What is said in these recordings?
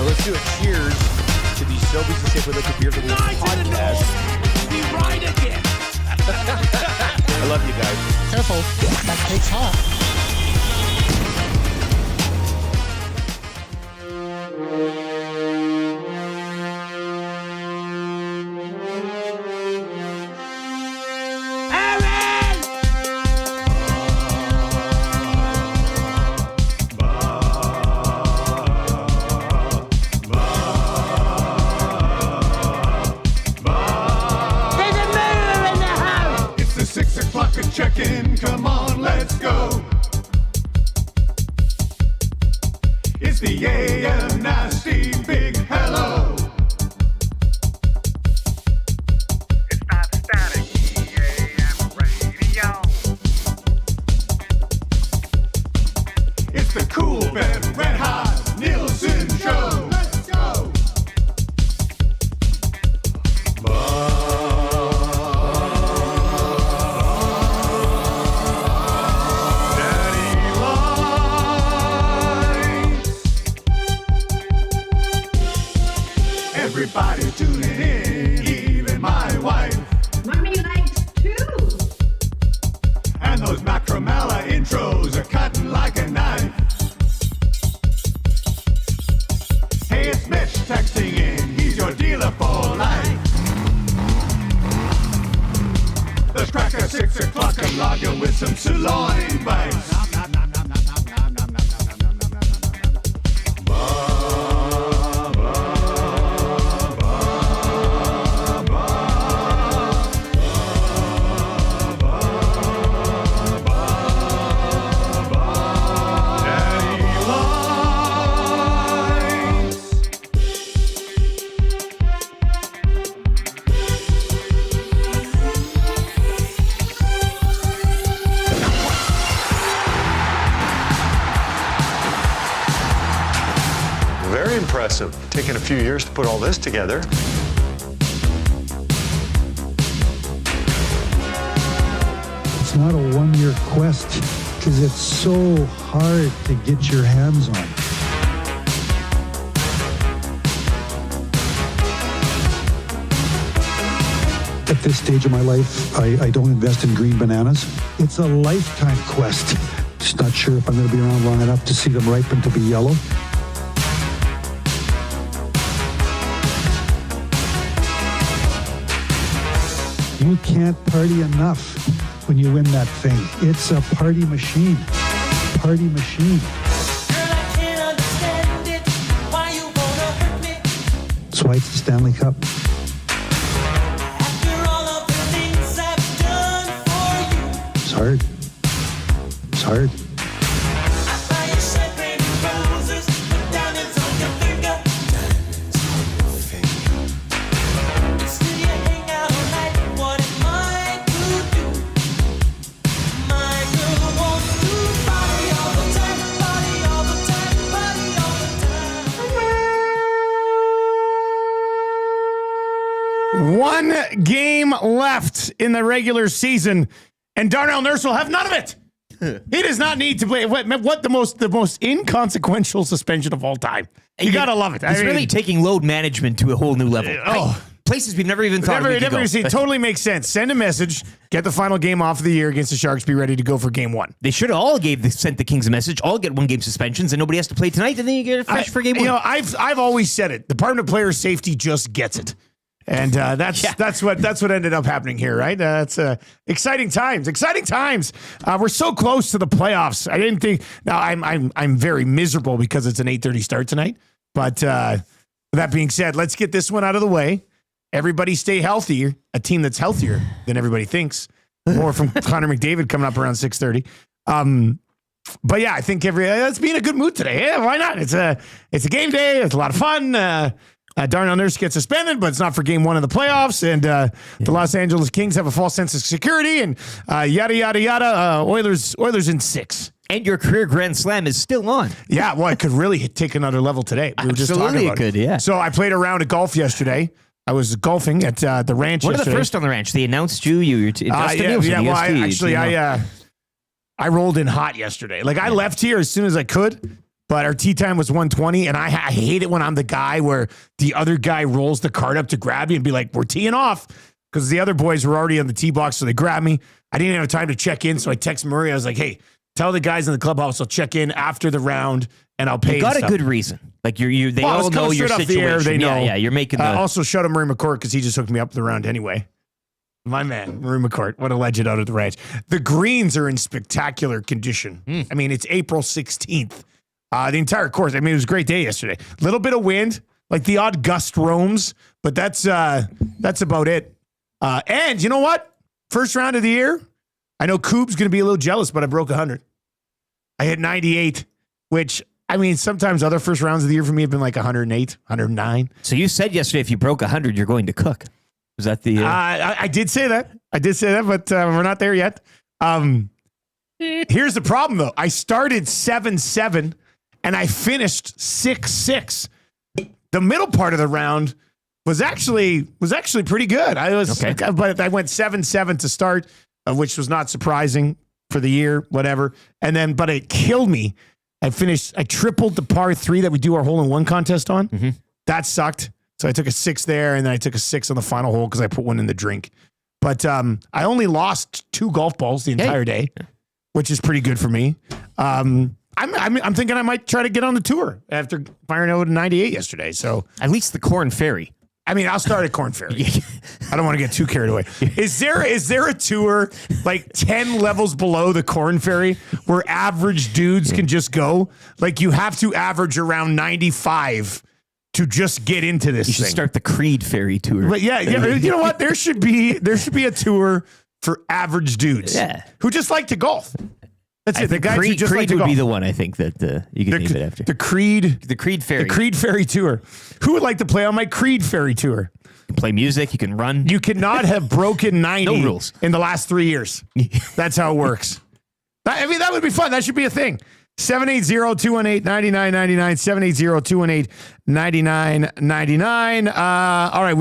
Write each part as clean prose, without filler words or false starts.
Let's do a cheers to the Sobeys and Safeway Liquid Beer for the podcast. We ride again. I love you guys. Careful, that cake's hot. Check-in, come on, let's go. It's the AM Nasty Big Hello. It's not static, AM radio. It's the cool Ben Red Hot Nielson Show. Let's go. Everybody tuning in, even my wife. Mommy likes too. And those Macramalla intros are cutting like a knife. Hey, it's Mitch texting in, he's your dealer for life. Let's crack a 6 o'clock and log you with some sirloin bites. Impressive. Taken a few years to put all this together. It's not a one-year quest because it's so hard to get your hands on. At this stage of my life, I don't invest in green bananas. It's a lifetime quest. Just not sure if I'm going to be around long enough to see them ripen to be yellow. You can't party enough when you win that thing. It's a party machine. Party machine. Girl, I can't understand it. Why you wanna hurt me? That's why it's the Stanley Cup. After all of the things I've done for you. It's hard. It's hard. I buy you champagne and roses, put diamonds on your finger. Diamonds on your finger. Still you hang out all night. What am I to do? My girl wants to party all the time, party all the time, party all the time. One game left in the regular season, and Darnell Nurse will have none of it. He does not need to play what the most inconsequential suspension of all time. You gotta love it. He's really taking load management to a whole new level. Places we've never even thought we could go. It totally makes sense. Send a message. Get the final game off of the year against the Sharks. Be ready to go for game one. They should have all sent the Kings a message. All get one game suspensions, and nobody has to play tonight. And then you get it fresh for game one. You know, I've always said it. The Department of Player Safety just gets it. And that's what ended up happening here, right? It's exciting times. Exciting times. We're so close to the playoffs. I didn't think. Now I'm very miserable because it's an 8:30 start tonight. But that being said, let's get this one out of the way. Everybody stay healthy. A team that's healthier than everybody thinks. More from Connor McDavid coming up around 6:30. But yeah, I think let's be in a good mood today. Yeah, why not? It's a game day. It's a lot of fun. Darnell Nurse gets suspended, but it's not for game one of the playoffs. And the Los Angeles Kings have a false sense of security. And yada, yada, yada. Oilers in 6. And your career Grand Slam is still on. Yeah, well, it could really take another level today. We were just talking about it. Yeah. So I played a round of golf yesterday. I was golfing at the ranch One yesterday. of the first on the ranch. They announced you. I rolled in hot yesterday. Like, I left here as soon as I could. but our tee time was 1:20, and I hate it when I'm the guy where the other guy rolls the cart up to grab me and be like, we're teeing off, because the other boys were already on the tee box, so they grabbed me. I didn't have time to check in, so I text Murray. I was like, hey, tell the guys in the clubhouse I'll check in after the round, and I'll pay. You got a good reason. Like they all know your situation. They know. Yeah, you're making the... Also, shout out Murray McCourt, because he just hooked me up the round anyway. My man, Murray McCourt, what a legend out of the ranch. The greens are in spectacular condition. I mean, it's April 16th. The entire course, I mean, it was a great day yesterday. Little bit of wind, like the odd gust roams, but that's about it. And you know what? First round of the year, I know Coop's going to be a little jealous, but I broke 100. I hit 98, which, I mean, sometimes other first rounds of the year for me have been like 108, 109. So you said yesterday if you broke 100, you're going to cook. Was that the... I did say that. But we're not there yet. Here's the problem, though. I started 7-7, and I finished 6-6. The middle part of the round was actually pretty good. But I went 7-7 to start, which was not surprising for the year, whatever. But it killed me. I tripled the par 3 that we do our hole-in-one contest on. Mm-hmm. That sucked. So I took a 6 there, and then I took a 6 on the final hole because I put one in the drink. But I only lost 2 golf balls the entire day, which is pretty good for me. I'm thinking I might try to get on the tour after firing out a 98 yesterday. So at least the Corn Ferry. I mean, I'll start at Corn Ferry. I don't want to get too carried away. Is there a tour like 10 levels below the Corn Ferry where average dudes can just go? Like you have to average around 95 to just get into this You should thing. start the Creed Ferry tour. But yeah, you know what? There should be a tour for average dudes who just like to golf. That's it. The guys who just Creed like to would golf. be the one I think that you could name it after. The Creed Ferry. The Creed Ferry tour. Who would like to play on my Creed Ferry tour? You can play music. You can run. You cannot have broken 90 No rules. in the last 3 years. That's how it works. I mean, that would be fun. That should be a thing. 780-218-9999, 780-218-9999. All right,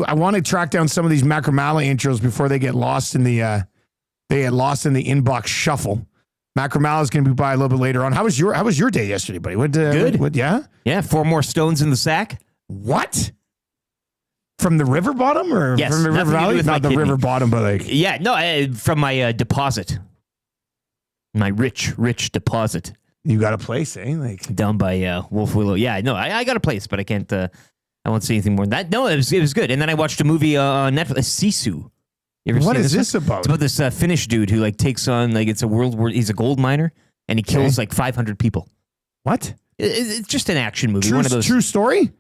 I want to track down some of these Macramalla intros before they get lost in the inbox shuffle. Macramalla is going to be by a little bit later on. How was your day yesterday, buddy? Good. Yeah? Yeah, 4 more stones in the sack. What? From the river bottom or Yes, from the river nothing to do valley? with Not my the kidney. river bottom, but like... Yeah, no, from my deposit. My rich deposit. You got a place, eh? Like down by Wolf Willow. Yeah, no, I got a place, but I can't. I won't say anything more than that. No, it was good. And then I watched a movie on Netflix, Sisu. You ever what seen is this one? about? It's about this Finnish dude who like takes on like it's a world war. He's a gold miner and he kills like 500 people. What? It's just an action movie. One of those true story.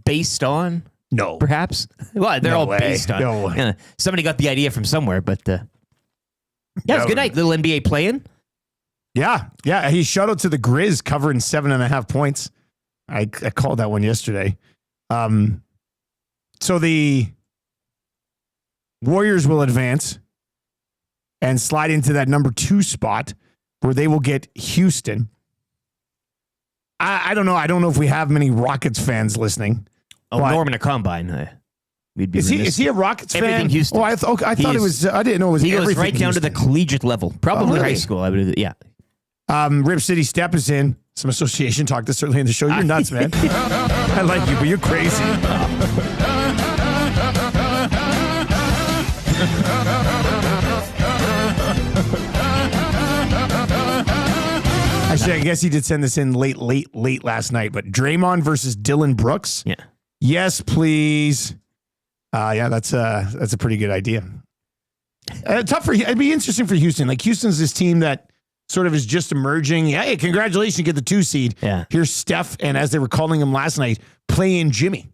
Based on No, perhaps. Well, they're all based on. No way. Yeah, somebody got the idea from somewhere, but yeah, it was a good night. Little NBA playing. Yeah. He shout out to the Grizz covering 7.5 points. I called that one yesterday. So the Warriors will advance and slide into that number 2 spot where they will get Houston. I don't know. I don't know if we have many Rockets fans listening. Oh, Norman a Combine. We'd be is he a Rockets fan? Everything Houston. Oh, I thought it was. I didn't know it was. He goes everything right down to the Houston. collegiate level, probably really? high school. I would. Yeah. Rip City Step is in. Some association talk this early in the show. You're nuts, man. I like you, but you're crazy. Actually, I guess he did send this in late last night. But Draymond versus Dylan Brooks. Yeah. Yes, please. Yeah, that's a pretty good idea. Tough for it'd be interesting for Houston. Like Houston's this team that sort of is just emerging. Hey, congratulations, you get the 2 seed. Yeah. Here's Steph, and as they were calling him last night, playing Jimmy.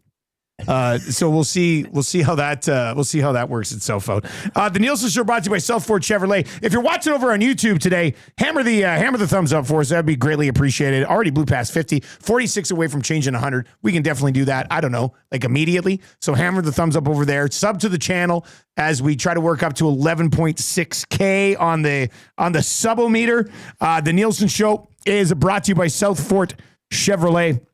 So we'll see how that works itself out. The Nielson Show brought to you by South Fort Chevrolet. If you're watching over on YouTube today, hammer the thumbs up for us. That'd be greatly appreciated. Already blew past 50, 46 away from changing 100. We can definitely do that. I don't know, like immediately. So hammer the thumbs up over there. Sub to the channel as we try to work up to 11.6K on the subometer. The Nielson Show is brought to you by South Fort Chevrolet.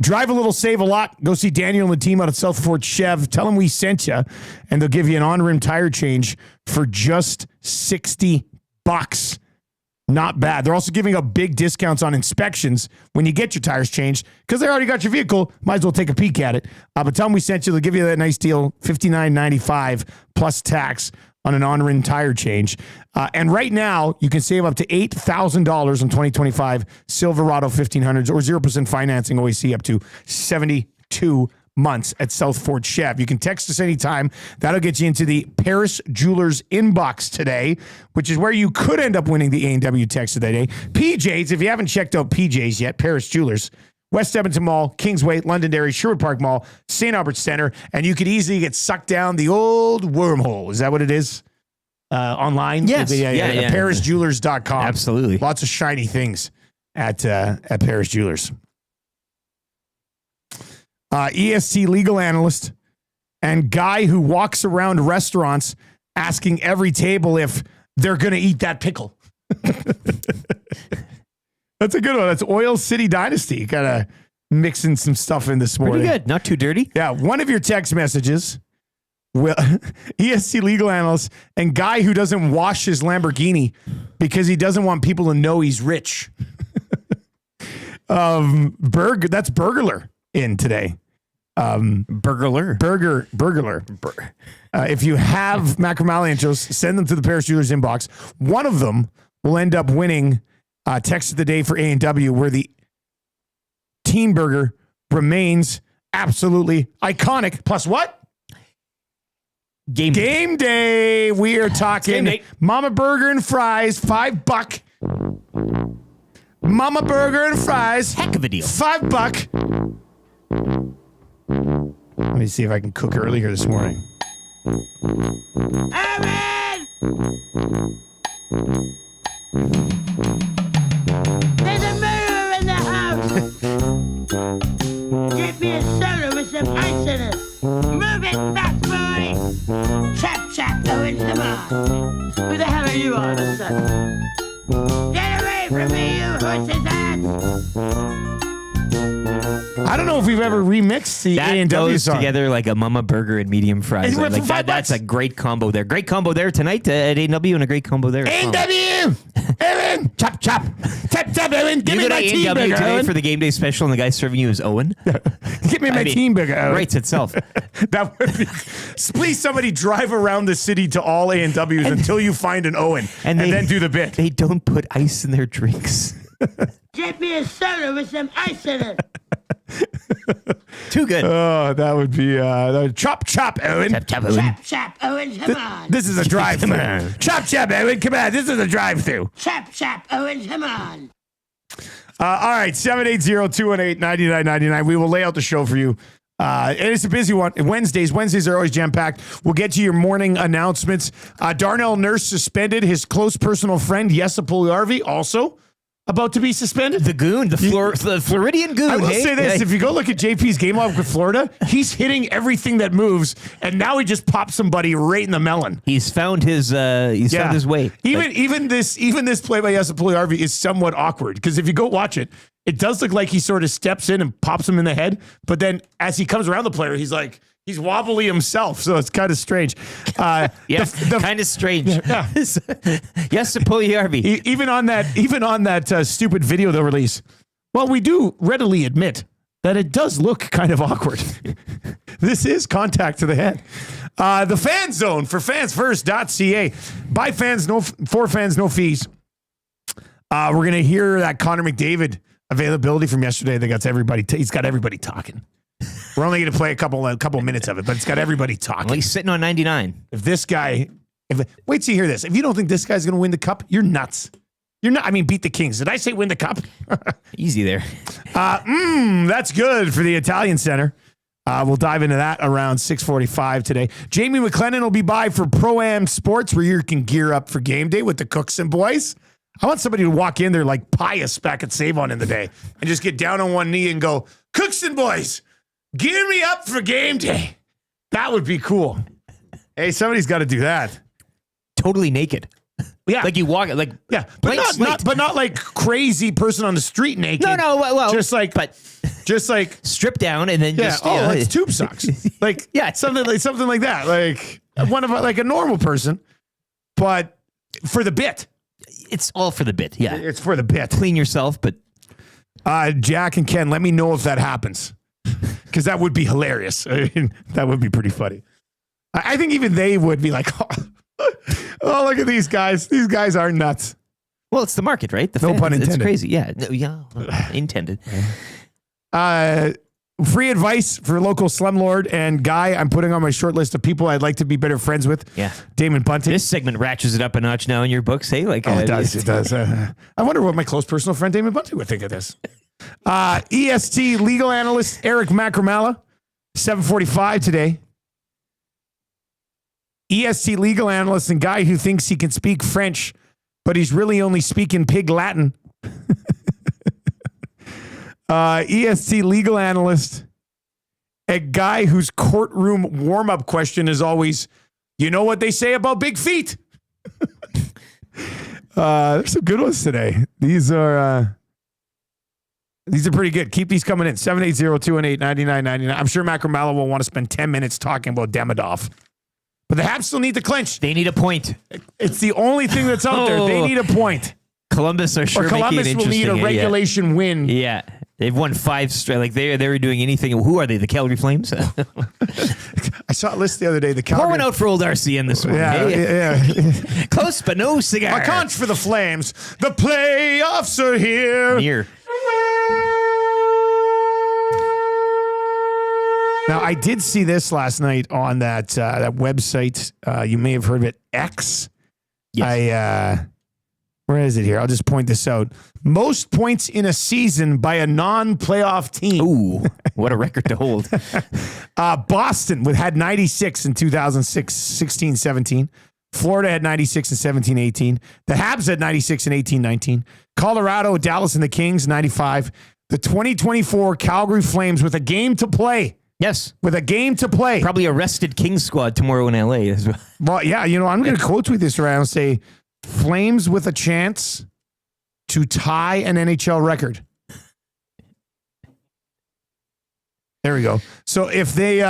Drive a little, save a lot. Go see Daniel and the team out at South Fort Chev. Tell them we sent you, and they'll give you an on-rim tire change for just $60. Not bad. They're also giving up big discounts on inspections when you get your tires changed because they already got your vehicle. Might as well take a peek at it. But tell them we sent you. They'll give you that nice deal, $59.95 plus tax on an on-rim tire change. And right now, you can save up to $8,000 on 2025 Silverado 1500s or 0% financing OAC up to 72 months at South Fort Chev. You can text us anytime. That'll get you into the Paris Jewelers inbox today, which is where you could end up winning the A&W text of the day. PJs, if you haven't checked out PJs yet, Paris Jewelers, West Edmonton Mall, Kingsway, Londonderry, Sherwood Park Mall, St. Albert Center, and you could easily get sucked down the old wormhole. Is that what it is? Online? Yes. Yeah. ParisJewelers.com. Absolutely. Lots of shiny things at Paris Jewelers. EST legal analyst and guy who walks around restaurants asking every table if they're going to eat that pickle. That's a good one. That's Oil City Dynasty. Got to mix in some stuff in this morning. Pretty good. Not too dirty. Yeah. One of your text messages, EST legal analyst and guy who doesn't wash his Lamborghini because he doesn't want people to know he's rich. That's Burglar in today. Burglar. If you have Macramalla intros, send them to the Paris Jewelers inbox. One of them will end up winning text of the day for A&W, where the Teen Burger remains absolutely iconic. Plus what? Game day. We are talking Mama Burger and fries, $5. Mama Burger and fries. Heck of a deal. $5. Let me see if I can cook earlier this morning. Evan! There's a murderer in the house! Get me a soda with some ice in it. Move it, fat boy! Chap, chap, Owen, come on. Who the hell are you all of a sudden? Get away from me, you horse's ass! I don't know if we've ever remixed the That A&W goes song. together like a Mama Burger and medium fries. And we're Like for that, $5. that's a great combo there. Great combo there tonight at A&W and a great combo there. A&W! Evan! Chop, chop! Chop, chop, Evan! Give You me go to my teen A&W burger, today Owen! for the game day special and the guy serving you is Owen. Give me my teen burger, Owen. Rates itself. That would be, please, somebody drive around the city to all A&Ws until you find an Owen and then do the bit. They don't put ice in their drinks. Get me a soda with some ice in it. Too good. Oh, that would be chop, chop, Owen. Chop, chop, Owen. Chap, chap, Owen, come on. This is a drive-through. Chop, chop, Owen. Come on, this is a drive-through. Chap, chap, Owen, come on. All right, 780-218-9999. We will lay out the show for you. And it's a busy one. Wednesdays are always jam-packed. We'll get to your morning announcements. Darnell Nurse suspended. His close personal friend, Jesse Puljujärvi, also about to be suspended. The goon, the Floridian goon. I will hey? say this. Yeah. If you go look at JP's game log with Florida, he's hitting everything that moves, and now he just popped somebody right in the melon. He's found his found his way. Even this play by Jesse Puljujärvi is somewhat awkward, because if you go watch it, it does look like he sort of steps in and pops him in the head, but then as he comes around the player, he's wobbly himself, so it's kind of strange. Kind of strange. Yeah. Yes, to Puljujärvi. Even on that stupid video they'll release. Well, we do readily admit that it does look kind of awkward. This is contact to the head. The Fan Zone for fansfirst.ca. By fans, for fans, no fees. We're gonna hear that Connor McDavid availability from yesterday. That got everybody. He's got everybody talking. We're only going to play a couple minutes of it, but it's got everybody talking. Well, he's sitting on 99. If this guy, wait till you hear this. If you don't think this guy's going to win the cup, you're nuts. You're not. I mean, beat the Kings. Did I say win the cup? Easy there. That's good for the Italian Center. We'll dive into that around 6:45 today. Jamie McClennon will be by for Pro-Am Sports, where you can gear up for game day with the Cooks and boys. I want somebody to walk in there like Pius back at Save-On in the day and just get down on one knee and go, Cooks and boys, gear me up for game day. That would be cool. Hey, somebody's got to do that. Totally naked. Yeah. Like you walk, like, yeah, but not like crazy person on the street naked. No, well, just like strip down and then just, it's tube socks. Like, yeah, something like that. Like one of like a normal person, but for the bit. It's all for the bit. Yeah. It's for the bit. Clean yourself, but Jack and Ken, let me know if that happens. Because that would be hilarious. I mean, that would be pretty funny. I think even they would be like, oh, look at these guys. These guys are nuts. well, it's the market, right? The No fans, pun It's intended. crazy. Yeah. No, yeah. Intended. Free advice for local slumlord and guy I'm putting on my short list of people I'd like to be better friends with. Yeah. Damon Bunting. This segment ratchets it up a notch now in your books, hey? Like, It does. It does. I wonder what my close personal friend Damon Bunting would think of this. EST legal analyst Eric Macramalla, 7:45 today. EST legal analyst and guy who thinks he can speak French, but he's really only speaking pig Latin. EST legal analyst, a guy whose courtroom warm-up question is always, you know what they say about big feet? There's some good ones today. These are pretty good. Keep these coming in. 780-218-9999. I'm sure Macramalla will want to spend 10 minutes talking about Demidov. But the Habs still need to clinch. They need a point. It's the only thing that's out there. They need a point. Columbus are sure Or Columbus making it will need a interesting, regulation win. Yeah. They've won 5 straight. Like they were doing anything. Who are they? The Calgary Flames? I saw a list the other day. The Pour Calgary. one out for old Darcy in this one. Yeah, hey? yeah. Close, but no cigar. A conch for the Flames. The playoffs are here. Here. Now, I did see this last night on that website. You may have heard of it, X. Yes. Where is it here? I'll just point this out. Most points in a season by a non-playoff team. Ooh, what a record to hold. Boston had 96 in 2016-17. Florida had 96 in 17-18. The Habs had 96 in 18-19. Colorado, Dallas, and the Kings, 95. The 2024 Calgary Flames with a game to play. Yes. With a game to play. Probably a rested Kings squad tomorrow in LA as well. Well, yeah, I'm going to quote tweet this around and say, Flames with a chance to tie an NHL record. There we go. So if they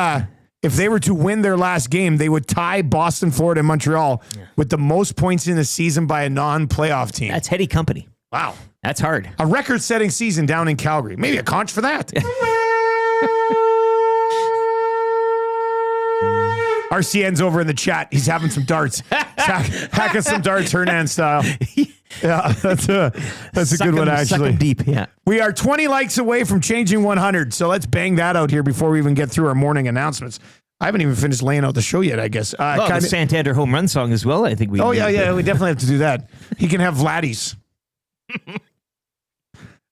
were to win their last game, they would tie Boston, Florida, and Montreal with the most points in a season by a non-playoff team. That's heady company. Wow. That's hard. A record-setting season down in Calgary. Maybe a conch for that. RCN's over in the chat. He's having some darts. Hacking some darts, Hernan style. Yeah, that's a good one, actually. Suck 'em deep, yeah. We are 20 likes away from changing 100, so let's bang that out here before we even get through our morning announcements. I haven't even finished laying out the show yet, I guess. The Santander home run song as well, I think we... Oh, yeah, we definitely have to do that. He can have Vladdy's.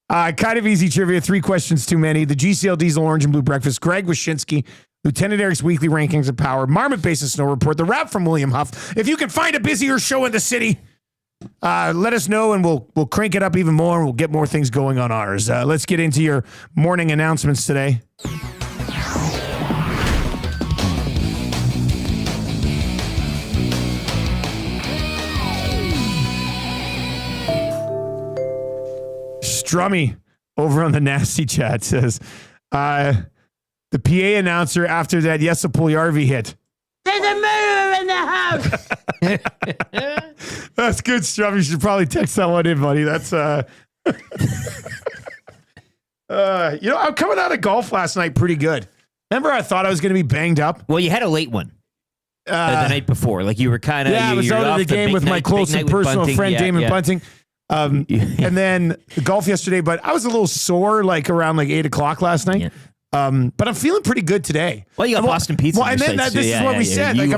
Kind of easy trivia, 3 questions too many. The GCL Diesel Orange and Blue Breakfast, Greg Wyshynski, Lieutenant Eric's Weekly Rankings of Power, Marmot Basin Snow Report, the wrap from William Huff. If you can find a busier show in the city, let us know and we'll crank it up even more and we'll get more things going on ours. Let's get into your morning announcements today. Strummy over on the Nasty Chat says, the PA announcer after that Jesse Puljujarvi hit. There's a murderer in the house. That's good, Strum. You should probably text that one in, buddy. That's I'm coming out of golf last night pretty good. Remember, I thought I was going to be banged up. Well, you had a late one the night before. Like you were kind of... Yeah, I was out of the game with my close and personal friend, Damon Bunting. And then golf yesterday, but I was a little sore like around like 8 o'clock last night. Yeah. But I'm feeling pretty good today. Well, you got Boston pizza. Well, and then this is what we said. Like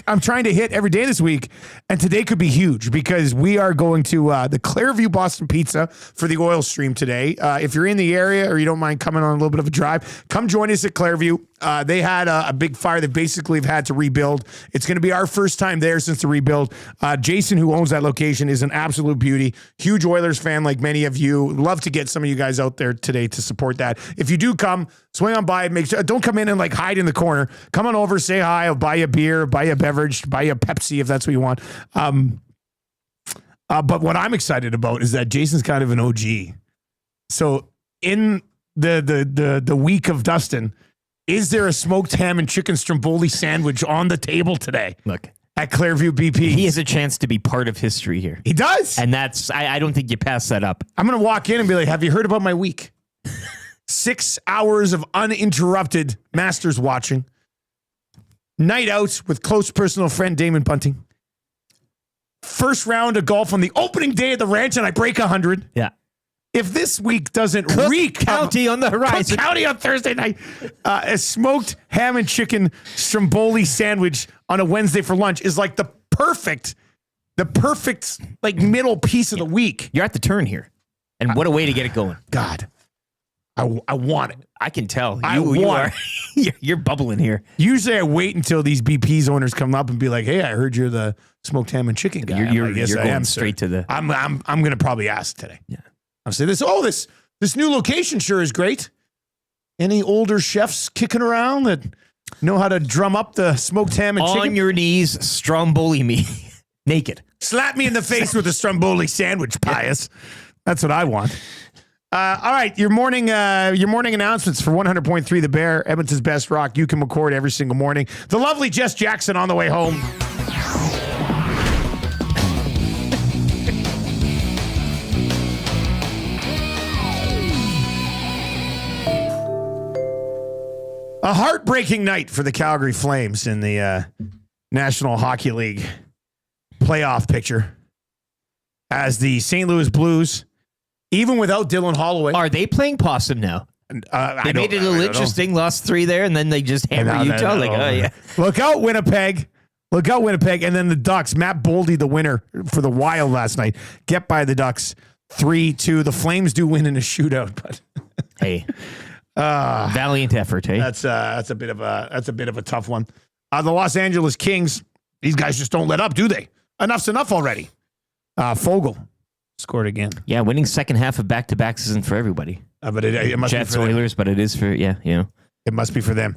I'm trying to hit every day this week, and today could be huge because we are going to the Clairview Boston Pizza for the oil stream today. If you're in the area or you don't mind coming on a little bit of a drive, come join us at Clairview. They had a big fire that basically have had to rebuild. It's going to be our first time there since the rebuild. Jason, who owns that location, is an absolute beauty. Huge Oilers fan like many of you. Love to get some of you guys out there today to support that. If you do come, swing on by. Make sure don't come in and like hide in the corner. Come on over, say hi. I'll buy you a beer, buy you a beverage, buy you a Pepsi if that's what you want. But what I'm excited about is that Jason's kind of an OG. So in the week of Dustin, is there a smoked ham and chicken stromboli sandwich on the table today? Look, at Clearview BP. He has a chance to be part of history here. He does. And that's, I don't think you pass that up. I'm going to walk in and be like, have you heard about my week? 6 hours of uninterrupted Masters watching. Night out with close personal friend Damon Bunting. First round of golf on the opening day of the ranch, and I break 100. Yeah. If this week doesn't Cook reek County on the horizon. Cook County on Thursday night. A smoked ham and chicken stromboli sandwich on a Wednesday for lunch is like the perfect like middle piece of the week. You're at the turn here. And what a way to get it going. God, I want it. I can tell. I You want are. You're bubbling here. Usually I wait until these BP's owners come up and be like, hey, I heard you're the smoked ham and chicken guy. You're I'm like, yes, I going am, straight sir. to the. I'm going to probably ask today. Yeah. I'll say this new location sure is great. Any older chefs kicking around that know how to drum up the smoked ham and On chicken? your knees, stromboli me. Naked. Slap me in the face with a stromboli sandwich, pious. That's what I want. All right, your morning announcements for 100.3 The Bear, Edmonton's best rock. You can record every single morning. The lovely Jess Jackson on the way home. A heartbreaking night for the Calgary Flames in the National Hockey League playoff picture as the St. Louis Blues, even without Dylan Holloway. Are they playing possum now? They made it a little interesting. Lost 3 there, and then they just hammer Utah. Oh yeah. Look out, Winnipeg. Look out, Winnipeg. And then the Ducks. Matt Boldy, the winner for the Wild last night. Get by the Ducks 3-2. The Flames do win in a shootout, but hey. Valiant effort, hey? That's a bit of a tough one. The Los Angeles Kings, these guys just don't let up, do they? Enough's enough already. Fogel scored again. Yeah, winning second half of back-to-backs isn't for everybody. But it must Jets, be for them. Oilers, but it is for, It must be for them.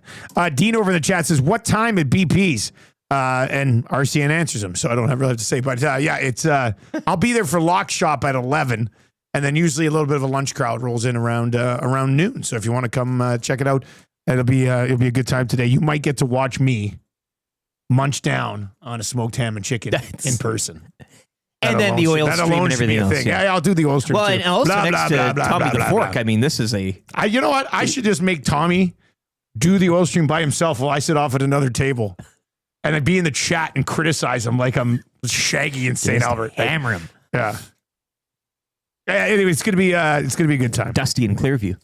Dean over in the chat says, what time at BP's? And RCN answers him, so I don't really have to say. But it's I'll be there for lock shop at 11. And then usually a little bit of a lunch crowd rolls in around noon. So if you want to come check it out, it'll be a good time today. You might get to watch me munch down on a smoked ham and chicken in person. And then the oil stream and everything else. Yeah, I'll do the oil stream too. And also next to Tommy the Fork. I mean, this is a... You know what? I should just make Tommy do the oil stream by himself while I sit off at another table. And I'd be in the chat and criticize him like I'm Shaggy in St. Albert. Hammer him. Yeah. Anyway, it's gonna be a good time. Dusty in Clearview.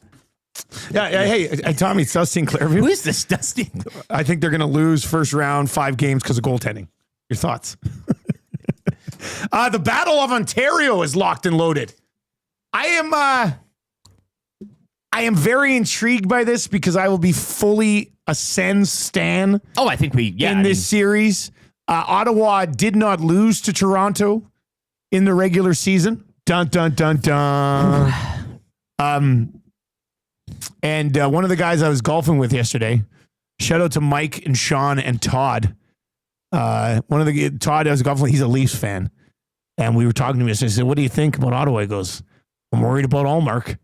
Yeah. Hey, Tommy, it's Dusty in Clearview. Who is this Dusty? I think they're gonna lose first round 5 games because of goaltending. Your thoughts? The Battle of Ontario is locked and loaded. I am very intrigued by this because I will be fully a Sens stan. Oh, I think in this series. Ottawa did not lose to Toronto in the regular season. Dun, dun, dun, dun. And one of the guys I was golfing with yesterday, shout out to Mike and Sean and Todd. Todd I was golfing with, he's a Leafs fan. And we were talking to him yesterday. I said, what do you think about Ottawa? He goes, I'm worried about Allmark.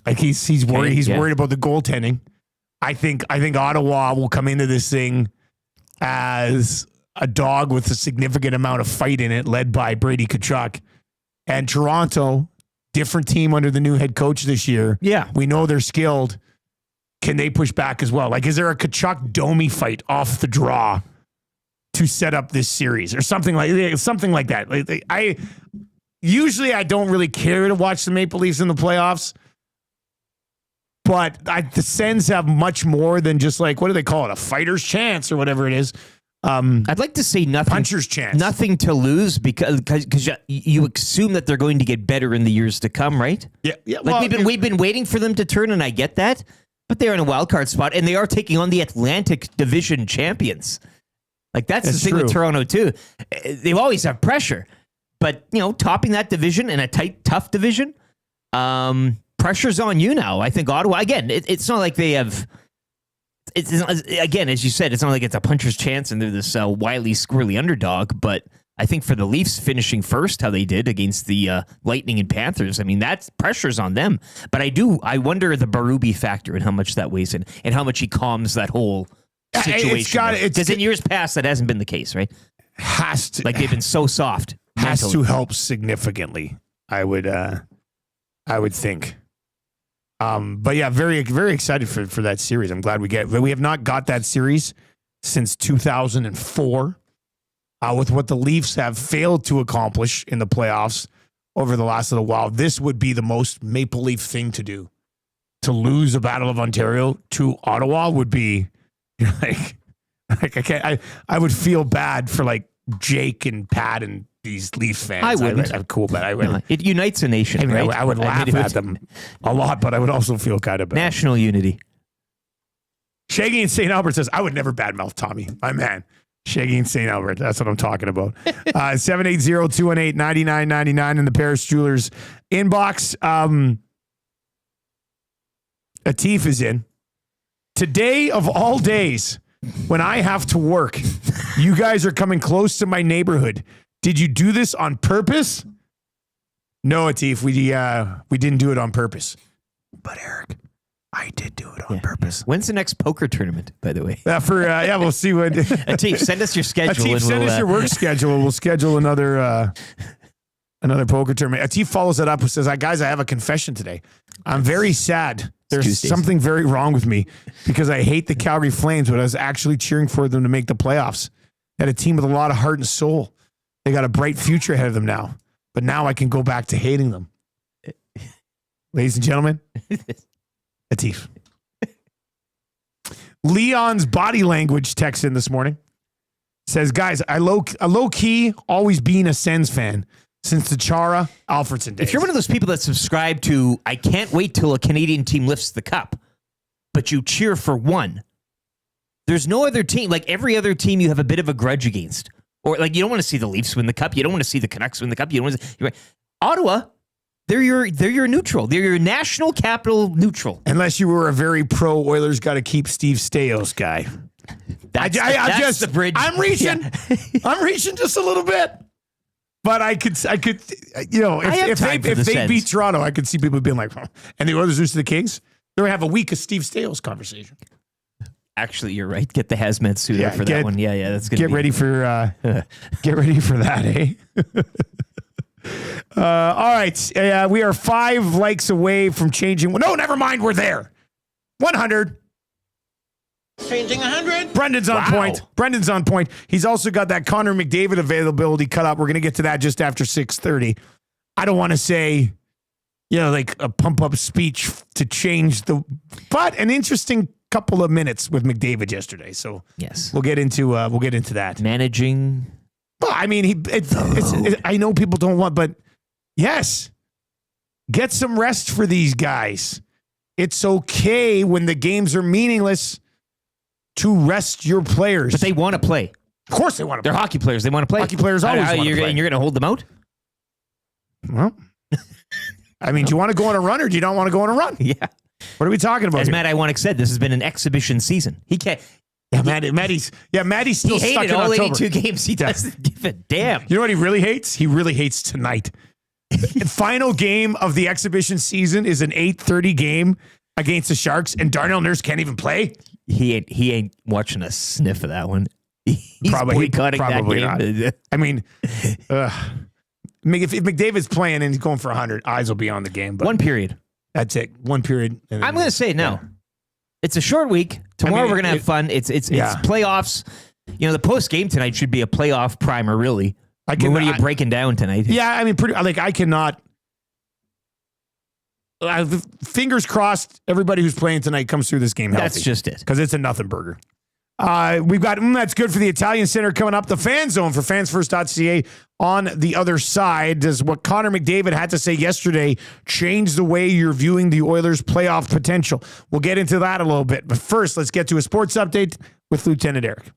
Like he's worried. He's worried about the goaltending. I think Ottawa will come into this thing as a dog with a significant amount of fight in it, led by Brady Tkachuk. And Toronto, different team under the new head coach this year. Yeah. We know they're skilled. Can they push back as well? Like, is there a Tkachuk Domi fight off the draw to set up this series or something like that? Like, I don't really care to watch the Maple Leafs in the playoffs, but the Sens have much more than just like, what do they call it? A fighter's chance or whatever it is. I'd like to say nothing. Puncher's chance. Nothing to lose because you assume that they're going to get better in the years to come, right? Yeah. Like we've been waiting for them to turn, and I get that, but they're in a wild card spot, and they are taking on the Atlantic Division champions. Like that's the thing with Toronto too. They always have pressure, but topping that division in a tight, tough division, pressure's on you now. I think Ottawa again. It's not like they have. It's again, as you said, it's not like it's a puncher's chance and they're this wily, squirrely underdog. But I think for the Leafs finishing first, how they did against the Lightning and Panthers, I mean, that's pressure's on them. But I wonder the Berube factor and how much that weighs in and how much he calms that whole situation. Because in years past, that hasn't been the case, right? has to Like they've been so soft. has mentally. to help significantly. I would think. But yeah, very, very excited for that series. I'm glad we have not got that series since 2004. With what the Leafs have failed to accomplish in the playoffs over the last little while, this would be the most Maple Leaf thing to do. To lose a Battle of Ontario to Ottawa would be like I would feel bad for like Jake and Pat and these Leafs fans. I wouldn't. I'm cool, but I would. No, it unites a nation, I mean, right? I would laugh it would- at them a lot, but I would also feel kind of bad. National unity. Shaggy in St. Albert says, I would never badmouth Tommy. My man. Shaggy in St. Albert. That's what I'm talking about. 780-218-9999 in the Paris Jewelers inbox. Atif is in. Today of all days, when I have to work, you guys are coming close to my neighborhood. Did you do this on purpose? No, Atif, we didn't do it on purpose. But Eric, I did do it on purpose. When's the next poker tournament, by the way? We'll see what. Atif, send us your schedule. Atif, and send we'll, us your work schedule. We'll schedule another poker tournament. Atif follows it up and says, guys, I have a confession today. I'm very sad. There's Tuesdays. something very wrong with me because I hate the Calgary Flames, but I was actually cheering for them to make the playoffs. They had a team with a lot of heart and soul. They got a bright future ahead of them now. But now I can go back to hating them. Ladies and gentlemen, Atif. Leon's body language text in this morning. Says, guys, I low-key always been a Sens fan since the Chara Alfredson days. If you're one of those people that subscribe to, I can't wait till a Canadian team lifts the cup, but you cheer for one, there's no other team, like every other team you have a bit of a grudge against. Or like you don't want to see the Leafs win the cup. You don't want to see the Canucks win the cup. You don't want to see, Ottawa, they're your neutral. They're your national capital neutral. Unless you were a very pro Oilers got to keep Steve Stais guy. That's the bridge. I'm reaching. Yeah. I'm reaching just a little bit. But I could, if they beat Toronto, I could see people being like, and the Oilers lose to the Kings, they're gonna have a week of Steve Stais conversation. Actually, you're right. Get the hazmat suit Yeah, up for that one. Yeah, that's good. Get ready for that, eh? All right, we are 5 likes away from changing. No, never mind. We're there. 100. Changing 100. Brendan's on point. Brendan's on point. He's also got that Connor McDavid availability cut up. We're going to get to that just after 6:30. I don't want to say, like a pump up speech to change but an interesting couple of minutes with McDavid yesterday. So yes, we'll get into that. Managing. Well, I mean, I know people don't want, but yes, get some rest for these guys. It's okay when the games are meaningless to rest your players. But they want to play. Of course they want to play. They're hockey players. They want to play. Hockey players always want to play. And you're going to hold them out? Well, I mean, do you want to go on a run or do you not want to go on a run? Yeah. What are we talking about? As here? Matt Iwanek said, this has been an exhibition season. He can't. Yeah, Maddie's still He stuck hated in all October. 82 games. He doesn't give a damn. You know what he really hates? He really hates tonight. The final game of the exhibition season is an 8:30 game against the Sharks, and Darnell Nurse can't even play. He ain't watching a sniff of that one. He's boycotting probably that game. not. I mean, if McDavid's playing and he's going for 100, eyes will be on the game. But one period. That's it. One period. I'm going to say no. It's a short week. Tomorrow we're going to have fun. It's playoffs. The post game tonight should be a playoff primer, really. What are you breaking down tonight? Yeah, I mean, I cannot. Fingers crossed, everybody who's playing tonight comes through this game healthy. That's just it. Because it's a nothing burger. We've got That's Good for the Italian Center coming up. The Fan Zone for fansfirst.ca on the other side. Does what Connor McDavid had to say yesterday change the way you're viewing the Oilers' playoff potential? We'll get into that a little bit. But first, let's get to a sports update with Lieutenant Eric.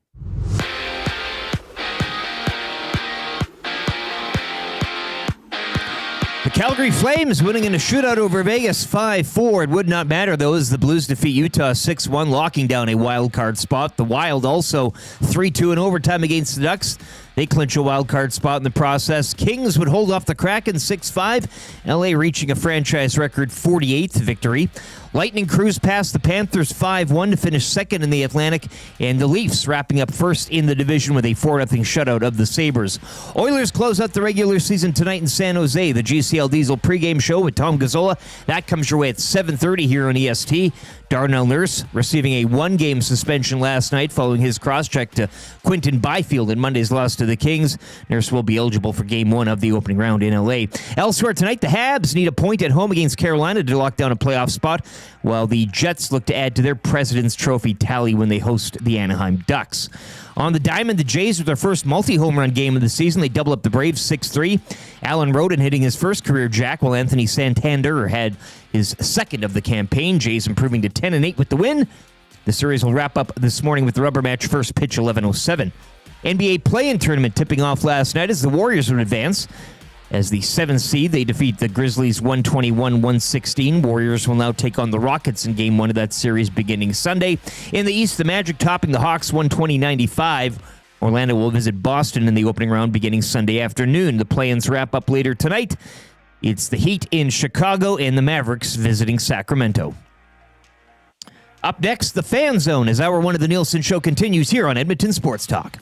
The Calgary Flames winning in a shootout over Vegas 5-4. It would not matter, though, as the Blues defeat Utah 6-1, locking down a wild card spot. The Wild also 3-2 in overtime against the Ducks. They clinch a wild card spot in the process. Kings would hold off the Kraken 6-5. LA reaching a franchise record 48th victory. Lightning cruise past the Panthers 5-1 to finish second in the Atlantic, and the Leafs wrapping up first in the division with a 4-0 shutout of the Sabres. Oilers close out the regular season tonight in San Jose. The GCL Diesel pregame show with Tom Gazzola. That comes your way at 7:30 here on EST. Darnell Nurse receiving a one-game suspension last night following his cross-check to Quinton Byfield in Monday's loss to the Kings. Nurse will be eligible for Game 1 of the opening round in LA. Elsewhere tonight, the Habs need a point at home against Carolina to lock down a playoff spot, while the Jets look to add to their President's Trophy tally when they host the Anaheim Ducks. On the diamond, the Jays with their first multi-home run game of the season. They double up the Braves 6-3. Alan Roden hitting his first career jack, while Anthony Santander had his second of the campaign. Jays improving to 10-8 with the win. The series will wrap up this morning with the rubber match first pitch 11:07. NBA play-in tournament tipping off last night as the Warriors would advance. As the 7th seed, they defeat the Grizzlies 121-116. Warriors will now take on the Rockets in Game 1 of that series beginning Sunday. In the East, the Magic topping the Hawks 120-95. Orlando will visit Boston in the opening round beginning Sunday afternoon. The play-ins wrap up later tonight. It's the Heat in Chicago and the Mavericks visiting Sacramento. Up next, the Fan Zone as Hour 1 of the Nielson Show continues here on Edmonton Sports Talk.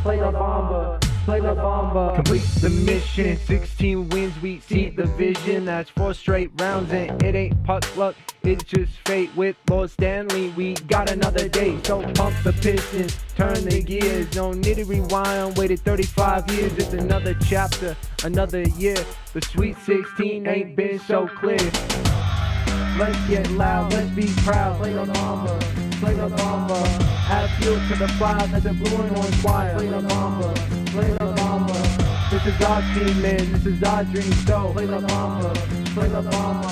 Play the bomber, play the bomber. Complete the mission, 16 wins, we see the vision. That's 4 straight rounds and it ain't puck luck, it's just fate. With Lord Stanley, we got another day. So pump the pistons, turn the gears. No need to rewind, waited 35 years. It's another chapter, another year. The Sweet 16 ain't been so clear. Let's get loud, let's be proud. Play the bomber, play the bomber. Add fuel to the fire, let the blue and orange wire. Play the bomber, play the bomber. This is our team, man, this is our dream show. Play the bomber, play the bomber.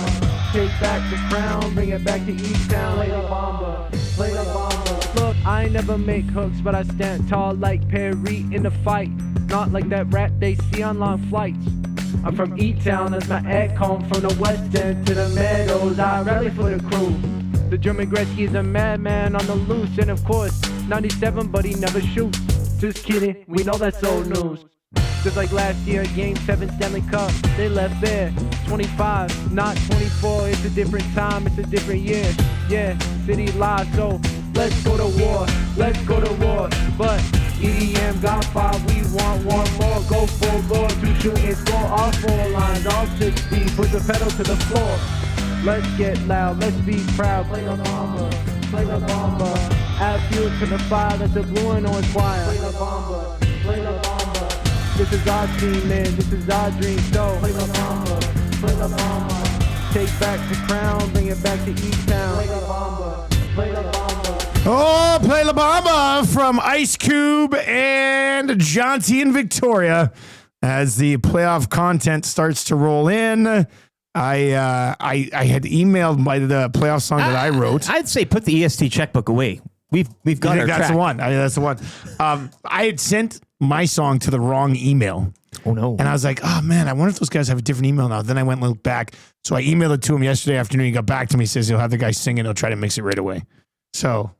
Take back the crown, bring it back to East Town. Play the bomber, play the bomber. Look, I never make hooks, but I stand tall like Perry in the fight. Not like that rat they see on long flights. I'm from E-Town, that's my egg home. From the West End to the Meadows, I rally for the crew. The German Gretzky's a madman on the loose. And of course, 97, but he never shoots. Just kidding, we know that's old news. Just like last year, Game 7 Stanley Cup, they left there 25, not 24. It's a different time, it's a different year. Yeah, city lies, so let's go to war, let's go to war. But EDM got 5, we want one more. Go full bore, 2 shoot and score. All 4 lines, all 60, put the pedal to the floor. Let's get loud, let's be proud. Play the bomber, play the bomber. Add fuel to the fire, let the blue and orange fire. Play the bomber, play the bomber. This is our team, man, this is our dream show. Play the bomber, play the bomber. Take back the crown, bring it back to East Town. Play the bomber, play the bomber. Oh, play La Bamba from Ice Cube and Jonty in Victoria as the playoff content starts to roll in. I had emailed the playoff song that I wrote. I'd say put the EST checkbook away. We've got our that's track. the one. That's the one. I had sent my song to the wrong email. Oh no! And I was like, oh man, I wonder if those guys have a different email now. Then I went and looked back. So I emailed it to him yesterday afternoon. He got back to me. He says he'll have the guy sing it. He'll try to mix it right away. So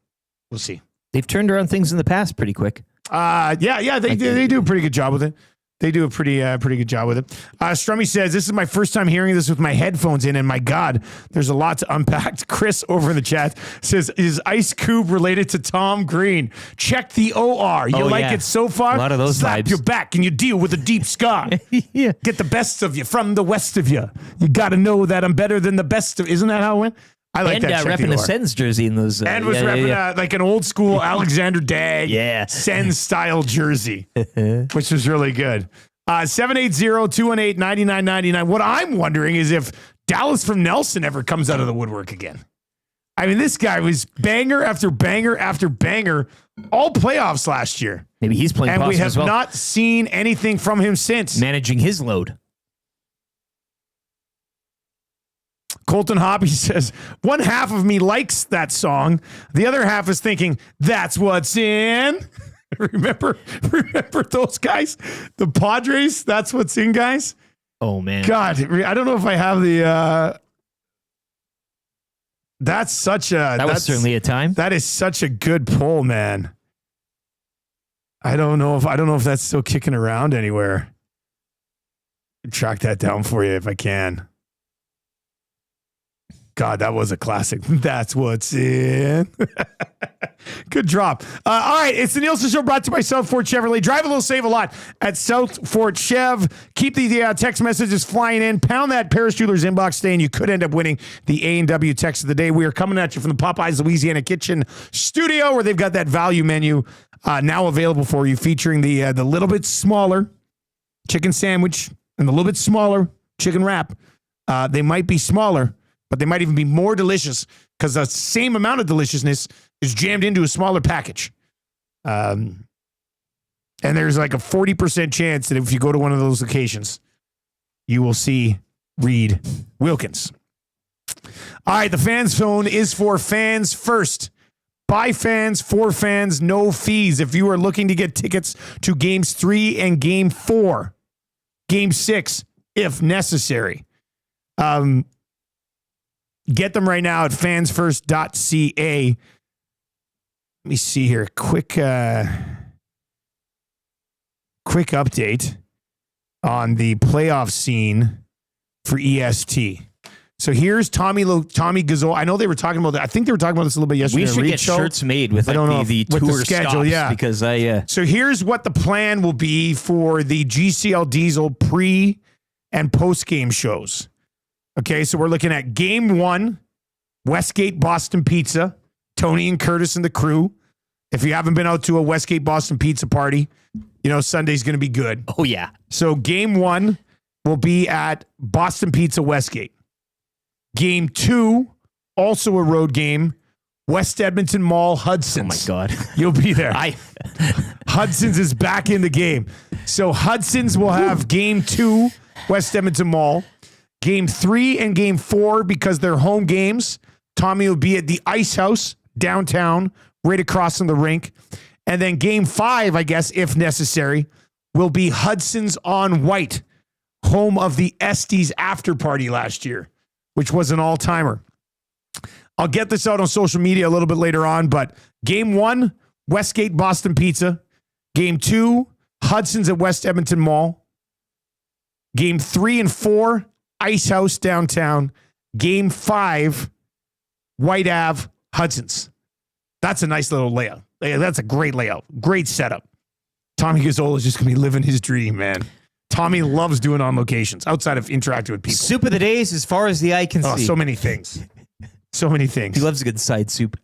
we'll see. They've turned around things in the past pretty quick. They do a pretty good job with it. They do a pretty good job with it. Strummy says, this is my first time hearing this with my headphones in, and my God, there's a lot to unpack. Chris over in the chat says, is Ice Cube related to Tom Green? Check the OR. You like it so far? A lot of those Slap vibes. your back and you deal with a deep scar. Yeah. Get the best of you from the west of you. You got to know that I'm better than the best of. Isn't that how it went? I like and that. And repping a Sens jersey in those. And was repping like an old school Alexander Dag Sens style jersey, which was really good. 780-218-9999. What I'm wondering is if Dallas from Nelson ever comes out of the woodwork again. I mean, this guy was banger after banger after banger all playoffs last year. Maybe he's playing and we have as well. not seen anything from him since. Managing his load. Colton Hobby says, one half of me likes that song. The other half is thinking, that's what's in. Remember those guys? The Padres, that's what's in, guys. Oh, man. God, I don't know if I have the... That's such a. That was certainly a time. That is such a good poll, man. I don't know if that's still kicking around anywhere. Track that down for you if I can. God, that was a classic. That's what's in. Good drop. All right, it's the Nielson Show brought to you by South Fort Chevrolet. Drive a little, save a lot at South Fort Chev. Keep the text messages flying in. Pound that Paris Jewelers inbox today, and you could end up winning the A&W text of the day. We are coming at you from the Popeyes Louisiana Kitchen studio, where they've got that value menu now available for you, featuring the little bit smaller chicken sandwich and the little bit smaller chicken wrap. They might be smaller, but they might even be more delicious because the same amount of deliciousness is jammed into a smaller package. And there's like a 40% chance that if you go to one of those locations, you will see Reed Wilkins. All right, the fans phone is for fans first. By fans, for fans, no fees. If you are looking to get tickets to games 3 and game 4, game 6, if necessary. Get them right now at fansfirst.ca. Let me see here. Quick update on the playoff scene for EST. So here's Tommy Gazzola. I know they were talking about that. I think they were talking about this a little bit yesterday. We should get shirts made with like the tour schedule, stops, yeah. Because So here's what the plan will be for the GCL Diesel pre and post game shows. Okay, so we're looking at game 1, Westgate Boston Pizza, Tony and Curtis and the crew. If you haven't been out to a Westgate Boston Pizza party, you know Sunday's going to be good. Oh yeah. So game 1 will be at Boston Pizza Westgate. Game 2, also a road game, West Edmonton Mall, Hudson's. Oh my God. You'll be there. Hudson's is back in the game. So Hudson's will have game 2, West Edmonton Mall. Game 3 and game 4, because they're home games, Tommy will be at the Ice House downtown, right across from the rink. And then game 5, I guess, if necessary, will be Hudson's on White, home of the Estes after party last year, which was an all-timer. I'll get this out on social media a little bit later on, but game 1, Westgate Boston Pizza. Game 2, Hudson's at West Edmonton Mall. Game 3 and 4, Ice House downtown. Game 5, White Ave, Hudson's. That's a nice little layout. That's a great layout. Great setup. Tommy Gazzola is just going to be living his dream, man. Tommy loves doing on locations outside of interacting with people. Soup of the days as far as the eye can see. So many things. So many things. He loves a good side soup.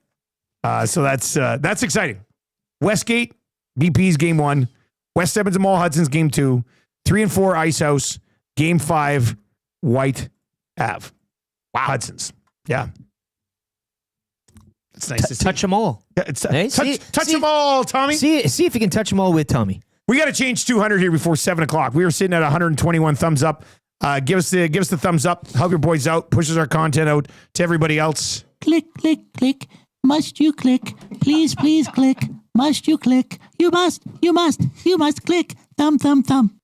So that's exciting. Westgate, BP's game 1. West Edmonton Mall, Hudson's game 2. 3 and 4, Ice House. Game 5, White Ave. Wow. Hudson's. Yeah. It's nice to see. Touch them all. Yeah, touch them all, Tommy. See if you can touch them all with Tommy. We got to change 200 here before 7 o'clock. We were sitting at 121 thumbs up. Give us the thumbs up. Help your boys out. Pushes our content out to everybody else. Click, click, click. Must you click? Please, please click. Must you click? You must click. Thumb, thumb, thumb.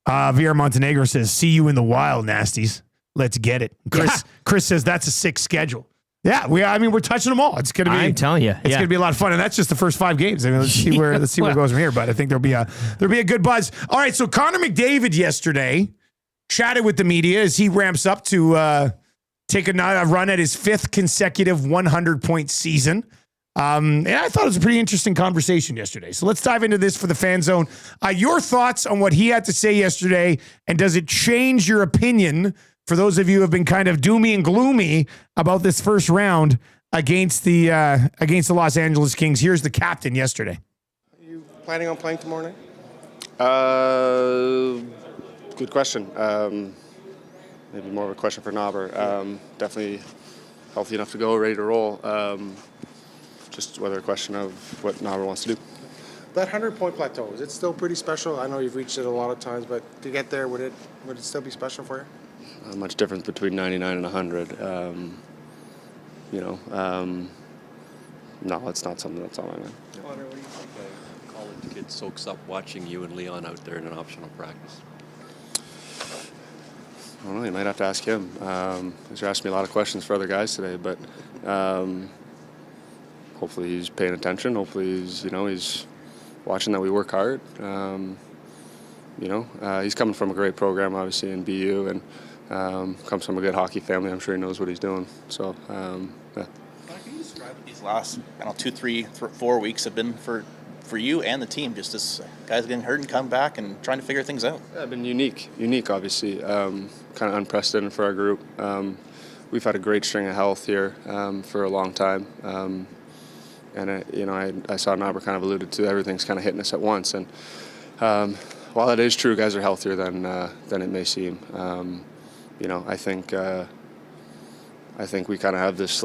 VR Montenegro says, see you in the wild, nasties. Let's get it. Chris says that's a 6 schedule. Yeah, we're touching them all. It's gonna be. I'm telling you, it's gonna be a lot of fun, and that's just the first 5 games. I mean, let's see where it goes from here. But I think there'll be a good buzz. All right, so Connor McDavid yesterday chatted with the media as he ramps up to take a run at his 5th consecutive 100-point season. And I thought it was a pretty interesting conversation yesterday. So let's dive into this for the Fan Zone. Your thoughts on what he had to say yesterday, and does it change your opinion for those of you who have been kind of doomy and gloomy about this first round against the Los Angeles Kings? Here's the captain yesterday. Are you planning on playing tomorrow night? Good question. Maybe more of a question for Knobber. Definitely healthy enough to go, ready to roll. Just whether a question of what Knobber wants to do. That 100-point plateau, is it still pretty special? I know you've reached it a lot of times, but to get there, would it still be special for you? Not much difference between 99 and 100. No, it's not something that's on my mind. Connor, what do you think a college kid soaks up watching you and Leon out there in an optional practice? I don't know. You might have to ask him. He's asked me a lot of questions for other guys today, but hopefully he's paying attention. Hopefully he's watching that we work hard. He's coming from a great program, obviously, in BU, and comes from a good hockey family. I'm sure he knows what he's doing. So, yeah. Can you describe what these last 2, 3, 4 weeks have been for you and the team, just as guys getting hurt and come back and trying to figure things out? Yeah, been unique, obviously, kind of unprecedented for our group. We've had a great string of health here for a long time, and I saw Nobber kind of alluded to everything's kind of hitting us at once. And while that is true, guys are healthier than it may seem. I think we kind of have this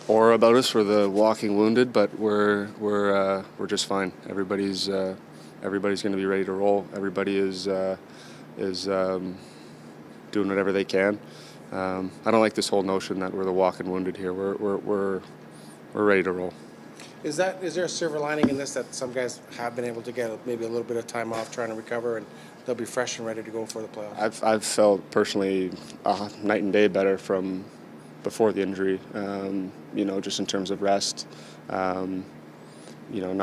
aura about us for the walking wounded, but we're just fine. Everybody's going to be ready to roll. Everybody is doing whatever they can. I don't like this whole notion that we're the walking wounded here. We're ready to roll. Is there a silver lining in this, that some guys have been able to get maybe a little bit of time off trying to recover, and they'll be fresh and ready to go for the playoffs? I've felt personally night and day better from before the injury, just in terms of rest, not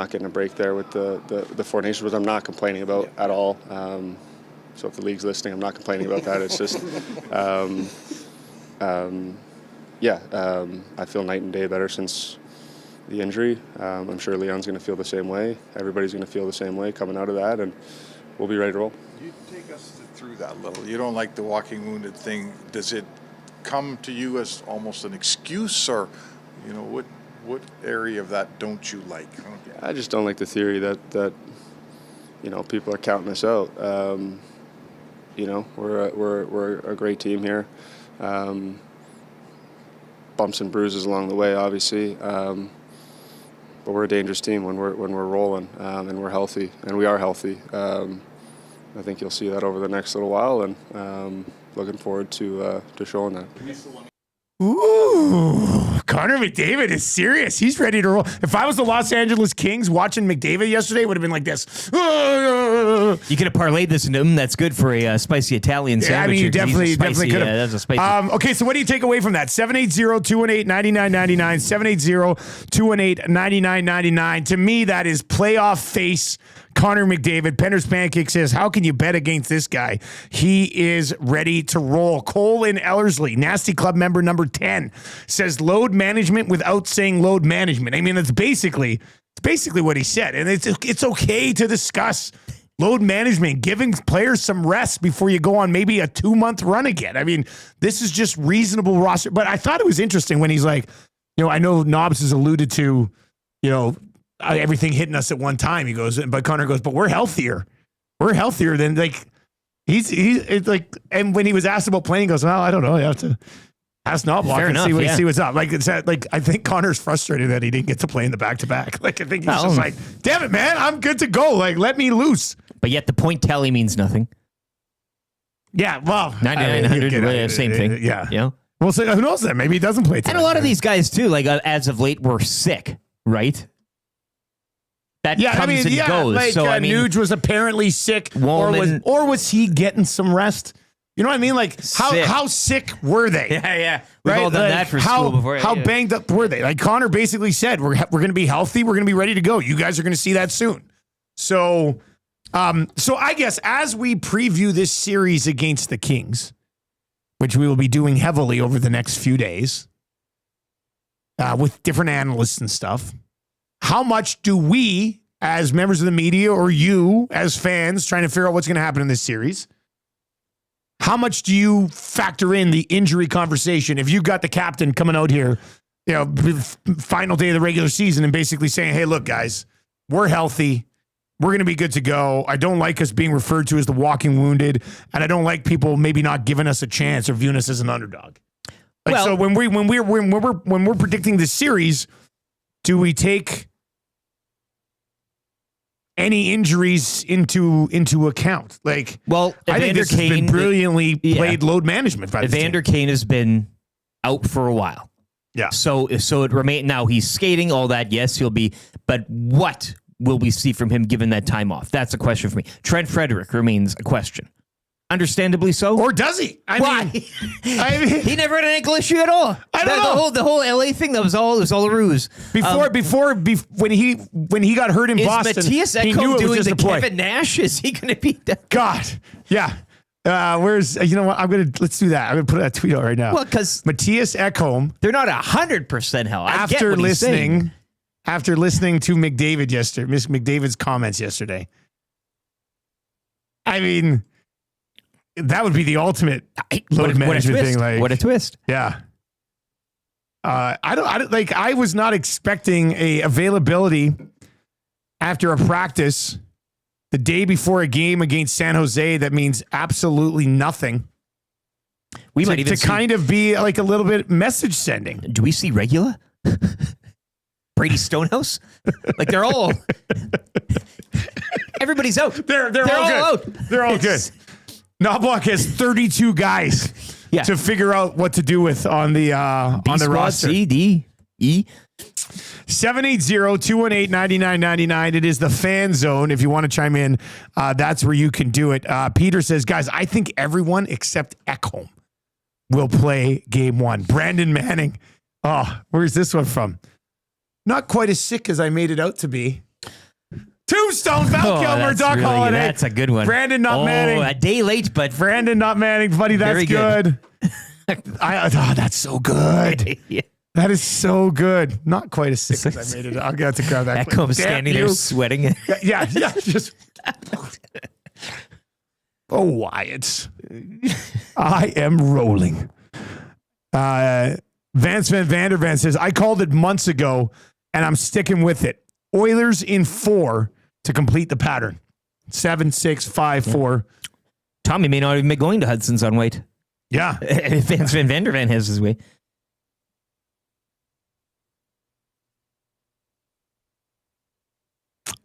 getting a break there with the Four Nations, which I'm not complaining about at all. So if the league's listening, I'm not complaining about that. It's just, I feel night and day better since the injury. I'm sure Leon's going to feel the same way. Everybody's going to feel the same way coming out of that, and we'll be ready to roll. You take us through that a little. You don't like the walking wounded thing. Does it come to you as almost an excuse, or what area of that don't you like? I just don't like the theory that people are counting us out. We're a great team here. Bumps and bruises along the way, obviously, but we're a dangerous team when we're rolling, and we're healthy, and we are healthy. I think you'll see that over the next little while, and looking forward to showing that. Ooh, Connor McDavid is serious. He's ready to roll. If I was the Los Angeles Kings watching McDavid yesterday, it would have been like this. You could have parlayed this into that's good for a spicy Italian sandwich. Yeah, I mean, you definitely could have. That's a spicy. Okay, so what do you take away from that? 780-218-9999. 780-218-9999. To me, that is playoff face Connor McDavid. Pender's Pancake says, how can you bet against this guy? He is ready to roll. Cole in Ellerslie, Nasty Club member number 10, says load management without saying load management. I mean, it's basically what he said. And it's okay to discuss load management, giving players some rest before you go on maybe a 2-month run again. I mean, this is just reasonable roster. But I thought it was interesting when he's like, I know Knobs has alluded to, everything hitting us at one time. He goes, but Connor goes, but we're healthier. We're healthier than it's like, and when he was asked about playing, he goes, well, I don't know. You have to ask Knobloch and see what's up. I think Connor's frustrated that he didn't get to play in the back-to-back. I think he's just like, damn it, man, I'm good to go. Let me loose. But yet the point tally means nothing. Yeah, well, 9,900, same thing. Yeah. Well, so who knows then? Maybe he doesn't play tonight. And a lot of these guys, too, as of late, were sick, right? That comes and goes. Nuge was apparently sick, or was he getting some rest? You know what I mean? How sick were they? Yeah. We've all done that for school before. How banged up were they? Connor basically said, we're going to be healthy. We're going to be ready to go. You guys are going to see that soon. So I guess as we preview this series against the Kings, which we will be doing heavily over the next few days with different analysts and stuff, how much do we, as members of the media, or you as fans trying to figure out what's going to happen in this series, how much do you factor in the injury conversation if you got the captain coming out here, final day of the regular season and basically saying, hey, look, guys, we're healthy. We're going to be good to go. I don't like us being referred to as the walking wounded, and I don't like people maybe not giving us a chance or viewing us as an underdog. So when we're predicting this series, do we take any injuries into account? I think this has been brilliantly played load management by this Evander Kane has been out for a while. Yeah. So it remains. Now he's skating, all that. Yes, he'll be. But what will we see from him given that time off? That's a question for me. Trent Frederick remains a question. Understandably so. Or does he? Why? He never had an ankle issue at all. I don't know. The whole LA thing, it was all a ruse. Before when he got hurt in Boston, Matthias he knew Ekholm it was doing just the a ploy. Kevin Nash? Is he going to be that? God, yeah. Let's do that. I'm gonna put a tweet out right now. Well, because Matthias Ekholm, they're not 100% hell. After listening to McDavid yesterday, Miss McDavid's comments yesterday. I mean, that would be the ultimate load management thing. Like, what a twist! Yeah. I was not expecting a availability after a practice the day before a game against San Jose that means absolutely nothing. We might even kind of be like a little bit message sending. Do we see Regula? Brady Stonehouse? Like they're all everybody's out. They're all out. They're all good. Knobloch has 32 guys to figure out what to do with on the roster. C, D, E. 780-218-9999. It is the fan zone. If you want to chime in, that's where you can do it. Peter says, guys, I think everyone except Ekholm will play game one. Brandon Manning. Oh, where's this one from? Not quite as sick as I made it out to be. Tombstone, Val Kilmer, Doc Holliday. That's a good one. Brandon not Manning. A day late, but Brandon not Manning, buddy. That's very good. That's so good. Yeah. That is so good. Not quite as sick as I made it. I'll get to grab that. Ekholm standing there sweating. Yeah. Just. Oh, Wyatt. I am rolling. Vance Van Vandervan says, I called it months ago, and I'm sticking with it. Oilers in 4 to complete the pattern. 7, 6, 5, 4. Tommy may not even be going to Hudson's on White. Yeah. Vance Van Vandervan has his way.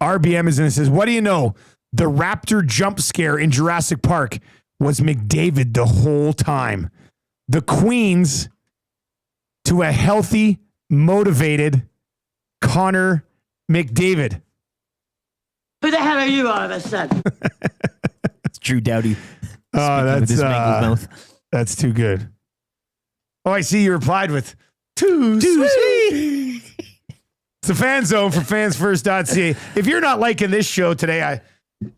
RBM is in and says, what do you know? The raptor jump scare in Jurassic Park was McDavid the whole time. The Queens to a healthy, motivated Connor McDavid. Who the hell are you all of a sudden? It's Drew Doughty. Oh, that's too good. Oh, I see you replied with too sweet. It's the fan zone for fansfirst.ca. If you're not liking this show today,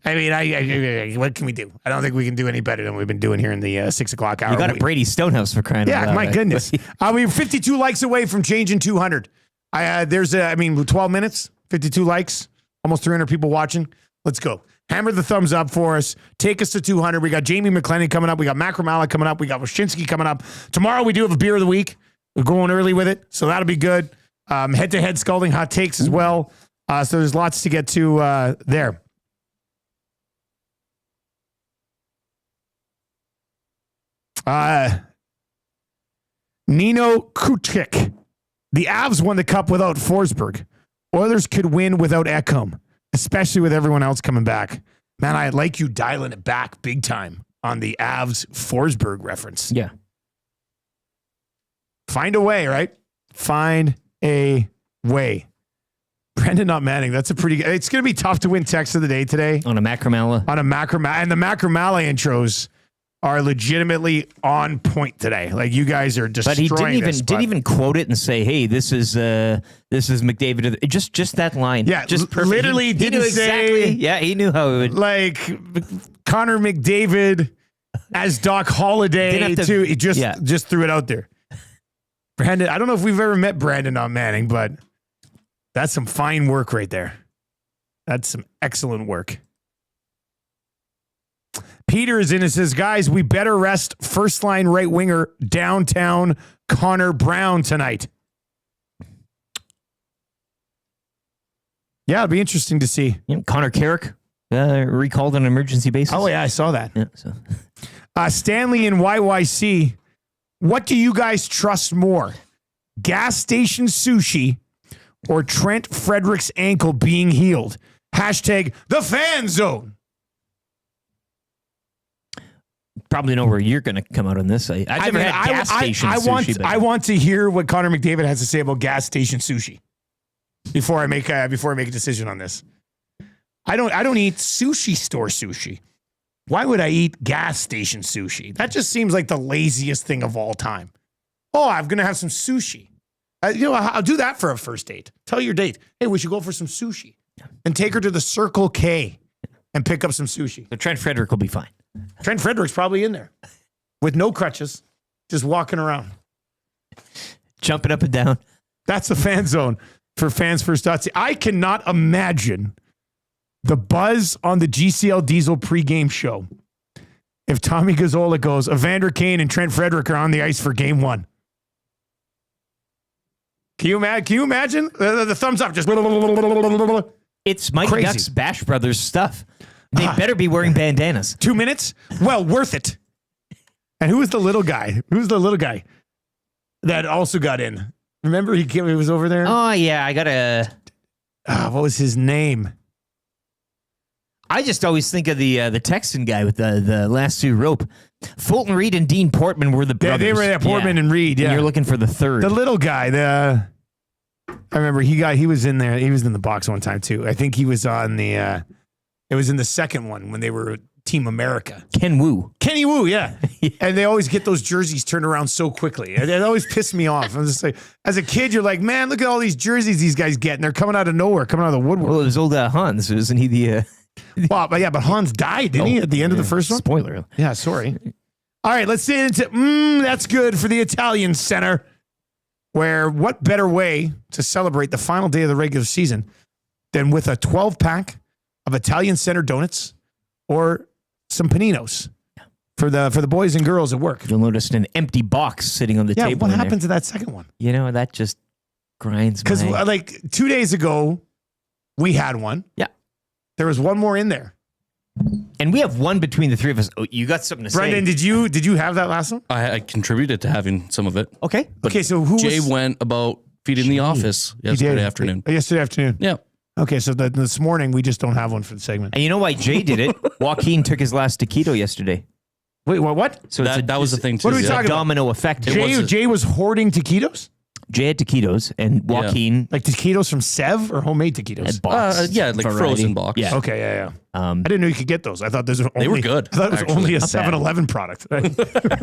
I mean, what can we do? I don't think we can do any better than we've been doing here in the 6 o'clock hour. You got a Brady Stonehouse for crying out loud. Yeah, my goodness. We're 52 likes away from changing 200. 12 minutes, 52 likes, almost 300 people watching. Let's go. Hammer the thumbs up for us. Take us to 200. We got Jamie McClennon coming up. We got Macramalla coming up. We got Wyshynski coming up. Tomorrow we do have a beer of the week. We're going early with it, so that'll be good. Head-to-head scalding hot takes as well. So there's lots to get to there. Nino Kuchik. The Avs won the cup without Forsberg. Oilers could win without Ekholm, especially with everyone else coming back. Man, I like you dialing it back big time on the Avs Forsberg reference. Yeah. Find a way, right? Find a way. Brendan not Manning. That's a pretty good. It's going to be tough to win text of the day today. On a Macramalla. And the Macramalla intros are legitimately on point today. Like you guys are destroying. But he didn't even quote it and say, "Hey, this is McDavid." Just that line. Yeah, just perfect. Literally he didn't knew say. Exactly. Yeah, he knew how it would. Like Connor McDavid as Doc Holliday too. He just threw it out there. Brandon, I don't know if we've ever met Brandon on Manning, but that's some fine work right there. That's some excellent work. Peter is in and says, guys, we better rest first line right winger downtown Connor Brown tonight. Yeah, it'll be interesting to see. Yeah, Connor Carrick recalled on an emergency basis. Oh, yeah, I saw that. Yeah, so. Stanley in YYC, what do you guys trust more? Gas station sushi or Trent Frederick's ankle being healed? Hashtag the fan zone. Probably know where you're going to come out on this. I've never had gas station sushi. I want to hear what Connor McDavid has to say about gas station sushi before I make a decision on this. I don't eat sushi store sushi. Why would I eat gas station sushi? That just seems like the laziest thing of all time. Oh, I'm going to have some sushi. I'll do that for a first date. Tell your date, hey, we should go for some sushi. And take her to the Circle K and pick up some sushi. So Trent Frederick will be fine. Trent Frederick's probably in there with no crutches, just walking around. Jumping up and down. That's the fan zone for Fans First. I cannot imagine the buzz on the GCL Diesel pregame show if Tommy Gazzola goes, Evander Kane and Trent Frederick are on the ice for game 1. Can you imagine? The thumbs up just... It's Mike Crazy. Duck's Bash Brothers stuff. They better be wearing bandanas. 2 minutes? Well, worth it. And who was the little guy? Who's the little guy that also got in? Remember he was over there? Oh, yeah. I got to... what was his name? I just always think of the Texan guy with the lasso rope. Fulton Reed and Dean Portman were the brothers. They were there, Portman and Reed, yeah. And you're looking for the third. The little guy, I remember he was in there. He was in the box one time too. I think he was on it was in the second one when they were Team America. Kenny Wu, yeah. And they always get those jerseys turned around so quickly. It always pissed me off. I'm just like, as a kid, you're like, man, look at all these jerseys these guys get. And they're coming out of nowhere, coming out of the woodwork. Well, it was old Hans. Isn't he the... Well, but Hans died, didn't he, at the end of the first one? Spoiler. Yeah, sorry. All right, let's get into that's good for the Italian Center, where what better way to celebrate the final day of the regular season than with a 12-pack of Italian Center donuts or some paninos for the boys and girls at work. You'll notice an empty box sitting on the table. What happened to that second one? That just grinds my... Because like 2 days ago, we had one. Yeah. There was one more in there. And we have one between the three of us. Oh, you got something to say. Brendan, did you have that last one? I contributed to having some of it. Okay. Okay, so who Jay went about feeding the office yesterday afternoon. Yesterday afternoon. Yeah. Okay, so this morning we just don't have one for the segment. And you know why Jay did it? Joaquin took his last taquito yesterday. Wait, what? So that was the thing too. What are we talking about? Domino effect. Jay was hoarding taquitos? Jay had taquitos and Joaquin... Like taquitos from Sev or homemade taquitos? Box. Like frozen box. Yeah. Okay, yeah. I didn't know you could get those. I thought they were good. I thought it was only a 7-Eleven product. I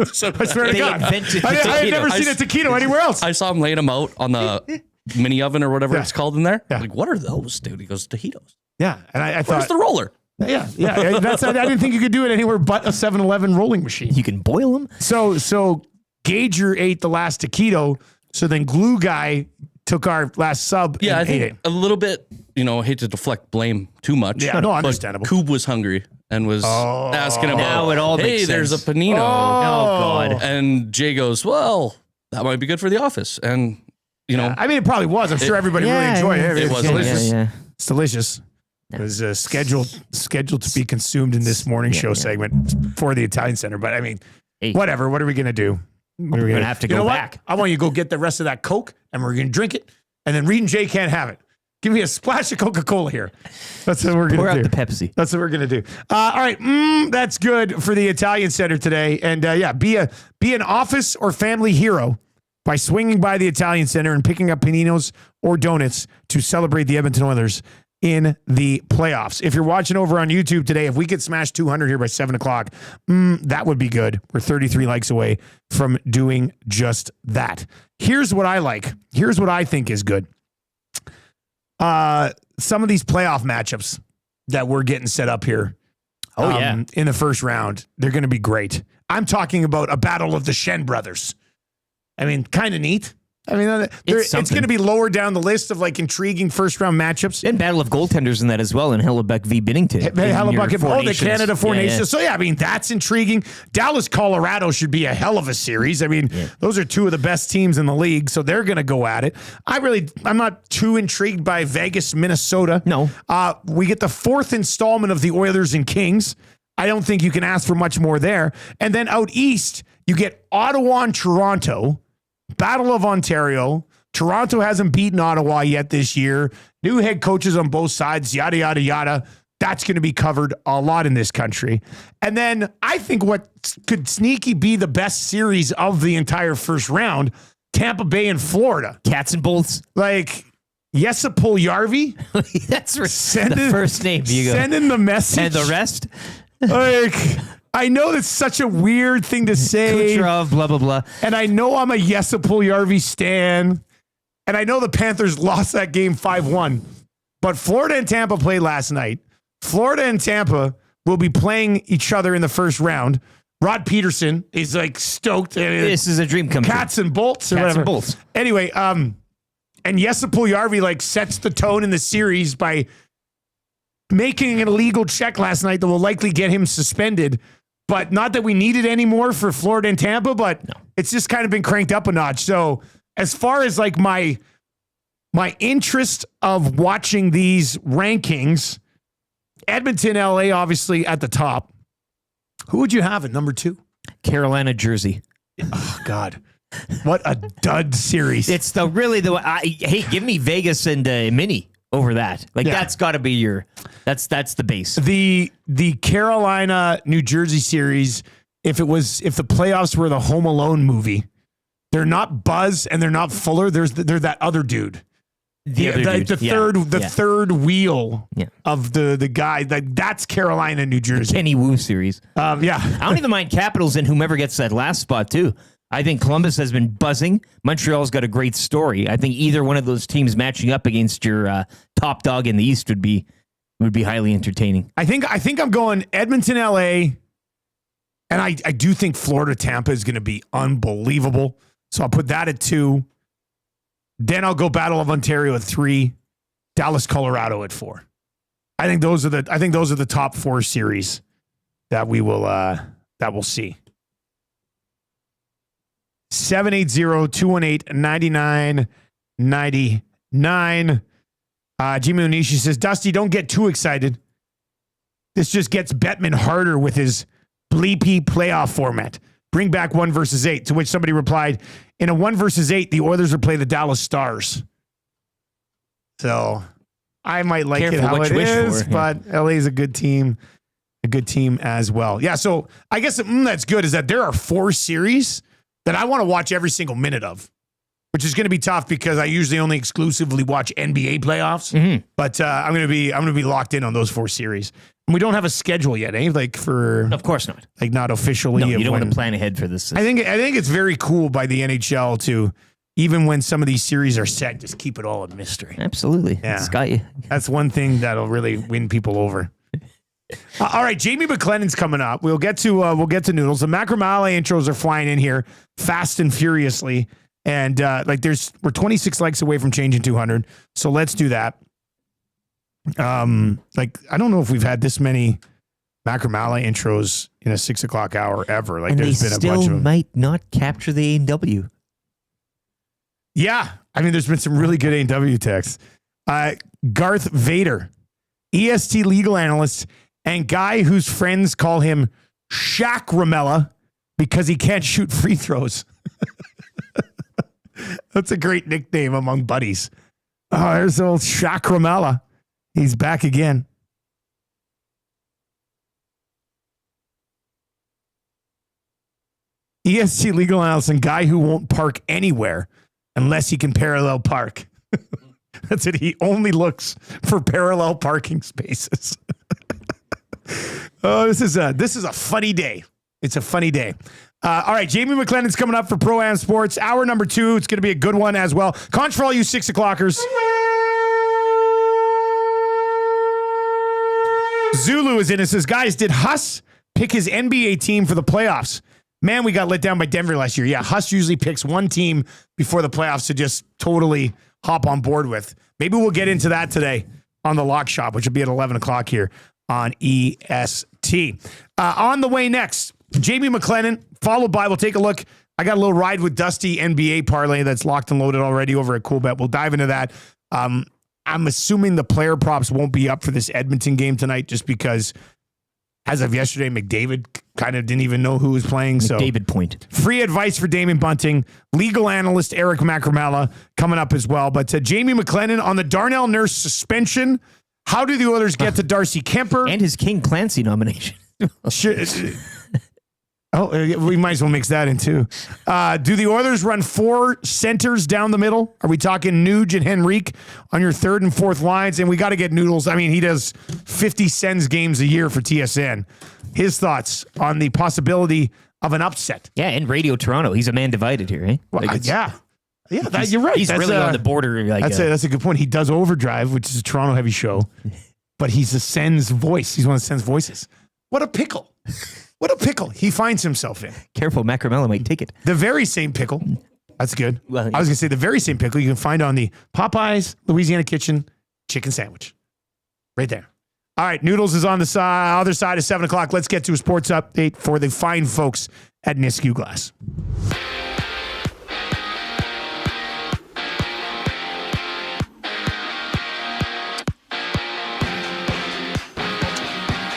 swear to God. I had never seen a taquito anywhere else. I saw him laying them out on the mini oven or whatever it's called in there. Yeah. Like, what are those, dude? He goes, taquitos. Yeah, and I thought... Where's the roller? Yeah. I didn't think you could do it anywhere but a 7-Eleven rolling machine. You can boil them. So Gager ate the last taquito. So then Glue Guy took our last sub. Yeah, and I think ate it. a little bit, hate to deflect blame too much. Yeah, no, but understandable. Coob was hungry and was asking about, now it all hey, makes there's sense. a panino. Oh, God. And Jay goes, well, that might be good for the office. And, I mean, it probably was. I'm sure everybody really enjoyed it. It was delicious. Yeah. It's delicious. It was scheduled to be consumed in this morning show segment for the Italian Center. But I mean, whatever. What are we going to do? We're going to have to go back. I want you to go get the rest of that Coke, and we're going to drink it. And then Reed and Jay can't have it. Give me a splash of Coca-Cola here. That's what we're going to do. Pour out the Pepsi. That's what we're going to do. All right. That's good for the Italian Center today. And be an office or family hero by swinging by the Italian Center and picking up paninos or donuts to celebrate the Edmonton Oilers in the playoffs. If you're watching over on YouTube today, if we could smash 200 here by 7 o'clock, that would be good. We're 33 likes away from doing just that. Here's what I like. Here's what I think is good. Some of these playoff matchups that we're getting set up here in the first round, they're going to be great. I'm talking about a battle of the Shen brothers. I mean, kind of neat. I mean, it's going to be lower down the list of like intriguing first round matchups. And battle of goaltenders in that as well, in Hellebuck v. Binnington. Hellebuck, the Canada Four Nations. So yeah, I mean, that's intriguing. Dallas, Colorado should be a hell of a series. I mean, those are two of the best teams in the league, so they're going to go at it. I'm not too intrigued by Vegas, Minnesota. No. We get the fourth installment of the Oilers and Kings. I don't think you can ask for much more there. And then out east, you get Ottawa and Toronto. Battle of Ontario. Toronto hasn't beaten Ottawa yet this year. New head coaches on both sides, yada, yada, yada. That's going to be covered a lot in this country. And then I think what could sneaky be the best series of the entire first round, Tampa Bay and Florida. Cats and bolts. Like, Jesse Puljärvi. That's the first name. You go. Send in the message. And the rest? Like, I know that's such a weird thing to say. Kucherov, blah, blah, blah. And I know I'm a Jesse Puljujarvi stan. And I know the Panthers lost that game 5-1. But Florida and Tampa played last night. Florida and Tampa will be playing each other in the first round. Rod Peterson is like stoked. This is a dream come true. Cats and bolts or Cats whatever. and bolts. Anyway, and Jesse Puljujarvi like sets the tone in the series by making an illegal check last night that will likely get him suspended. But not that we need it anymore for Florida and Tampa, but it's just kind of been cranked up a notch. So as far as like my interest of watching these rankings, Edmonton, LA, obviously at the top. Who would you have at number 2? Carolina, Jersey. Oh, God. What a dud series. It's hey, give me Vegas and Mini over that. Like, that's got to be that's the base. The Carolina, New Jersey series, if the playoffs were the Home Alone movie, they're not Buzz and they're not Fuller. They're that other dude. The third wheel of the guy. Like, that's Carolina, New Jersey. The Kenny Wu series. I don't even mind Capitals and whomever gets that last spot too. I think Columbus has been buzzing. Montreal's got a great story. I think either one of those teams matching up against your top dog in the East would be highly entertaining. I think I'm going Edmonton, LA, and I do think Florida, Tampa is going to be unbelievable. So I'll put that at 2. Then I'll go Battle of Ontario at 3, Dallas, Colorado at 4. I think those are the top 4 series that we'll see. 780-218-9999. Jimmy Onishi says, Dusty, don't get too excited. This just gets Bettman harder with his bleepy playoff format. Bring back 1 versus 8. To which somebody replied, in a 1 versus 8, the Oilers would play the Dallas Stars. So I might like it how it is, but LA is a good team as well. Yeah, so I guess that's good is that there are 4 series that I want to watch every single minute of, which is going to be tough because I usually only exclusively watch NBA playoffs. Mm-hmm. But I'm going to be locked in on those 4 series. And we don't have a schedule yet, eh? Like of course not. Like not officially. No, you don't want to plan ahead for this. I think it's very cool by the NHL to, even when some of these series are set, just keep it all a mystery. Absolutely. Yeah. It's got you. That's one thing that'll really win people over. All right, Jamie McLennan's coming up. We'll get to Noodles. The Macramalla intros are flying in here fast and furiously, and we're 26 likes away from changing 200. So let's do that. I don't know if we've had this many Macramalla intros in a 6 o'clock hour ever. Like, and there's been a bunch of them. Might not capture the A&W. Yeah, I mean, there's been some really good A&W texts. Garth Vader, EST legal analyst, and guy whose friends call him Macramalla because he can't shoot free throws. That's a great nickname among buddies. Oh, there's old Macramalla. He's back again. EST legal analyst and guy who won't park anywhere unless he can parallel park. That's it. He only looks for parallel parking spaces. Oh, this is a funny day. It's a funny day. All right, Jamie McLennan's coming up for Pro-Am Sports. Hour number 2. It's going to be a good one as well. Conch for all you 6 o'clockers. Zulu is in and says, guys, did Huss pick his NBA team for the playoffs? Man, we got let down by Denver last year. Yeah, Huss usually picks one team before the playoffs to just totally hop on board with. Maybe we'll get into that today on the Lock Shop, which will be at 11 o'clock here on EST. On the way next, Jamie McClennon, followed by, we'll take a look. I got a little ride with Dusty NBA parlay that's locked and loaded already over at CoolBet. We'll dive into that. I'm assuming the player props won't be up for this Edmonton game tonight just because as of yesterday, McDavid kind of didn't even know who was playing. McDavid point. Free advice for Damon Bunting. Legal analyst Eric Macramalla coming up as well. But Jamie McLennan on the Darnell Nurse suspension. How do the Oilers get to Darcy Kuemper? And his King Clancy nomination. We might as well mix that in too. Do the Oilers run 4 centers down the middle? Are we talking Nuge and Henrique on your 3rd and 4th lines? And we got to get Noodles. I mean, he does 50 Sens games a year for TSN. his thoughts on the possibility of an upset. Yeah, in Radio Toronto, he's a man divided here, eh? Well, you're right. He's really on the border. That's a good point. He does Overdrive, which is a Toronto heavy show, but he's a Sens voice. He's one of the Sens voices. What a pickle. What a pickle he finds himself in. Careful, Macramalla might take it. The very same pickle. That's good. Well, I was going to say the very same pickle you can find on the Popeyes Louisiana Kitchen chicken sandwich. Right there. All right, Noodles is on the other side of 7 o'clock. Let's get to a sports update for the fine folks at Nisku Glass.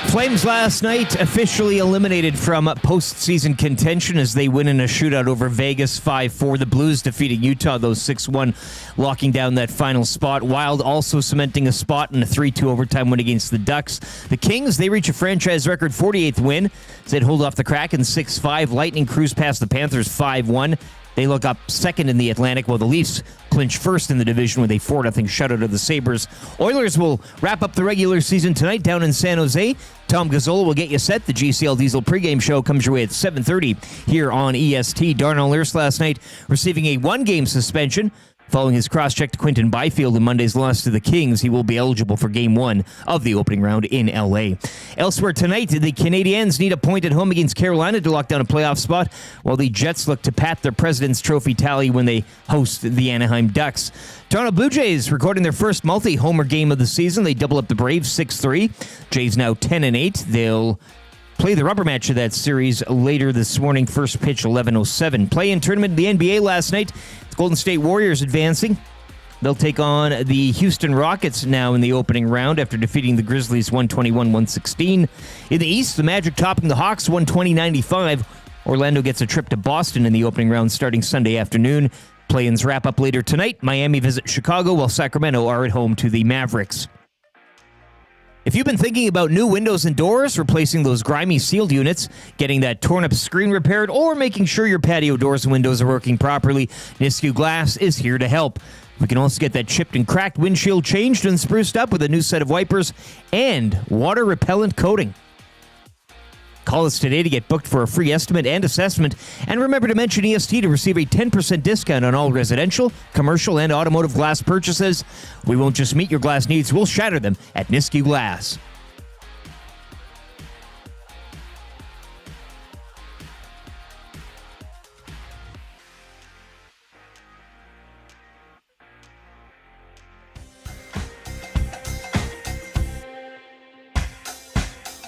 Flames last night officially eliminated from postseason contention as they win in a shootout over Vegas 5-4. The Blues defeating Utah, those 6-1, locking down that final spot. Wild also cementing a spot in a 3-2 overtime win against the Ducks. The Kings, they reach a franchise record 48th win as they'd hold off the Kraken 6-5. Lightning cruise past the Panthers 5-1. They look up second in the Atlantic, while the Leafs clinch first in the division with a 4-0 shutout of the Sabres. Oilers will wrap up the regular season tonight down in San Jose. Tom Gazzola will get you set. The GCL Diesel pregame show comes your way at 7:30 here on EST. Darnell Nurse last night receiving a one-game suspension following his cross-check to Quinton Byfield in Monday's loss to the Kings. He will be eligible for Game 1 of the opening round in L.A. Elsewhere tonight, the Canadiens need a point at home against Carolina to lock down a playoff spot, while the Jets look to pat their President's Trophy tally when they host the Anaheim Ducks. Toronto Blue Jays recording their first multi-homer game of the season. They double up the Braves 6-3. Jays now 10-8. They'll play the rubber match of that series later this morning. First pitch 11:07. Play-in tournament in the NBA last night. Golden State Warriors advancing. They'll take on the Houston Rockets now in the opening round after defeating the Grizzlies 121-116. In the East, the Magic topping the Hawks 120-95. Orlando gets a trip to Boston in the opening round starting Sunday afternoon. Play-ins wrap up later tonight. Miami visit Chicago, while Sacramento are at home to the Mavericks. If you've been thinking about new windows and doors, replacing those grimy sealed units, getting that torn-up screen repaired, or making sure your patio doors and windows are working properly, Nisku Glass is here to help. We can also get that chipped and cracked windshield changed and spruced up with a new set of wipers and water-repellent coating. Call us today to get booked for a free estimate and assessment. And remember to mention EST to receive a 10% discount on all residential, commercial, and automotive glass purchases. We won't just meet your glass needs, we'll shatter them at Nisku Glass.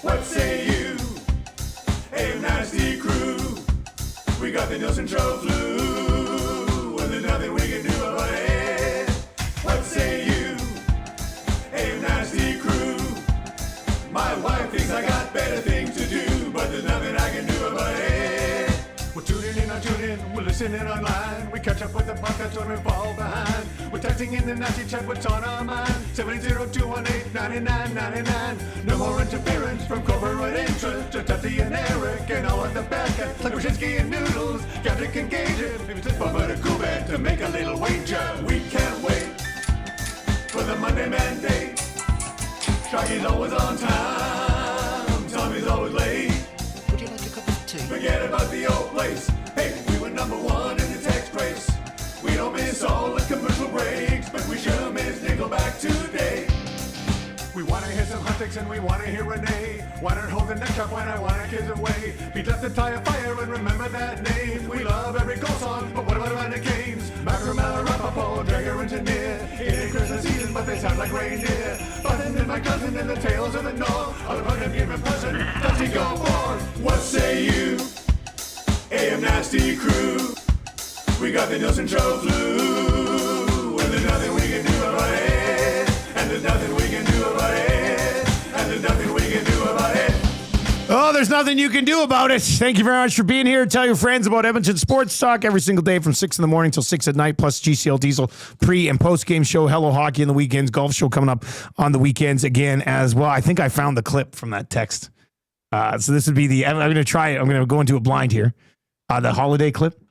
What say you? Hey, nasty crew. We got the Nielson Show flu, and there's nothing we can do about it. What say you? Hey, nasty crew. My wife thinks I got better things to do, but there's nothing I can do about it. We're tuning in on TuneIn, we're listening online. We catch up with the podcast when we fall behind. We're texting in the nasty chat, what's on our mind? 780-218-9999. No more interference from corporate interest. Just Tutti and Eric and all of the bad cats like Wyshynski and Noodles. Got to engage it. If it's a bumper to cool bed to make a little wager. We can't wait for the Monday mandate. Shaggy's always on time. Tommy's always late. Would you like a cup of tea? Forget about the old place. Hey, we were number one in the text race. We don't miss all the commercial breaks, but we sure miss Nickelback today. We want to hear some antics and we want to hear Renee. Why not hold the neck up when I want to kiss away? Beat left the tire fire and remember that name. We love every goal song, but what about the games? Macramalla, Rapaport, Dragger, Engineer. It ain't Christmas season, but they sound like reindeer. Button and my cousin and the tales of the North. All about him giving present. Does he go forth? What say you? AM Nasty Crew. We got the Nielson Show flu, and there's nothing we can do about it. And there's nothing we can do about it. And there's nothing we can do about it. Oh, there's nothing you can do about it. Thank you very much for being here. Tell your friends about Edmonton Sports Talk every single day from 6 in the morning till 6 at night, plus GCL Diesel pre- and post-game show, Hello Hockey in the weekends, golf show coming up on the weekends again as well. I think I found the clip from that text. So this would be the, I'm going to try it. I'm going to go into a blind here. The holiday clip.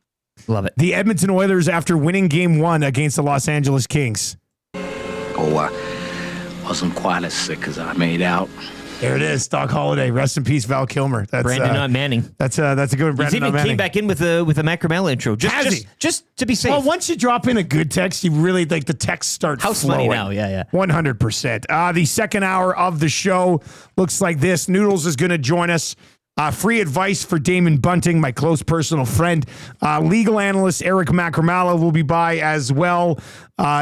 Love it. The Edmonton Oilers after winning Game 1 against the Los Angeles Kings. Oh, I wasn't quite as sick as I made out. There it is, Doc Holliday. Rest in peace, Val Kilmer. That's Brandon, not Manning. That's a good one. He's Brandon, even not Manning. came back in with a Macramalla intro. Just to be safe. Well, once you drop in a good text, you really like the text start House flowing. money now, yeah. 100%. The second hour of the show looks like this. Noodles is going to join us. Free advice for Damon Bunting, my close personal friend. Legal analyst Eric Macramalla will be by as well.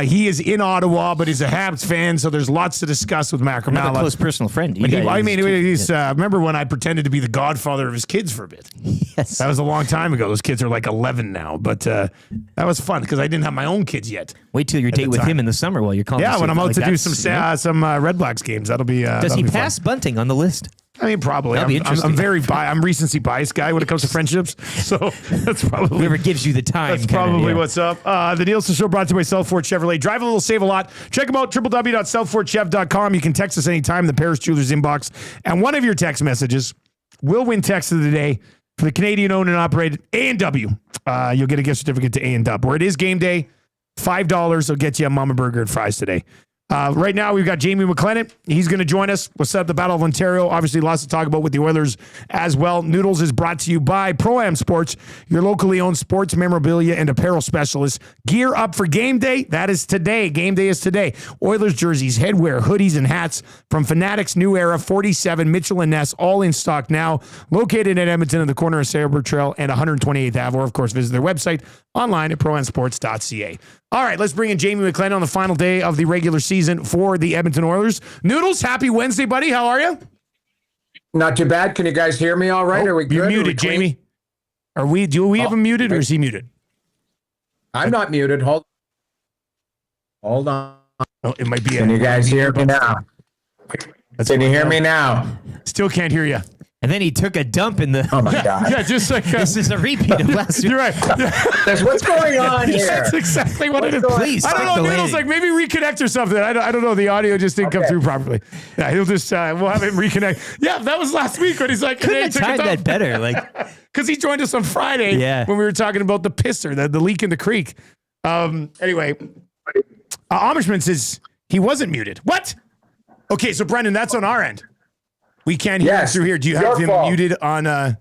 He is in Ottawa, but he's a Habs fan, so there's lots to discuss with Macramalla. Another close personal friend. Remember when I pretended to be the godfather of his kids for a bit? Yes. That was a long time ago. Those kids are like 11 now, but that was fun because I didn't have my own kids yet. Wait till your date with him in the summer while you're calling. Yeah, when I'm out to do some Red Blacks games. That'll be Does he pass Bunting on the list? I mean, probably. I'm recency biased guy when it comes to friendships. So that's probably whoever gives you the time. That's probably what's up. The Nielson Show brought to you by South Fort Chevrolet. Drive a little, save a lot. Check them out, www.southfortchev.com. You can text us anytime, the Paris Jewelers inbox. And one of your text messages will win text of the day for the Canadian owned and operated A&W. You'll get a gift certificate to A&W. Where it is game day, $5 will get you a Mama Burger and fries today. Right now, we've got Jamie McLennan. He's going to join us. We'll set up the Battle of Ontario. Obviously, lots to talk about with the Oilers as well. Noodles is brought to you by Pro-Am Sports, your locally owned sports memorabilia and apparel specialist. Gear up for game day. That is today. Game day is today. Oilers jerseys, headwear, hoodies, and hats from Fanatics New Era 47, Mitchell and Ness, all in stock now. Located in Edmonton at the corner of Sailbrook Trail and 128th Ave. Or, of course, visit their website online at proamsports.ca. All right, let's bring in Jamie McLennan on the final day of the regular season for the Edmonton Oilers. Noodles, happy Wednesday, buddy. How are you? Not too bad. Can you guys hear me all right? Are we good? You're muted, Jamie. Do we have him muted or is he muted? I'm not muted. Hold on. Oh, it might be. Can you guys hear me now? Can you hear me now? Still can't hear you. And then he took a dump in the. Oh my God! Yeah, just like this is a repeat of last week. You're right. What's going on here? That's exactly what it is. Please, I don't know. Noodles, like maybe reconnect or something. I don't know. The audio just didn't come through properly. Yeah, he'll just we'll have him reconnect. Yeah, that was last week when he's like, couldn't have timed that better, like because he joined us on Friday. Yeah. When we were talking about the pisser, the leak in the creek. Anyway, Amishman says he wasn't muted. What? Okay, so Brendan, that's on our end. We can't hear him through here. Do you have him muted on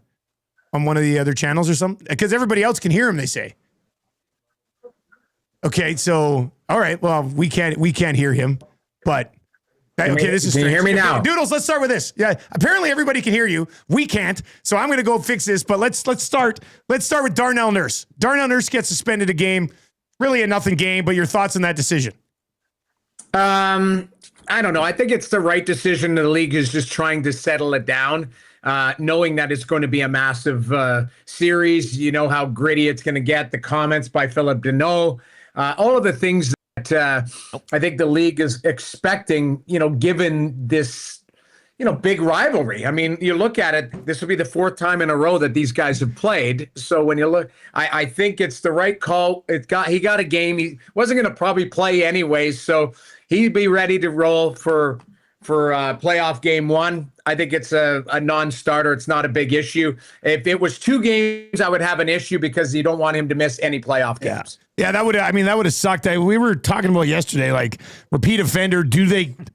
one of the other channels or something? Because everybody else can hear him, they say. Okay, so all right. Well, we can't hear him, but okay, this is can you strange. hear me now? Doodles, let's start with this. Yeah, apparently everybody can hear you. We can't, so I'm going to go fix this. But let's start with Darnell Nurse. Darnell Nurse gets suspended a game, really a nothing game. But your thoughts on that decision? I don't know. I think it's the right decision. The league is just trying to settle it down, knowing that it's going to be a massive series. You know how gritty it's going to get. The comments by Philip Deneau, all of the things that I think the league is expecting, given this, big rivalry. I mean, you look at it, this will be the fourth time in a row that these guys have played. So when you look, I think it's the right call. He got a game. He wasn't going to probably play anyways. So he'd be ready to roll for playoff game one. I think it's a non-starter. It's not a big issue. If it was 2 games, I would have an issue because you don't want him to miss any playoff games. Yeah, that would have sucked. We were talking about yesterday, like repeat offender.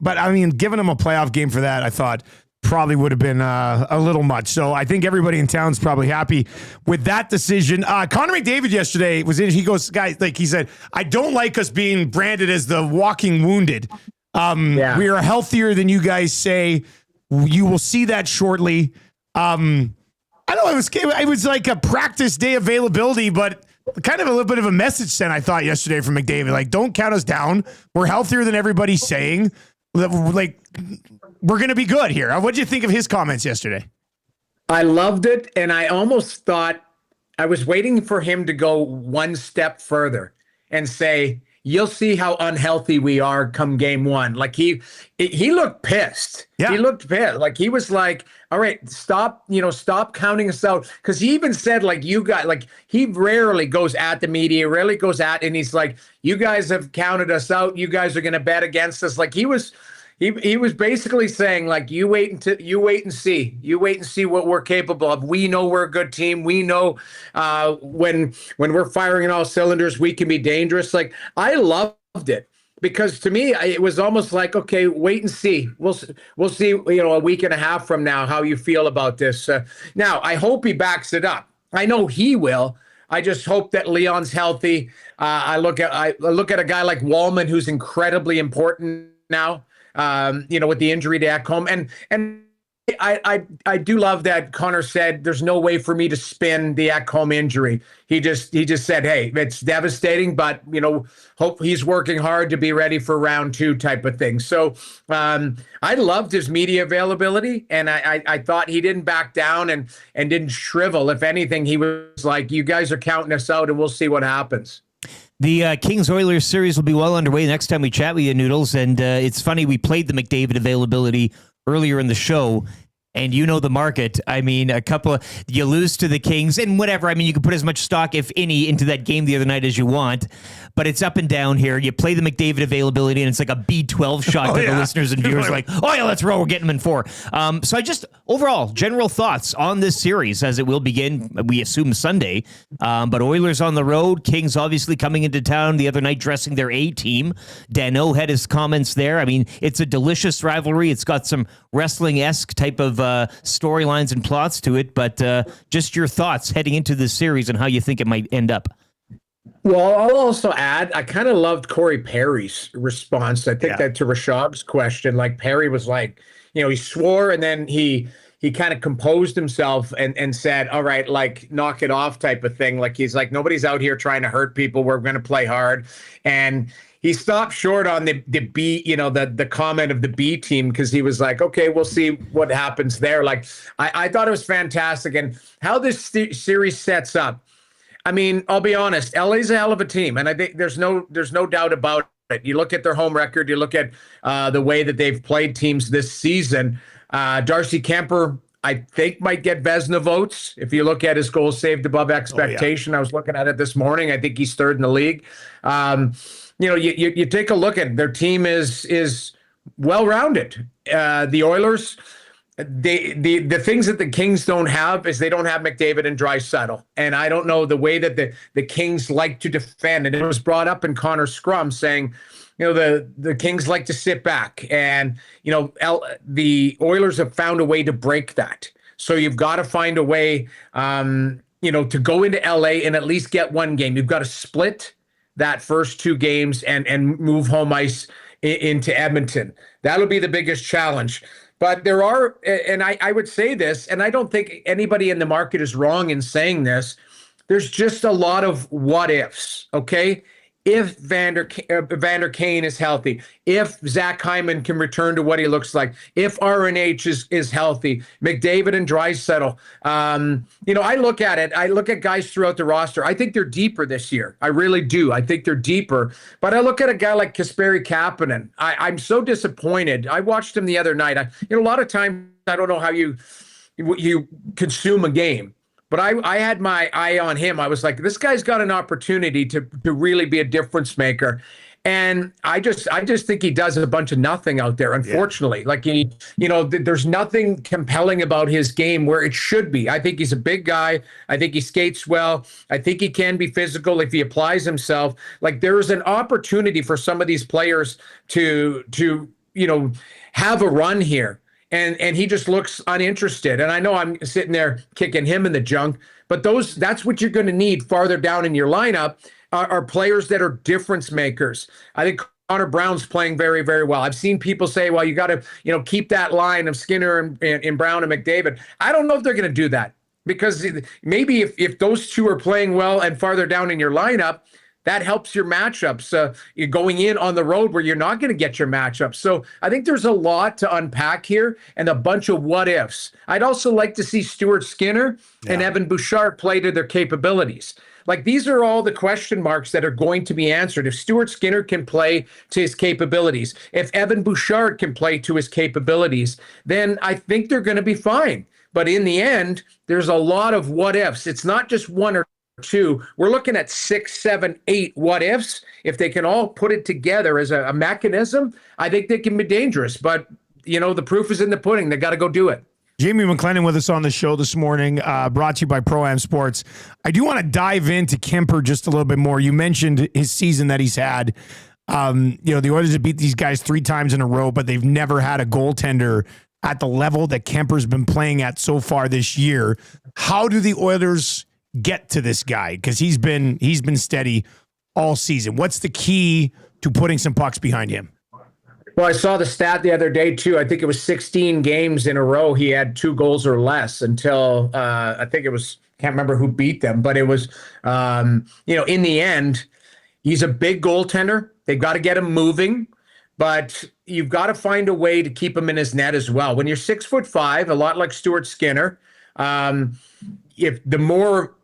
But I mean, giving him a playoff game for that, I thought probably would have been a little much. So I think everybody in town's probably happy with that decision. Connor McDavid yesterday he goes, guys, like he said, I don't like us being branded as the walking wounded. We are healthier than you guys say. You will see that shortly. I don't know. It was like a practice day availability, but kind of a little bit of a message sent, I thought, yesterday from McDavid. Like, don't count us down. We're healthier than everybody's saying. Like, we're going to be good here. What did you think of his comments yesterday? I loved it, and I almost thought I was waiting for him to go one step further and say, you'll see how unhealthy we are come game one. Like he looked pissed. Yeah. He looked pissed. Like he was like, all right, stop counting us out. Cause he even said like, you guys, like he rarely goes at the media, and he's like, you guys have counted us out. You guys are going to bet against us. Like he was basically saying like, you wait and see what we're capable of. We know we're a good team. We know when we're firing on all cylinders, we can be dangerous. Like I loved it. because to me, it was almost like, okay, wait and see. We'll see, a week and a half from now, how you feel about this. Now, I hope he backs it up. I know he will. I just hope that Leon's healthy. I look at a guy like Wallman, who's incredibly important now, with the injury to Ekholm. And I do love that Connor said there's no way for me to spin the Ekholm injury. He just said, hey, it's devastating, but hope he's working hard to be ready for round 2 type of thing. So I loved his media availability, and I thought he didn't back down and didn't shrivel. If anything, he was like, you guys are counting us out, and we'll see what happens. The Kings-Oilers series will be well underway next time we chat with you, Noodles. And it's funny, we played the McDavid availability earlier in the show, and the market. I mean, you lose to the Kings and whatever. I mean, you can put as much stock, if any, into that game the other night as you want, but it's up and down here. You play the McDavid availability, and it's like a B12 shot to the listeners and viewers, like, oh yeah, let's roll. We're getting him in 4. So I just, overall, general thoughts on this series as it will begin, we assume Sunday, but Oilers on the road, Kings obviously coming into town the other night dressing their A team. Dano had his comments there. I mean, it's a delicious rivalry. It's got some wrestling-esque type of storylines and plots to it, but just your thoughts heading into this series and how you think it might end up. Well, I'll also add, I kind of loved Corey Perry's response. I think that to Rishabh's question, like Perry was like, he swore, and then he kind of composed himself and said, all right, like, knock it off type of thing. Like, he's like, nobody's out here trying to hurt people. We're going to play hard. And he stopped short on the B, the comment of the B team, because he was like, okay, we'll see what happens there. Like, I thought it was fantastic. And how this series sets up, I mean, I'll be honest, LA's a hell of a team, and I think there's no doubt about it. You look at their home record, you look at the way that they've played teams this season. Darcy Kuemper, I think, might get Vezina votes if you look at his goals saved above expectation. I was looking at it this morning. I think he's 3rd in the league. You take a look at their team is well-rounded. The Oilers, the things that the Kings don't have is they don't have McDavid and Draisaitl. And I don't know the way that the Kings like to defend. And it was brought up in Connor's scrum saying, the Kings like to sit back. And, the Oilers have found a way to break that. So you've got to find a way, to go into LA and at least get one game. You've got to split that first 2 games and move home ice into Edmonton. That'll be the biggest challenge. But there are, and I would say this, and I don't think anybody in the market is wrong in saying this, there's just a lot of what ifs, okay? If Vander Kane is healthy, if Zach Hyman can return to what he looks like, if RNH is healthy, McDavid and Draisaitl, I look at it. I look at guys throughout the roster. I think they're deeper this year. I really do. I think they're deeper. But I look at a guy like Kasperi Kapanen. I'm so disappointed. I watched him the other night. A lot of times I don't know how you consume a game. But I had my eye on him. I was like, this guy's got an opportunity to really be a difference maker. And I just think he does a bunch of nothing out there, unfortunately. Like, there's nothing compelling about his game where it should be. I think he's a big guy. I think he skates well. I think he can be physical if he applies himself. Like, there is an opportunity for some of these players to have a run here. And he just looks uninterested. And I know I'm sitting there kicking him in the junk, but that's what you're going to need farther down in your lineup are players that are difference makers. I think Connor Brown's playing very, very well. I've seen people say, well, you got to, keep that line of Skinner and Brown and McDavid. I don't know if they're going to do that, because maybe if those two are playing well and farther down in your lineup, that helps your matchups. You're going in on the road where you're not going to get your matchups. So I think there's a lot to unpack here and a bunch of what ifs. I'd also like to see Stuart Skinner and Evan Bouchard play to their capabilities. Like, these are all the question marks that are going to be answered. If Stuart Skinner can play to his capabilities, if Evan Bouchard can play to his capabilities, then I think they're going to be fine. But in the end, there's a lot of what ifs. It's not just one or two. We're looking at 6, 7, 8 what ifs. If they can all put it together as a mechanism, I think they can be dangerous. But, the proof is in the pudding. They got to go do it. Jamie McLennan with us on the show this morning, brought to you by Pro-Am Sports. I do want to dive into Kuemper just a little bit more. You mentioned his season that he's had. The Oilers have beat these guys 3 times in a row, but they've never had a goaltender at the level that Kuemper's been playing at so far this year. How do the Oilers get to this guy? Because he's been steady all season. What's the key to putting some pucks behind him? Well, I saw the stat the other day, too. I think it was 16 games in a row he had 2 goals or less until I think it was, can't remember who beat them, but it was, in the end, he's a big goaltender. They've got to get him moving, but you've got to find a way to keep him in his net as well. When you're 6'5", a lot like Stuart Skinner, if the more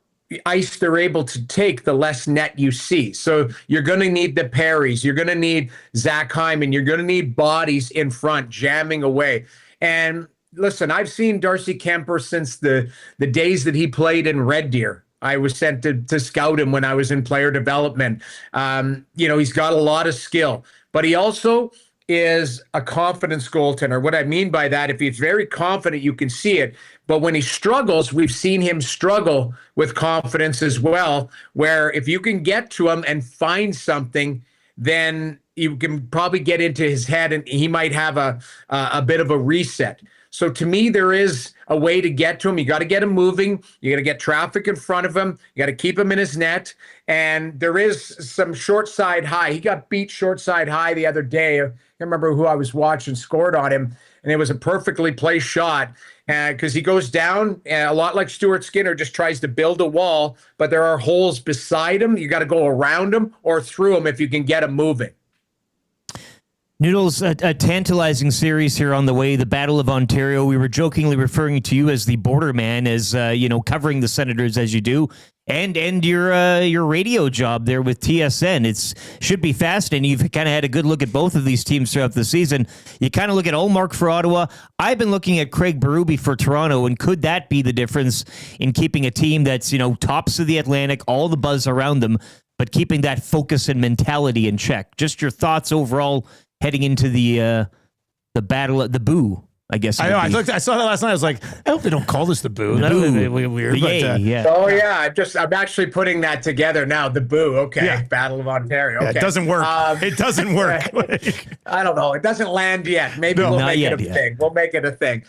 ice they're able to take, the less net you see. So you're going to need the Perrys. You're going to need Zach Hyman. You're going to need bodies in front jamming away. And listen, I've seen Darcy Kuemper since the days that he played in Red Deer. I was sent to scout him when I was in player development. He's got a lot of skill, but he also is a confidence goaltender. What I mean by that, if he's very confident, you can see it. But when he struggles, we've seen him struggle with confidence as well, where if you can get to him and find something, then you can probably get into his head and he might have a bit of a reset. So to me, there is a way to get to him. You got to get him moving. You got to get traffic in front of him. You got to keep him in his net. And there is some short side high. He got beat short side high the other day. I can't remember who I was watching scored on him. And it was a perfectly placed shot because he goes down a lot like Stuart Skinner, just tries to build a wall. But there are holes beside him. You got to go around him or through him if you can get him moving. Noodles, a tantalizing series here on the way, the Battle of Ontario. We were jokingly referring to you as the border man, as covering the Senators as you do, and your radio job there with TSN. It should be fascinating. You've kind of had a good look at both of these teams throughout the season. You kind of look at Ullmark for Ottawa. I've been looking at Craig Berube for Toronto, and could that be the difference in keeping a team that's tops of the Atlantic, all the buzz around them, but keeping that focus and mentality in check? Just your thoughts overall heading into the battle at the Boo, I guess. I know. I saw that last night. I was like, I hope they don't call this the Boo. That would be weird. Yeah. Oh yeah. I'm actually putting that together now. The Boo. Okay. Yeah. Battle of Ontario. Okay. Yeah, it doesn't work. It doesn't work. I don't know. It doesn't land yet. Maybe we'll make it a thing. We'll make it a thing.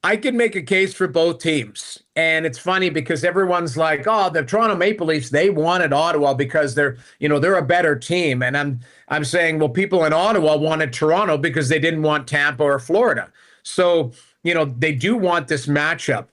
I can make a case for both teams. And it's funny because everyone's like, oh, the Toronto Maple Leafs, they wanted Ottawa because they're a better team. And I'm saying, well, people in Ottawa wanted Toronto because they didn't want Tampa or Florida. So, they do want this matchup.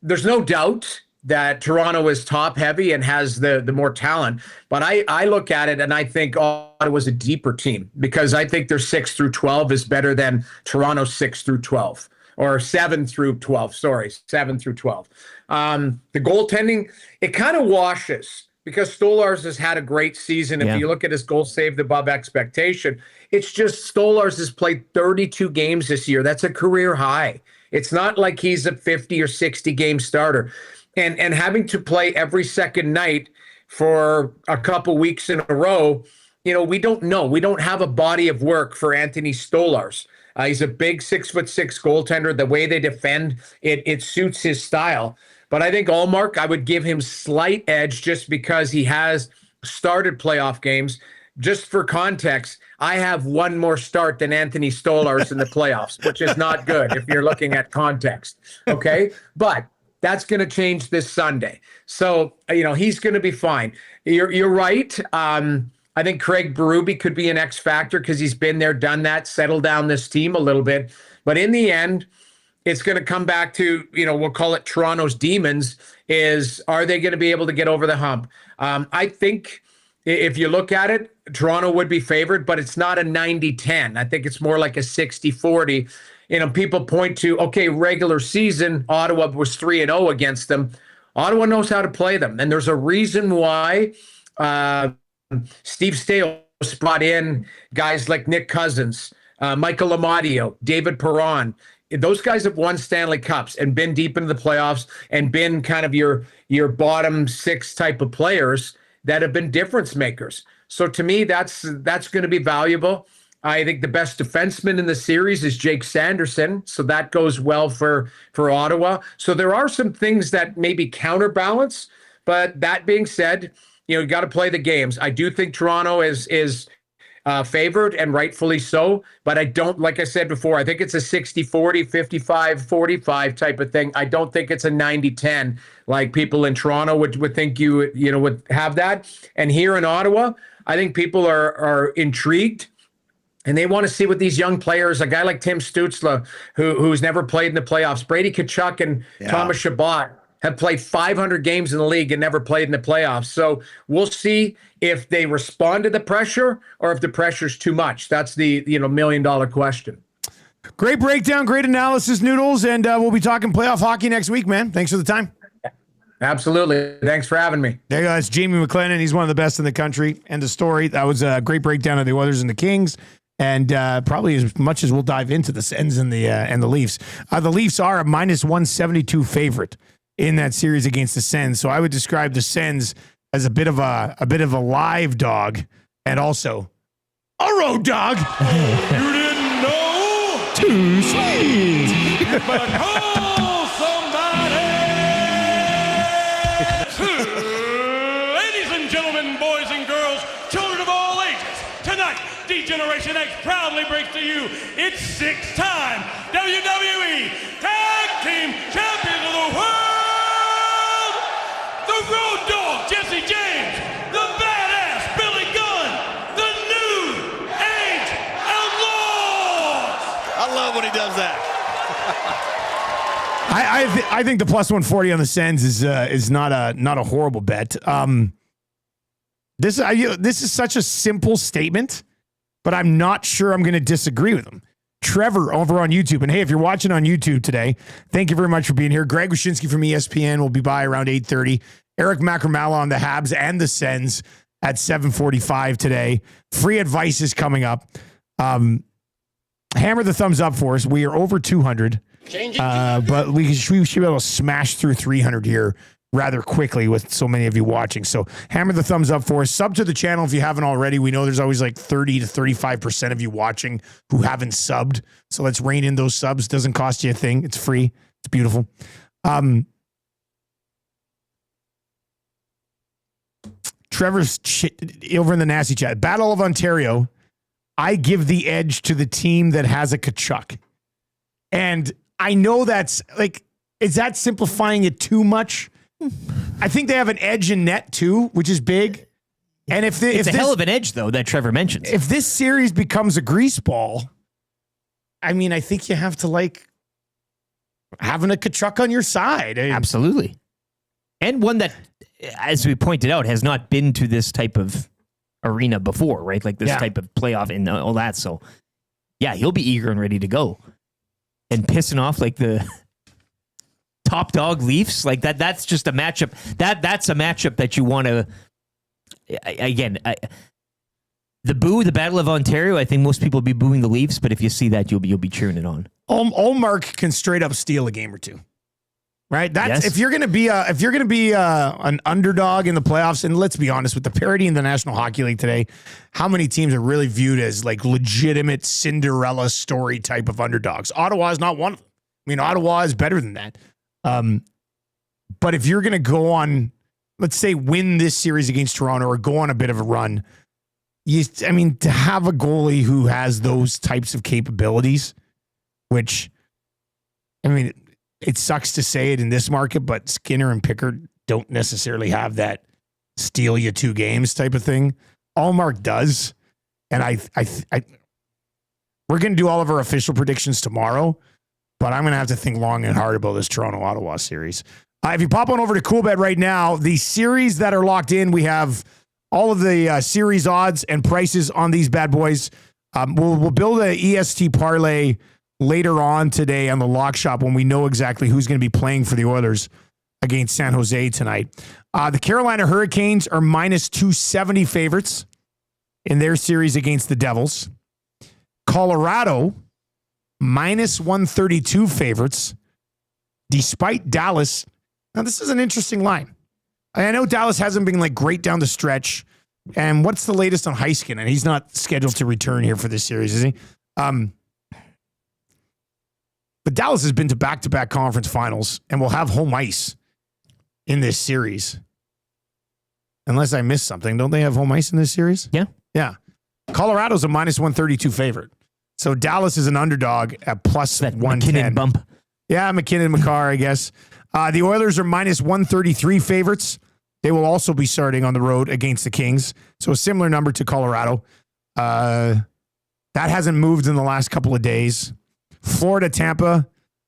There's no doubt that Toronto is top heavy and has the more talent. But I look at it and I think Ottawa's a deeper team because I think their 6 through 12 is better than Toronto's 6 through 12. Or 7 through 12, 7 through 12. The goaltending, it kind of washes because Stolarz has had a great season. If you look at his goals saved above expectation, it's just Stolarz has played 32 games this year. That's a career high. It's not like he's a 50 or 60 game starter. And having to play every second night for a couple weeks in a row, we don't know. We don't have a body of work for Anthony Stolarz. He's a big 6'6" goaltender. The way they defend, it suits his style. But I think Ullmark, I would give him slight edge just because he has started playoff games. Just for context, I have one more start than Anthony Stolarz in the playoffs, which is not good if you're looking at context. Okay? But that's going to change this Sunday. So, he's going to be fine. You're right. I think Craig Berube could be an X factor because he's been there, done that, settled down this team a little bit. But in the end, it's going to come back to, we'll call it Toronto's demons, are they going to be able to get over the hump? I think if you look at it, Toronto would be favored, but it's not a 90-10. I think it's more like a 60-40. People point to, okay, regular season, Ottawa was 3-0 against them. Ottawa knows how to play them. And there's a reason why Steve Staios brought in guys like Nick Cousins, Michael Amadio, David Perron. Those guys have won Stanley Cups and been deep into the playoffs and been kind of your bottom 6 type of players that have been difference makers. So to me, that's going to be valuable. I think the best defenseman in the series is Jake Sanderson, so that goes well for Ottawa. So there are some things that maybe counterbalance, but that being said, you got to play the games. I do think Toronto is favored, and rightfully so, but I don't, like I said before, I think it's a 60-40, 55-45 type of thing. I don't think it's a 90-10 like people in Toronto would think you would have that. And here in Ottawa, I think people are intrigued, and they want to see what these young players, a guy like Tim Stützle, who's never played in the playoffs, Brady Tkachuk and Thomas Chabot have played 500 games in the league and never played in the playoffs. So we'll see if they respond to the pressure or if the pressure's too much. That's the $1 million question. Great breakdown, great analysis, Noodles, and we'll be talking playoff hockey next week, man. Thanks for the time. Absolutely. Thanks for having me. There you go. That's Jamie McLennan. He's one of the best in the country. End of story. That was a great breakdown of the Oilers and the Kings. And probably as much as we'll dive into the Sens and the Leafs. The Leafs are a -172 favorite in that series against the Sens. So I would describe the Sens as a bit of a live dog and also a road dog. You didn't know? Too sweet. But call somebody. Ladies and gentlemen, boys and girls, children of all ages, tonight, D-Generation X proudly brings to you its 6-time WWE Tag Team Champions of the World. The Road Dogg, Jesse James, the Badass, Billy Gunn, the New Age Outlaws. I love when he does that. I think the +140 on the Sens is not a horrible bet. This is such a simple statement, but I'm not sure I'm going to disagree with him. Trevor over on YouTube. And hey, if you're watching on YouTube today, thank you very much for being here. Greg Wyshynski from ESPN will be by around 8:30. Eric Macramalla on the Habs and the Sens at 7:45 today. Free advice is coming up. Hammer the thumbs up for us. We are over 200. But we should be able to smash through 300 here rather quickly with so many of you watching. So hammer the thumbs up for us. Sub to the channel if you haven't already. We know there's always like 30 to 35% of you watching who haven't subbed. So let's rein in those subs. Doesn't cost you a thing. It's free. It's beautiful. Trevor's over in the nasty chat. Battle of Ontario. I give the edge to the team that has a Tkachuk. And I know that's like, is that simplifying it too much? I think they have an edge in net too, which is big. And it's a hell of an edge though that Trevor mentions. If this series becomes a grease ball, I mean, I think you have to like having a Tkachuk on your side. Absolutely. And one that, as we pointed out, has not been to this type of arena before, right? Like this type of playoff and all that. So yeah, he'll be eager and ready to go. And pissing off like the top dog Leafs, like that's just a matchup. That's a matchup that you want to. Again, the Battle of Ontario. I think most people will be booing the Leafs, but if you see that, you'll be cheering it on. Allmark can straight up steal a game or two, right? That's if you're gonna be an underdog in the playoffs. And let's be honest, with the parity in the National Hockey League today, how many teams are really viewed as like legitimate Cinderella story type of underdogs? Ottawa is not one of them. I mean, Ottawa is better than that. But if you're going to go on, let's say, win this series against Toronto or go on a bit of a run, to have a goalie who has those types of capabilities, which, it sucks to say it in this market, but Skinner and Pickard don't necessarily have that steal you 2 games type of thing. Allmark does. And we're going to do all of our official predictions tomorrow. But I'm going to have to think long and hard about this Toronto-Ottawa series. If you pop on over to CoolBet right now, the series that are locked in, we have all of the series odds and prices on these bad boys. We'll build a EST parlay later on today on the Lock Shop when we know exactly who's going to be playing for the Oilers against San Jose tonight. The Carolina Hurricanes are -270 favorites in their series against the Devils. Colorado -132 favorites, despite Dallas. Now, this is an interesting line. I know Dallas hasn't been like great down the stretch. And what's the latest on Heiskanen? And he's not scheduled to return here for this series, is he? But Dallas has been to back-to-back conference finals and will have home ice in this series. unless I missed something. Don't they have home ice in this series? Yeah. Yeah. Colorado's a minus 132 favorite. So Dallas is an underdog at plus That 110. McKinnon bump. Yeah, McKinnon, Makar, I guess. The Oilers are minus 133 favorites. They will also be starting on the road against the Kings. So a similar number to Colorado. That hasn't moved in the last couple of days. Florida, Tampa,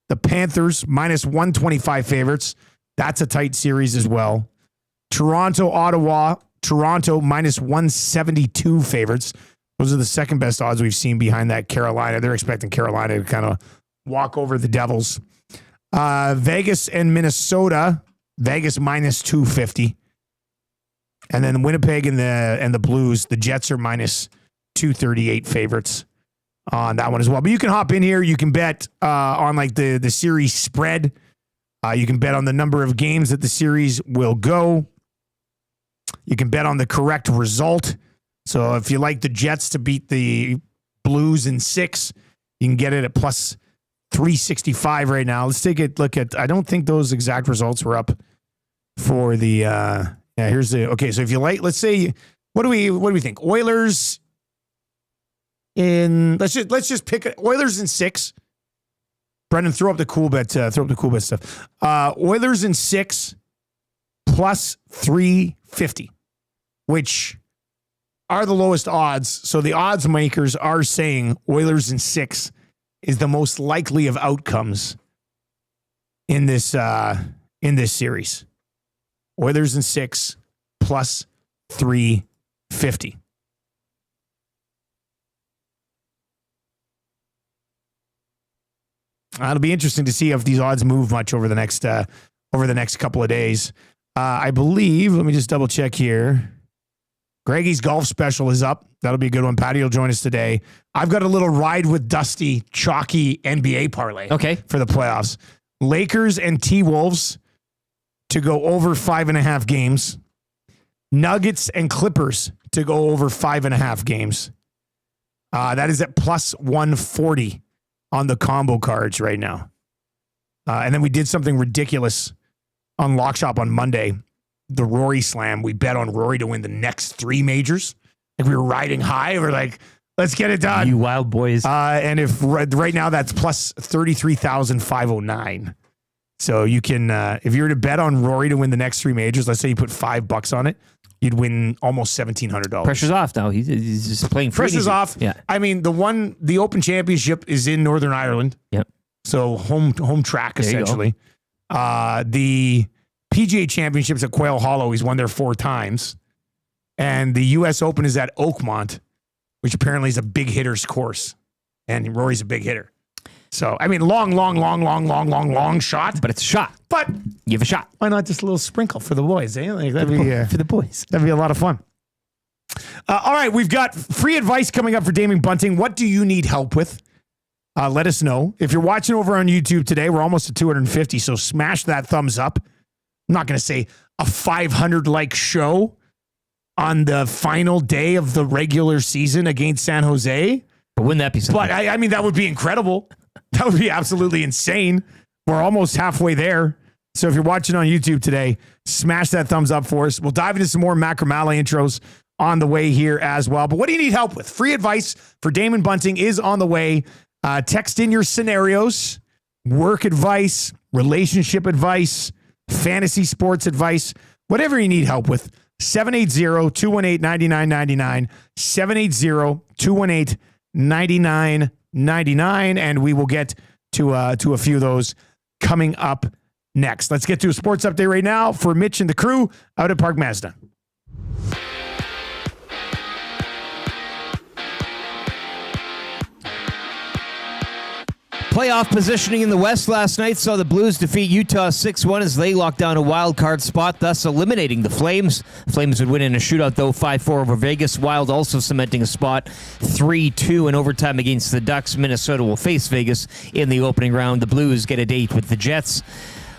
the Panthers, minus 125 favorites. That's a tight series as well. Toronto, Ottawa, Toronto, minus 172 favorites. Those are the second best odds we've seen behind that Carolina. They're expecting Carolina to kind of walk over the Devils. Vegas and Minnesota, Vegas minus 250. And then Winnipeg and the Blues, the Jets are minus 238 favorites on that one as well. But you can hop in here. You can bet on like the series spread. You can bet on the number of games that the series will go. You can bet on the correct result. So if you like the Jets to beat the Blues in 6, you can get it at plus 365 right now. Let's take a look at, I don't think those exact results were up for the, here's the, okay. So if you like, let's say, what do we think? Oilers in, let's just pick it. Oilers in 6. Brendan, throw up the cool bet stuff. Oilers in 6 plus 350, which are the lowest odds. So the odds makers are saying Oilers in 6 is the most likely of outcomes in this series. Oilers in 6 plus 350. It'll be interesting to see if these odds move much over the next couple of days. I believe, let me just double check here. Greggy's golf special is up. That'll be a good one. Patty will join us today. I've got a little ride with Dusty chalky NBA parlay. Okay. For the playoffs. Lakers and T-Wolves to go over 5.5 games. Nuggets and Clippers to go over 5.5 games. That is at plus 140 on the combo cards right now. And then we did something ridiculous on Lock Shop on Monday. The Rory Slam. We bet on Rory to win the next 3 majors. Like we were riding high. We're like, let's get it done. You wild boys. And if right now that's plus 33,509. So you can, if you were to bet on Rory to win the next 3 majors, let's say you put $5 on it, you'd win almost $1,700. Pressure's off now. He's just playing free. Pressure's off. Yeah. I mean, the Open Championship is in Northern Ireland. Yep. So home track essentially. The PGA Championships at Quail Hollow, he's won there 4 times. And the U.S. Open is at Oakmont, which apparently is a big hitter's course. And Rory's a big hitter. So, I mean, long shot. But it's a shot. But you have a shot. Why not just a little sprinkle for the boys? Eh? Like that'd be for the boys. That'd be a lot of fun. All right, we've got free advice coming up for Damon Bunting. What do you need help with? Let us know. If you're watching over on YouTube today, we're almost at 250, so smash that thumbs up. I'm not going to say a 500-like show on the final day of the regular season against San Jose. But wouldn't that be something? But I mean, that would be incredible. That would be absolutely insane. We're almost halfway there. So if you're watching on YouTube today, smash that thumbs up for us. We'll dive into some more Macramalla intros on the way here as well. But what do you need help with? Free advice for Damon Bunting is on the way. Text in your scenarios, work advice, relationship advice, fantasy sports advice, whatever you need help with. 780-218-9999, 780-218-9999, and we will get to a few of those coming up next. Let's get to a sports update right now for Mitch and the crew out at Park Mazda. Playoff positioning in the West last night saw the Blues defeat Utah 6-1 as they locked down a wild card spot, thus eliminating the Flames. Flames would win in a shootout, though, 5-4 over Vegas. Wild also cementing a spot 3-2 in overtime against the Ducks. Minnesota will face Vegas in the opening round. The Blues get a date with the Jets.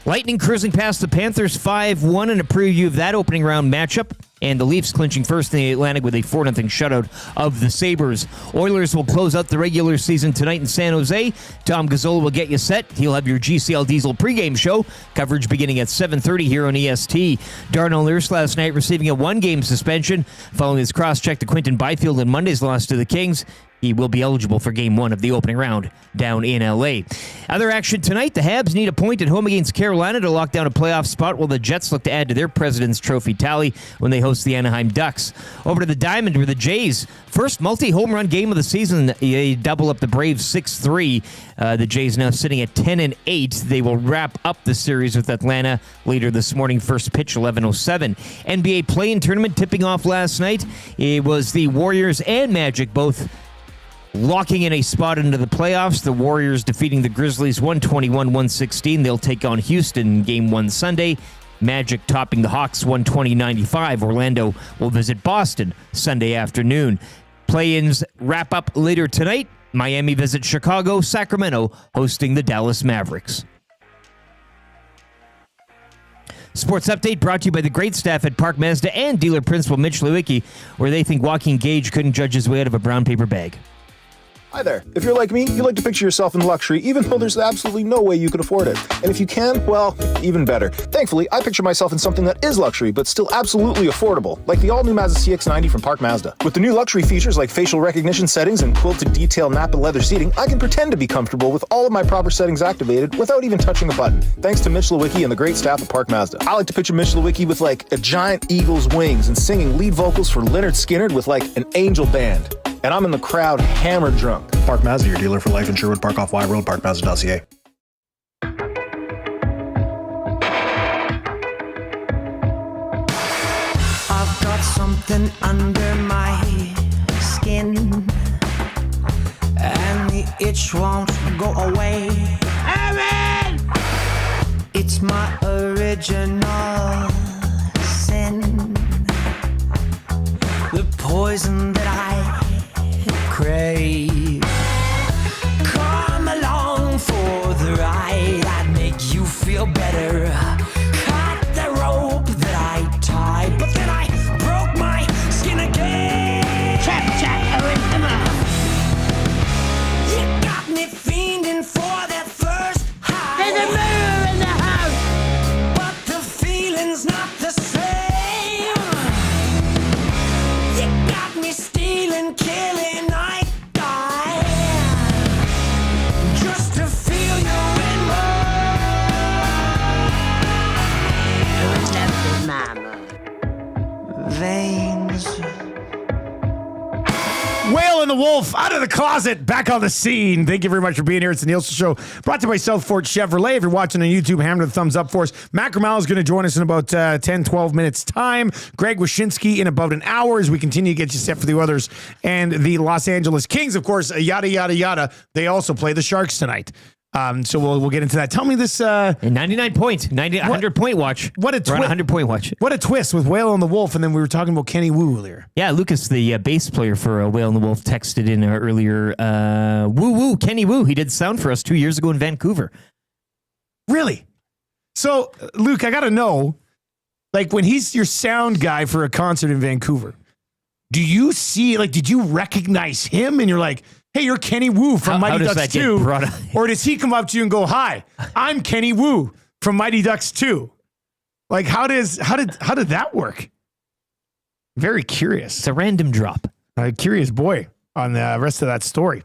Lightning cruising past the Panthers 5-1 in a preview of that opening round matchup. and the Leafs clinching first in the Atlantic with a 4-0 shutout of the Sabres. Oilers will close out the regular season tonight in San Jose. Tom Gazzola will get you set. He'll have your GCL Diesel pregame show. Coverage beginning at 7:30 here on EST. Darnell Nurse last night receiving a 1-game suspension following his cross-check to Quinton Byfield in Monday's loss to the Kings. He will be eligible for Game 1 of the opening round down in L.A. Other action tonight, the Habs need a point at home against Carolina to lock down a playoff spot, while the Jets look to add to their President's Trophy tally when they host the Anaheim Ducks. Over to the Diamond, where the Jays, first multi-home run game of the season, they double up the Braves 6-3. The Jays now sitting at 10-8. They will wrap up the series with Atlanta later this morning. First pitch, 11:07. NBA play-in tournament tipping off last night. It was the Warriors and Magic both locking in a spot into the playoffs. The Warriors defeating the Grizzlies 121-116. They'll take on Houston Game 1 Sunday. Magic topping the Hawks 120-95. Orlando will visit Boston Sunday afternoon. Play-ins wrap up later tonight. Miami visits Chicago. Sacramento hosting the Dallas Mavericks. Sports Update brought to you by the great staff at Park Mazda and dealer principal Mitch Lewicki, where they think Joaquin Gage couldn't judge his way out of a brown paper bag. Hi there. If you're like me, you like to picture yourself in luxury, even though there's absolutely no way you could afford it. And if you can, well, even better. Thankfully, I picture myself in something that is luxury, but still absolutely affordable, like the all-new Mazda CX-90 from Park Mazda. With the new luxury features like facial recognition settings and quilted detail Napa leather seating, I can pretend to be comfortable with all of my proper settings activated without even touching a button. Thanks to Mitch Lewicki and the great staff at Park Mazda. I like to picture Mitch Lewicki with like a giant eagle's wings and singing lead vocals for Leonard Skinner with like an angel band. And I'm in the crowd hammered drunk. Park Mazda, your dealer for life in Sherwood Park off Y Road, parkmazda.ca. I've got something under my skin, and the itch won't go away. Evan! It's my original sin, the poison that I crave. Come along for the ride, I'd make you feel better. Cut the rope that I tied, but then I broke my skin again. You got me fiending for that first high. There's a mirror in the house, but the feeling's not the same. You got me stealing, killing, I die just to feel you in my veins. Whale and the Wolf out of the closet, back on the scene. Thank you very much for being here. It's the Nielson Show, brought to you by Southport Chevrolet. If you're watching on YouTube, hammer the thumbs up for us. Macramalla is going to join us in about 10-12 minutes time. Greg Wyshynski in about an hour as we continue to get you set for the Oilers and the Los Angeles Kings. Of course, yada, yada, yada. They also play the Sharks tonight. So we'll get into that. Tell me this. 99 point, 100 point watch. What a twist. 100 point watch. What a twist with Whale and the Wolf. And then we were talking about Kenny Wu earlier. Yeah, Lucas, the bass player for Whale and the Wolf, texted in earlier. Woo, Kenny Wu. He did sound for us 2 years ago in Vancouver. Really? So, Luke, I got to know, like, when he's your sound guy for a concert in Vancouver, do you see, like, did you recognize him and you're like, hey, you're Kenny Wu from Mighty Ducks 2. Or does he come up to you and go, hi, I'm Kenny Wu from Mighty Ducks 2? Like, how did that work? Very curious. It's a random drop. Curious boy on the rest of that story.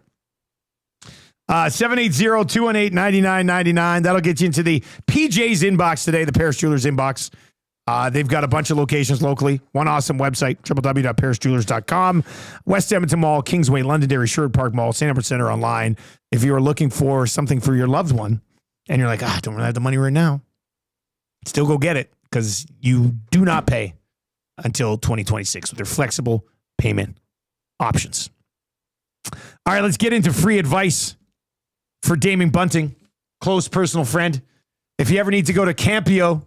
780-218-9999. That'll get you into the PJ's inbox today, the Paris Jewelers inbox. They've got a bunch of locations locally. One awesome website, www.parisjewelers.com. West Edmonton Mall, Kingsway, Londonderry, Sherwood Park Mall, St. Albert Center online. If you are looking for something for your loved one and you're like, I don't really have the money right now, still go get it because you do not pay until 2026 with their flexible payment options. All right, let's get into free advice for Damon Bunting, close personal friend. If you ever need to go to Campio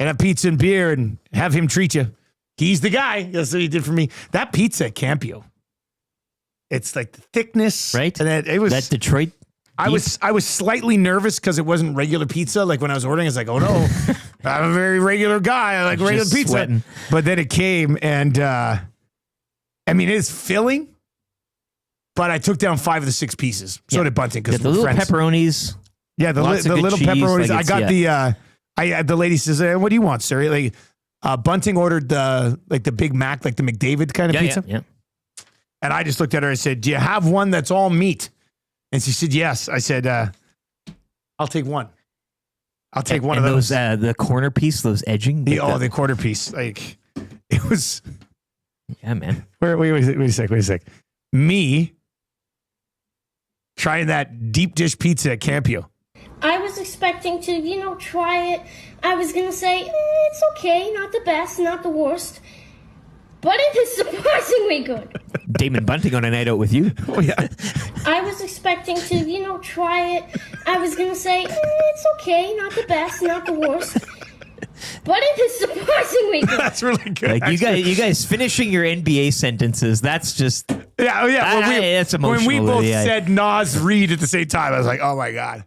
and have pizza and beer and have him treat you, he's the guy. That's what he did for me. That pizza at Campio, it's like the thickness. Right? And it was that Detroit I was slightly nervous because it wasn't regular pizza. Like when I was ordering, I was like, oh no, I'm a very regular guy. I like regular pizza. Sweating. But then it came and it's filling. But I took down 5 of the 6 pieces. So did Bunting. The little pepperonis. Yeah, the little cheese, pepperonis. like I got the lady says, what do you want, sir? Like Bunting ordered the Big Mac, like the McDavid kind of pizza. Yeah. And I just looked at her. I said, do you have one that's all meat? And she said, yes. I said, I'll take one. I'll take one of those. The corner piece, those edging. The quarter piece. Like, it was. Yeah, man. Wait a sec. Me trying that deep dish pizza at Campio. I was expecting to, try it. I was going to say, it's okay, not the best, not the worst. But it is surprisingly good. Damon Bunting on a night out with you. Oh, yeah. I was expecting to, try it. I was going to say, it's okay, not the best, not the worst. But it is surprisingly good. That's really good. Like you guys finishing your NBA sentences, that's just... Yeah. That's emotional. When we both said Nas Reed at the same time, I was like, oh my God.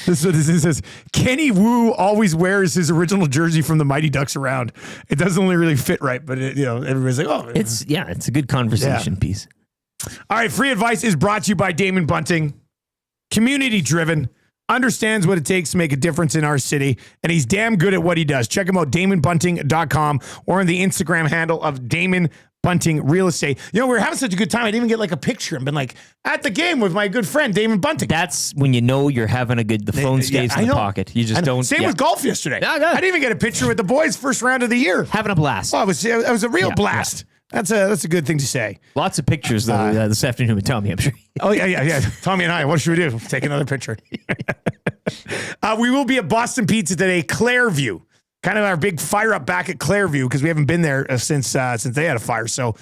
This says Kenny Wu always wears his original jersey from the Mighty Ducks around. It doesn't only really fit right, but everybody's like, oh, it's a good conversation piece. All right, free advice is brought to you by Damon Bunting, community driven, understands what it takes to make a difference in our city, and he's damn good at what he does. Check him out, DamonBunting.com, or on the Instagram handle of Damon Bunting Real Estate. We were having such a good time. I didn't even get like a picture and been like at the game with my good friend Damon Bunting. That's when you know you're having the phone stays in the pocket. You just don't. Same with golf yesterday. I didn't even get a picture with the boys first round of the year. Having a blast. Oh, it was a real blast. Yeah. That's a good thing to say. Lots of pictures though this afternoon with Tommy, I'm sure. Oh yeah. Tommy and I, what should we do? Take another picture. We will be at Boston Pizza today, Clairview. Kind of our big fire up back at Clairview because we haven't been there since they had a fire. So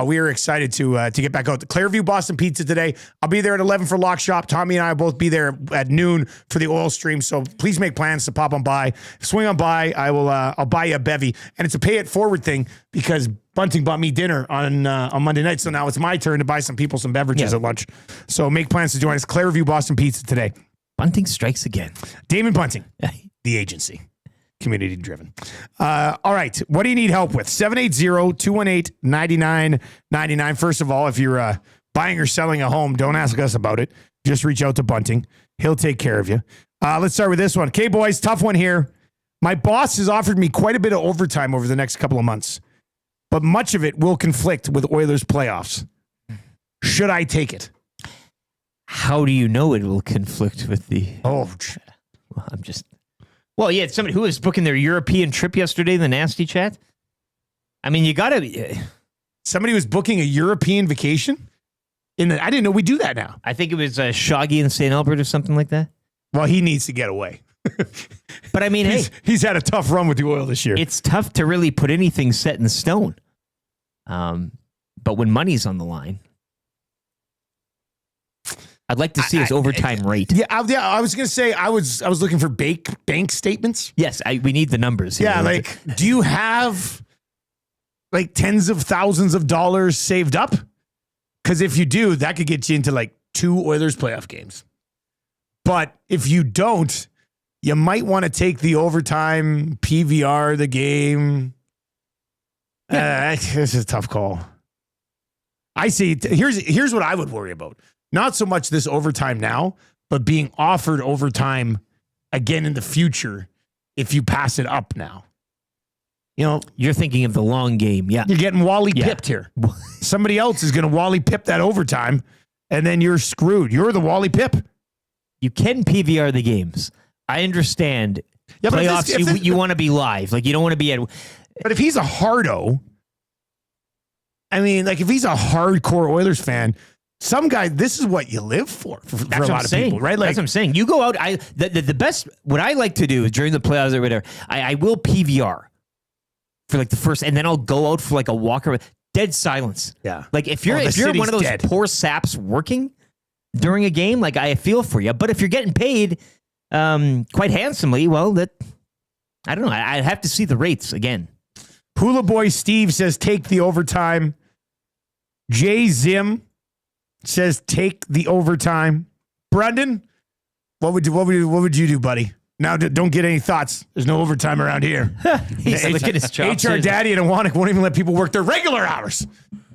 we are excited to get back out to Clairview Boston Pizza today. I'll be there at 11 for Lock Shop. Tommy and I will both be there at noon for the oil stream. So please make plans to pop on by. Swing on by. I'll buy you a bevy. And it's a pay it forward thing because Bunting bought me dinner on Monday night. So now it's my turn to buy some people some beverages at lunch. So make plans to join us. Clairview Boston Pizza today. Bunting strikes again. Damon Bunting, the agency. Community driven. All right. What do you need help with? 780-218-9999. First of all, if you're buying or selling a home, don't ask us about it. Just reach out to Bunting. He'll take care of you. Let's start with this one. Okay, boys, tough one here. My boss has offered me quite a bit of overtime over the next couple of months, but much of it will conflict with Oilers playoffs. Should I take it? How do you know it will conflict with the... Well, I'm just... Well, yeah, it's somebody who was booking their European trip yesterday in the nasty chat. I mean, you got to... Somebody was booking a European vacation? I didn't know we do that now. I think it was Shoggy in St. Albert or something like that. Well, he needs to get away. But I mean, he's had a tough run with the Oil this year. It's tough to really put anything set in stone. But when money's on the line... I'd like to see his overtime rate. Yeah, I was going to say I was looking for bank statements. Yes, we need the numbers here. Yeah, do you have like tens of thousands of dollars saved up? Because if you do, that could get you into like 2 Oilers playoff games. But if you don't, you might want to take the overtime, PVR the game. This is a tough call. I see. Here's what I would worry about. Not so much this overtime now, but being offered overtime again in the future if you pass it up now. You're thinking of the long game. Yeah. You're getting Wally pipped here. Somebody else is going to Wally pip that overtime, and then you're screwed. You're the Wally pip. You can PVR the games. I understand. Yeah, playoffs, you want to be live. Like, you don't want to be at... But if he's a hardo, I mean, like, if he's a hardcore Oilers fan... Some guy, this is what you live for a lot of people, right? Like, that's what I'm saying. You go out. The best. What I like to do is during the playoffs or whatever, I will PVR for like the first, and then I'll go out for like a walk around. Dead silence. Yeah. Like if you're one of those poor saps working during a game, like I feel for you. But if you're getting paid quite handsomely, well, I don't know. I'd have to see the rates again. Hula Boy Steve says take the overtime. Jay Zim says take the overtime. Brendan, what would you do, buddy? Now, don't get any thoughts. There's no overtime around here. He's licking his chops. HR Daddy in Awanek won't even let people work their regular hours.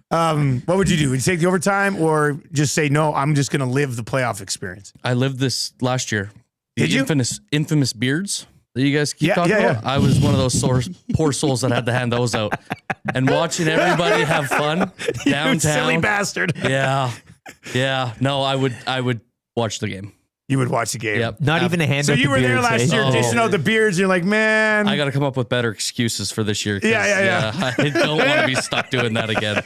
What would you do? Would you take the overtime or just say, no, I'm just going to live the playoff experience? I lived this last year. Did you? Infamous beards that you guys keep talking about? I was one of those poor souls that had to hand those out. And watching everybody have fun downtown. You silly bastard. Yeah. Yeah. No, I would watch the game. You would watch the game. Yep. Not even a hand. So you were there last year dishing out the beers. You're like, man. I got to come up with better excuses for this year. Yeah. I don't want to be stuck doing that again.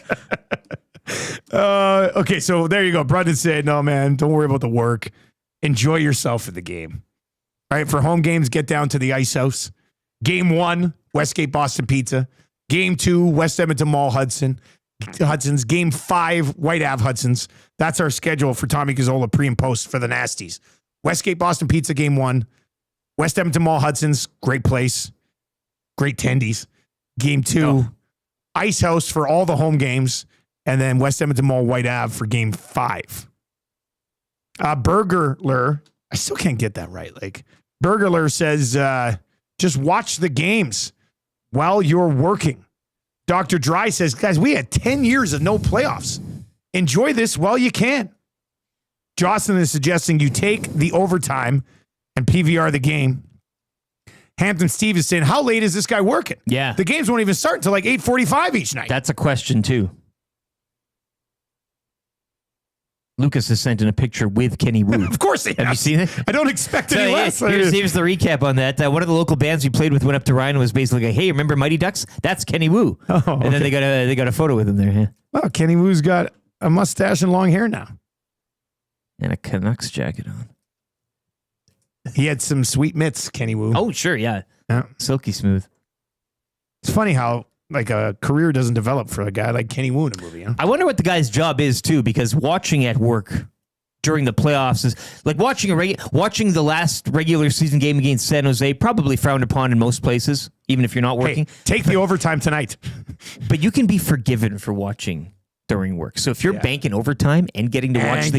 Okay, so there you go. Brendan said, no, man, don't worry about the work. Enjoy yourself in the game. All right, for home games, get down to the Ice House. Game 1, Westgate Boston Pizza. Game 2, West Edmonton Mall Hudson's. Game 5, White Ave Hudson's. That's our schedule for Tommy Gazzola pre and post for the Nasties. Westgate Boston Pizza, Game 1. West Edmonton Mall Hudson's, great place. Great tendies. Game 2, Ice House for all the home games. And then West Edmonton Mall White Ave for Game 5. Burgerler, I still can't get that right. Like, Burgerler says, just watch the games while you're working. Dr. Dry says, guys, we had 10 years of no playoffs. Enjoy this while you can. Jocelyn is suggesting you take the overtime and PVR the game. Hampton Steve is saying, how late is this guy working? Yeah. The games won't even start until like 8:45 each night. That's a question, too. Lucas has sent in a picture with Kenny Wu. Of course he has. Have you seen it? I don't expect any less. Here's the recap on that. One of the local bands we played with went up to Ryan and was basically like, hey, remember Mighty Ducks? That's Kenny Wu. And then they got a photo with him there. Yeah. Well, Kenny Wu's got a mustache and long hair now. And a Canucks jacket on. He had some sweet mitts, Kenny Wu. Oh, sure, yeah. Silky smooth. It's funny how like a career doesn't develop for a guy like Kenny Wu in a movie. Huh? I wonder what the guy's job is too, because watching at work during the playoffs is like watching the last regular season game against San Jose, probably frowned upon in most places, even if you're not working. Hey, take the overtime tonight. But you can be forgiven for watching during work. So if you're banking overtime and getting to watch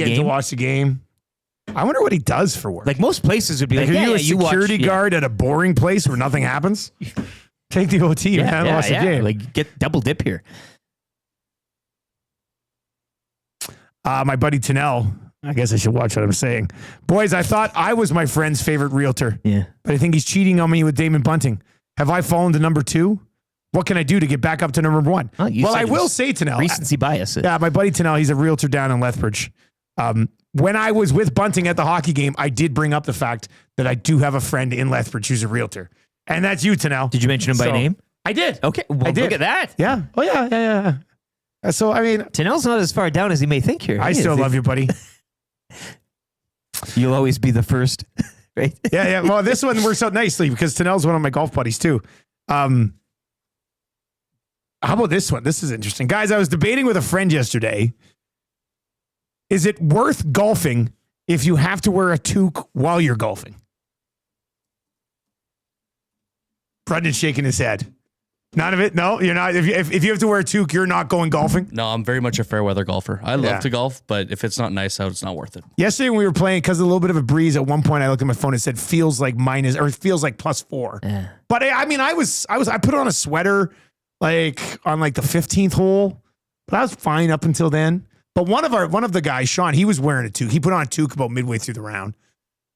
the game, I wonder what he does for work. Like most places would be like, are you a security guard at a boring place where nothing happens? Take the OT, man. Watch the game. Like get double dip here. My buddy Tanel, I guess I should watch what I'm saying. Boys, I thought I was my friend's favorite realtor. Yeah. But I think he's cheating on me with Damon Bunting. Have I fallen to number 2? What can I do to get back up to number 1? Well, I will say, Tanel. Recency bias. Yeah, my buddy Tanel, he's a realtor down in Lethbridge. When I was with Bunting at the hockey game, I did bring up the fact that I do have a friend in Lethbridge who's a realtor. And that's you, Tanel. Did you mention him by name? I did. Okay. Well, I did. Look at that. Yeah. Oh, yeah. So, I mean, Tanel's not as far down as he may think here. I still love you, buddy. You'll always be the first, right? Yeah. Well, this one works out nicely because Tanel's one of my golf buddies, too. How about this one? This is interesting. Guys, I was debating with a friend yesterday. Is it worth golfing if you have to wear a toque while you're golfing? Brendan's shaking his head. None of it? No, you're not. If you have to wear a toque, you're not going golfing? No, I'm very much a fair weather golfer. I love to golf, but if it's not nice out, it's not worth it. Yesterday when we were playing, because of a little bit of a breeze, at one point I looked at my phone and it said feels like +4. Yeah. But I put on a sweater like on like the 15th hole, but I was fine up until then. But one of the guys, Sean, he was wearing a toque. He put on a toque about midway through the round.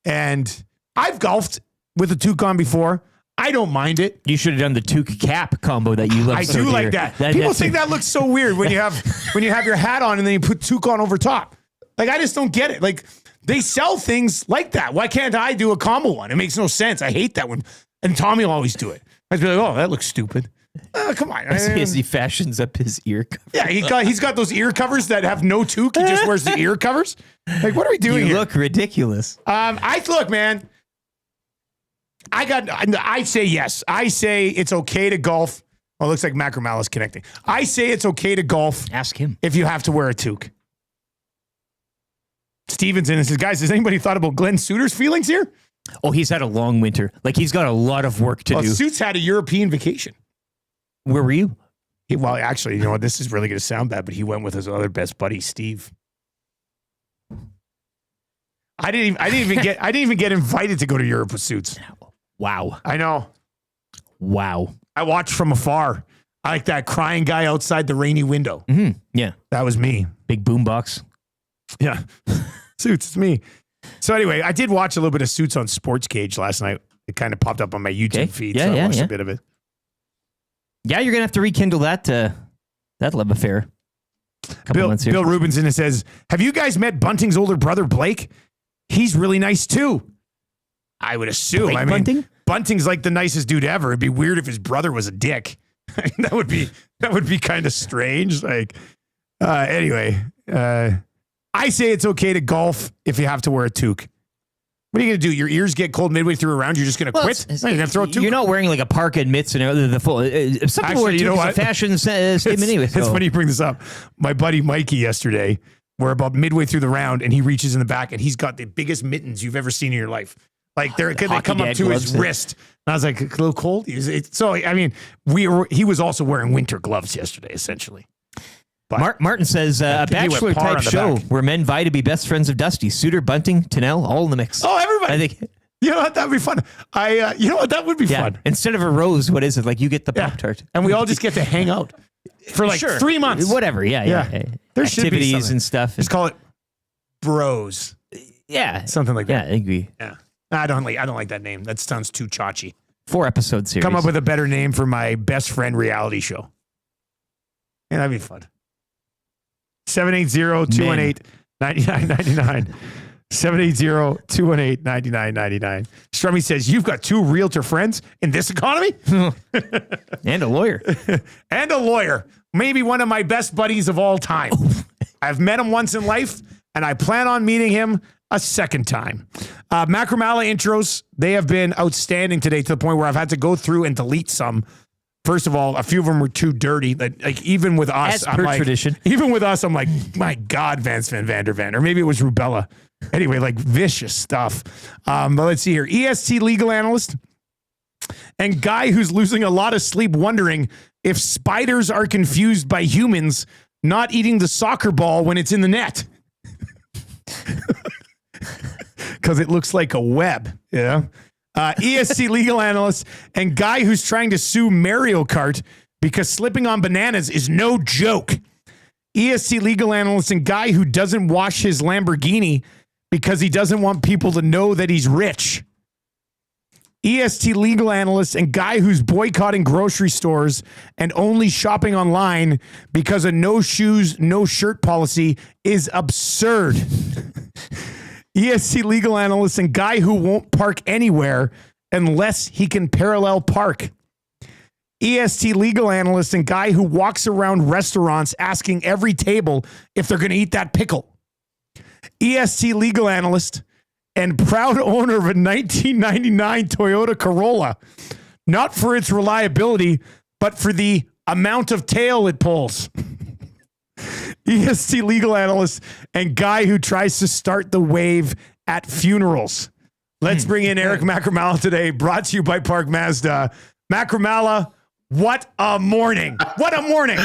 And I've golfed with a toque on before. I don't mind it. You should have done the toque cap combo that you love. I do like that. People think that looks so weird when you have your hat on and then you put toque on over top. Like, I just don't get it. Like, they sell things like that. Why can't I do a combo one? It makes no sense. I hate that one. And Tommy will always do it. I'd be like, oh, that looks stupid. Come on. As he fashions up his ear cover. Yeah, he's got those ear covers that have no toque. He just wears the ear covers. Like, what are we doing here? You look ridiculous. Look, man. I say yes. I say it's okay to golf. Oh, it looks like Macramalla is connecting. I say it's okay to golf. Ask him. If you have to wear a toque. Stevenson says, guys, has anybody thought about Glenn Suter's feelings here? Oh, he's had a long winter. Like, he's got a lot of work to do. Suits had a European vacation. Where were you? Well, actually, you know what? This is really going to sound bad, but he went with his other best buddy, Steve. I didn't even get invited to go to Europe with Suits. Wow. I know. Wow. I watched from afar. I like that crying guy outside the rainy window. Mm-hmm. Yeah. That was me. Big boombox. Yeah. Suits, it's me. So anyway, I did watch a little bit of Suits on Sports Cage last night. It kind of popped up on my YouTube feed, so I watched a bit of it. Yeah, you're going to have to rekindle that love affair. Bill Rubinson says, have you guys met Bunting's older brother, Blake? He's really nice, too. I would assume. Blake Bunting? Bunting's like the nicest dude ever. It'd be weird if his brother was a dick. that would be kind of strange. Like, anyway, I say it's okay to golf if you have to wear a toque. What are you going to do? Your ears get cold midway through a round? You're just going to quit? No, you're going to throw a toque? You're not wearing like a parka and mitts and the full. Some people wear toques, a fashion statement anyway. It's funny you bring this up. My buddy Mikey yesterday, we're about midway through the round, and he reaches in the back, and he's got the biggest mittens you've ever seen in your life. Like they come up to his wrist. And I was like, a little cold. So I mean, he was also wearing winter gloves yesterday, essentially. But Martin says a bachelor type show where men vie to be best friends of Dusty, Suter, Bunting, Tennell, all in the mix. Oh, everybody! I think you know what, that'd be fun. You know what, that would be fun. Instead of a rose, what is it? Like you get the Pop-Tart, and we all just get to hang out for like 3 months, whatever. Yeah. There should be activities and stuff. Just call it bros. Yeah, something like that. Yeah, I agree. Yeah. I don't like that name. That sounds too chachi. 4-episode series. Come up with a better name for my best friend reality show. Yeah, that'd be fun. 780-218-9999. 780-218-9999. Strummy says, you've got 2 realtor friends in this economy? And a lawyer. And a lawyer. Maybe one of my best buddies of all time. I've met him once in life, and I plan on meeting him a second time. Macramalla intros, they have been outstanding today to the point where I've had to go through and delete some. First of all, a few of them were too dirty. Like even with us, as per tradition. Even with us, I'm like, my God, Vance Van Vandervan. Or maybe it was Rubella. Anyway, like vicious stuff. But let's see here. EST legal analyst and guy who's losing a lot of sleep wondering if spiders are confused by humans not eating the soccer ball when it's in the net. Because it looks like a web. Yeah. ESC legal analyst and guy who's trying to sue Mario Kart because slipping on bananas is no joke. ESC legal analyst and guy who doesn't wash his Lamborghini because he doesn't want people to know that he's rich. EST legal analyst and guy who's boycotting grocery stores and only shopping online because a no shoes, no shirt policy is absurd. ESC legal analyst and guy who won't park anywhere unless he can parallel park. EST legal analyst and guy who walks around restaurants asking every table if they're going to eat that pickle. EST legal analyst and proud owner of a 1999 Toyota Corolla, not for its reliability, but for the amount of tail it pulls. EST legal analyst and guy who tries to start the wave at funerals. Let's bring in Eric Macramalla today, brought to you by Park Mazda. Macramalla, what a morning. What a morning.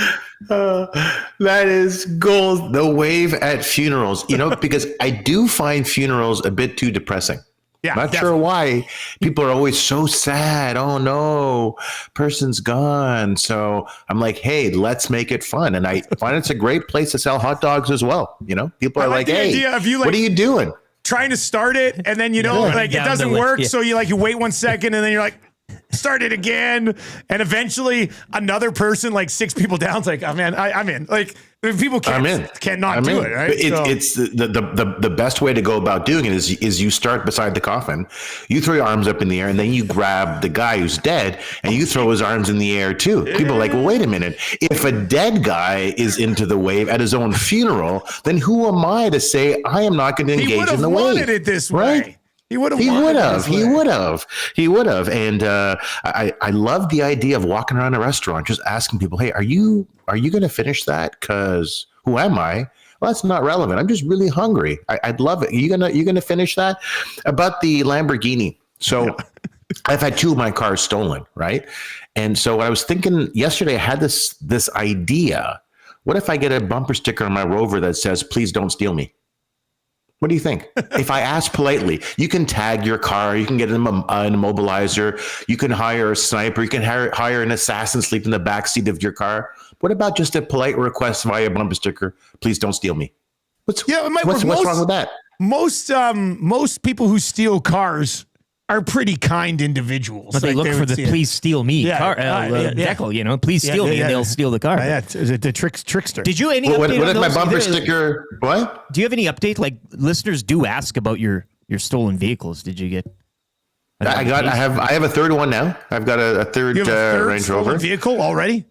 That is gold. The wave at funerals, because I do find funerals a bit too depressing. Yeah, not sure why. People are always so sad. Oh no, person's gone. So I'm like, hey, let's make it fun. And I find it's a great place to sell hot dogs as well. People are like, hey, what are you doing? Trying to start it, and then it doesn't work. So you wait 1 second, and then you're like, start it again, and eventually another person, like 6 people down, is like, oh man, I'm in. Like people cannot do it. Right? It's the best way to go about doing it is you start beside the coffin, you throw your arms up in the air, and then you grab the guy who's dead and you throw his arms in the air too. People are like, well, wait a minute. If a dead guy is into the wave at his own funeral, then who am I to say I am not going to engage in the wave? He would have wanted it this way. Right? He would have. And I love the idea of walking around a restaurant, just asking people, hey, are you going to finish that? Because who am I? Well, that's not relevant. I'm just really hungry. I'd love it. You gonna finish that? About the Lamborghini. So I've had 2 of my cars stolen, right? And so what I was thinking yesterday, I had this idea. What if I get a bumper sticker on my Rover that says, please don't steal me? What do you think? If I ask politely, you can tag your car, you can get an immobilizer, you can hire a sniper, you can hire an assassin sleep in the backseat of your car. What about just a polite request via bumper sticker? Please don't steal me. What's wrong with that? Most people who steal cars are pretty kind individuals. But they look for the "please steal me" car decal. You know, please steal me, and they'll steal the car. The trickster. Did you any? What update on if my those? bumper sticker? What? Do you have any update? Like listeners do ask about your stolen vehicles. Did you get? I have a third one now. I've got a third, Range Rover vehicle already.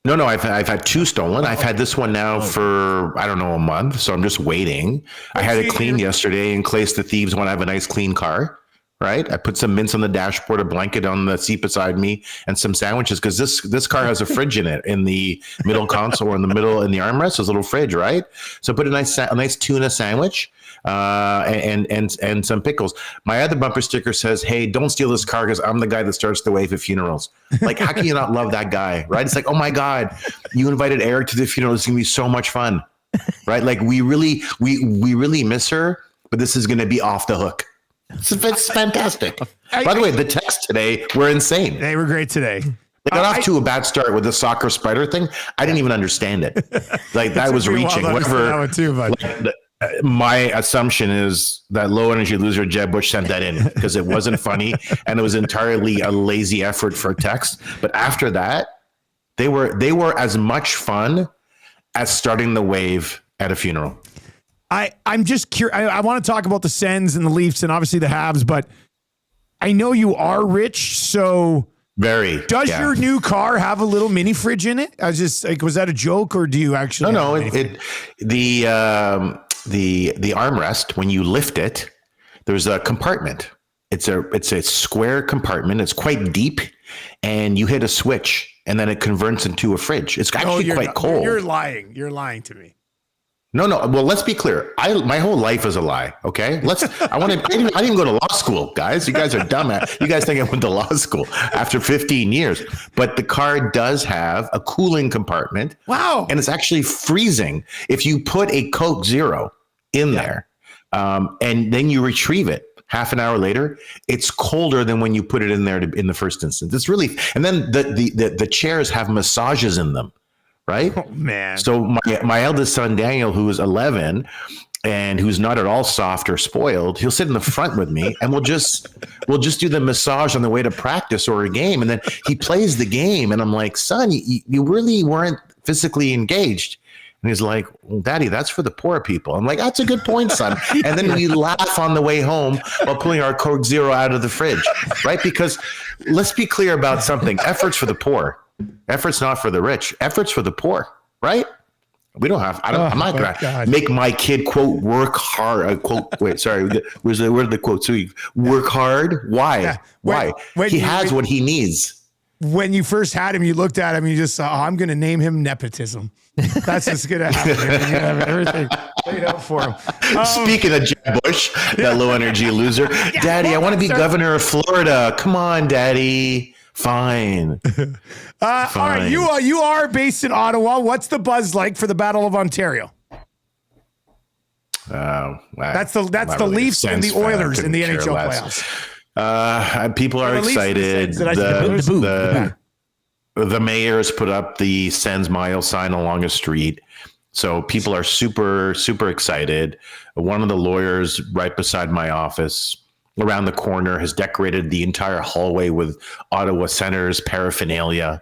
No, I've had 2 stolen. I've had this one now for, I don't know, a month. So I'm just waiting. I had it cleaned yesterday in case the thieves want to have a nice clean car, right? I put some mints on the dashboard, a blanket on the seat beside me, and some sandwiches because this car has a fridge in it in the middle console, in the armrest. There's a little fridge, right? So I put a nice tuna sandwich and some pickles. My other bumper sticker says, "Hey, don't steal this car because I'm the guy that starts the wave at funerals." Like, how can you not love that guy, right? It's like, oh my God, you invited Eric to the funeral. It's gonna be so much fun, right? Like we really miss her, but this is gonna be off the hook. It's fantastic. By the way, the texts today were insane. They were great today. They got off to a bad start with the soccer spider thing. I didn't even understand it. Like that was reaching. Whatever. My assumption is that low energy loser Jeb Bush sent that in because it wasn't funny and it was entirely a lazy effort for text. But after that, they were as much fun as starting the wave at a funeral. I'm just curious. I want to talk about the Sens and the Leafs and obviously the Habs, but I know you are rich, so does your new car have a little mini fridge in it? I was just like, was that a joke or do you actually? No. The armrest, when you lift it, there's a compartment. It's a square compartment. It's quite deep, and you hit a switch, and then it converts into a fridge. It's actually quite cold. You're lying. You're lying to me. No. Well, let's be clear. My whole life is a lie. Okay. I didn't go to law school, guys. You guys are dumb. You guys think I went to law school after 15 years, but the car does have a cooling compartment. Wow. And it's actually freezing if you put a Coke Zero in there, and then you retrieve it. Half an hour later, it's colder than when you put it in there in the first instance. It's really, and then the chairs have massages in them. Right? Oh, man. So my eldest son, Daniel, who is 11 and who's not at all soft or spoiled, he'll sit in the front with me and we'll just do the massage on the way to practice or a game. And then he plays the game. And I'm like, son, you really weren't physically engaged. And he's like, well, Daddy, that's for the poor people. I'm like, that's a good point, son. And then we laugh on the way home while pulling our Coke Zero out of the fridge, right? Because let's be clear about something. Effort's for the poor. Effort's not for the rich. Effort's for the poor, right? We don't have. I'm not gonna make my kid quote work hard. Quote. Wait, sorry. Where are the quotes? Work hard. Why? Yeah. Why? He has what he needs. When you first had him, you looked at him. You just saw. Oh, I'm going to name him nepotism. That's just going to happen. You're gonna have everything laid out for him. Speaking of Jeb Bush, that low energy loser, Daddy, I want to be governor of Florida. Come on, Daddy. Fine. All right, you are based in Ottawa. What's the buzz like for the Battle of Ontario? That's the Leafs and the Oilers in the NHL playoffs. People are excited. The mayor's put up the Sens Mile sign along a street. So people are super, super excited. One of the lawyers right beside my office around the corner has decorated the entire hallway with Ottawa Senators paraphernalia.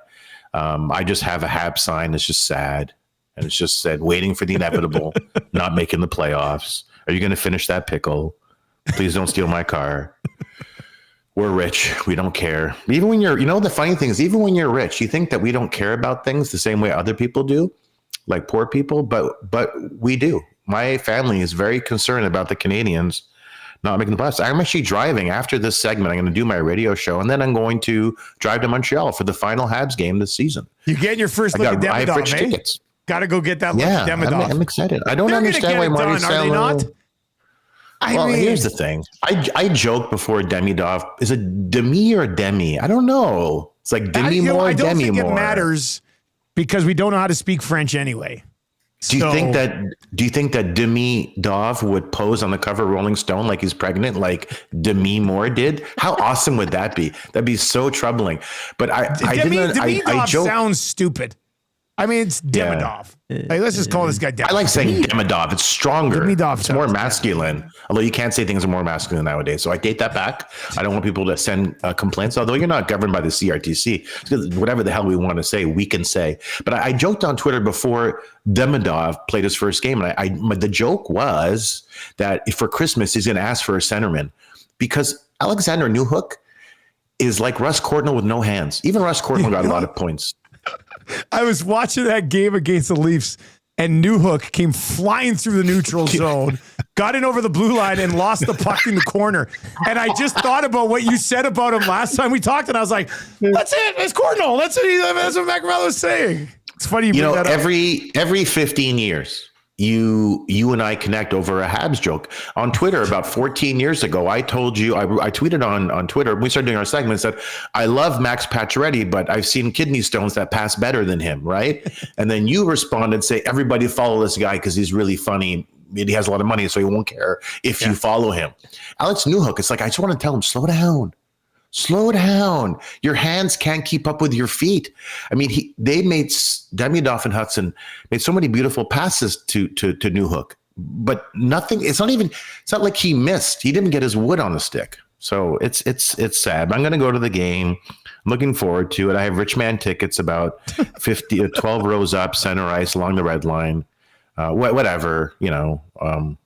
I just have a Hab sign. It's just sad. And it's just said, waiting for the inevitable, not making the playoffs. Are you going to finish that pickle? Please don't steal my car. We're rich. We don't care. Even when the funny thing is, even when you're rich, you think that we don't care about things the same way other people do, like poor people, but we do. My family is very concerned about the Canadiens not making the playoffs. I'm actually driving after this segment. I'm going to do my radio show, and then I'm going to drive to Montreal for the final Habs game this season. You get your first look at Demidov, I have rich tickets. Got to go get that look at Demidov. I'm excited. I don't understand why Marty Salo. Are they not? Here's the thing. I joked before Demidov. Is it Demi or Demi? I don't know. It's like Demi more, I don't Demi think more. It matters because we don't know how to speak French anyway. Do you think that Demi Dove would pose on the cover of Rolling Stone like he's pregnant, like Demi Moore did? How awesome would that be? That'd be so troubling. But Demi Dove sounds stupid. I mean, it's Demidov. Like, let's just call this guy Demidov. I like saying Demidov. It's stronger. Demidov it's more masculine. Although you can't say things are more masculine nowadays. So I take that back. I don't want people to send complaints. Although you're not governed by the CRTC. Whatever the hell we want to say, we can say. But I joked on Twitter before Demidov played his first game. And the joke was that for Christmas, he's going to ask for a centerman. Because Alexander Newhook is like Russ Courtnall with no hands. Even Russ Courtnall got a lot of points. I was watching that game against the Leafs, and Newhook came flying through the neutral zone, got in over the blue line, and lost the puck in the corner. And I just thought about what you said about him last time we talked, and I was like, that's it. It's Courtnall. That's what Macramalla was saying. It's funny you bring that up. Every 15 years, you and I connect over a Habs joke. On Twitter about 14 years ago, I told you, I tweeted on Twitter, we started doing our segments, that I love Max Pacioretty, but I've seen kidney stones that pass better than him, right? And then you responded, say, everybody follow this guy because he's really funny. He has a lot of money, so he won't care if you follow him. Alex Newhook, it's like, I just want to tell him, slow down. Slow down. Your hands can't keep up with your feet. I mean, Demidov and Hudson made so many beautiful passes to Newhook, but nothing. It's not like he missed. He didn't get his wood on the stick. So it's sad. I'm going to go to the game. I'm looking forward to it. I have rich man tickets about 12 rows up, center ice along the red line. Whatever, I'm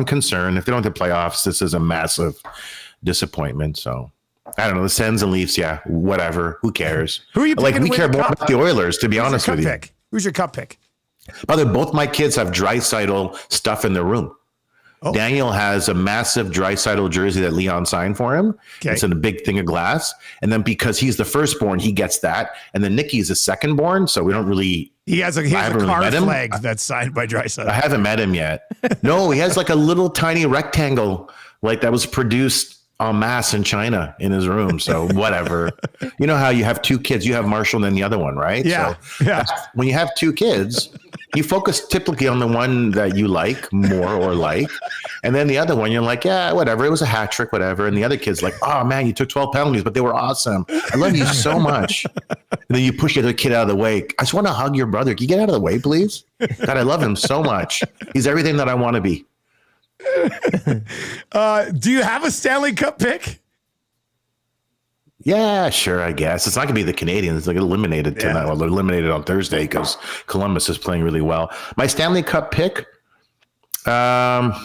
concerned. If they don't have playoffs, this is a massive disappointment. So. I don't know, the Sens and Leafs, yeah, whatever. Who cares? Who are you picking? We care more about the Oilers, to be honest with you. Who's your cup pick? By the way, both my kids have Draisaitl stuff in their room. Oh. Daniel has a massive Draisaitl jersey that Leon signed for him. Okay. It's in a big thing of glass. And then because he's the firstborn, he gets that. And then Nikki's the secondborn, so we don't really... He has a car flag that's signed by Draisaitl. I haven't met him yet. No, he has like a little tiny rectangle like that was produced en masse in China in his room. So whatever. You know how you have two kids, you have Marshall and then the other one, right? Yeah. So when you have two kids, you focus typically on the one that you like more or like. And then the other one, you're like, yeah, whatever. It was a hat trick, whatever. And the other kid's like, oh man, you took 12 penalties, but they were awesome. I love you so much. And then you push the other kid out of the way. I just want to hug your brother. Can you get out of the way, please? God, I love him so much. He's everything that I want to be. Do you have a Stanley Cup pick? Yeah, sure, I guess. It's not going to be the Canadiens. They get eliminated tonight. Well, they're eliminated on Thursday because Columbus is playing really well. My Stanley Cup pick, that's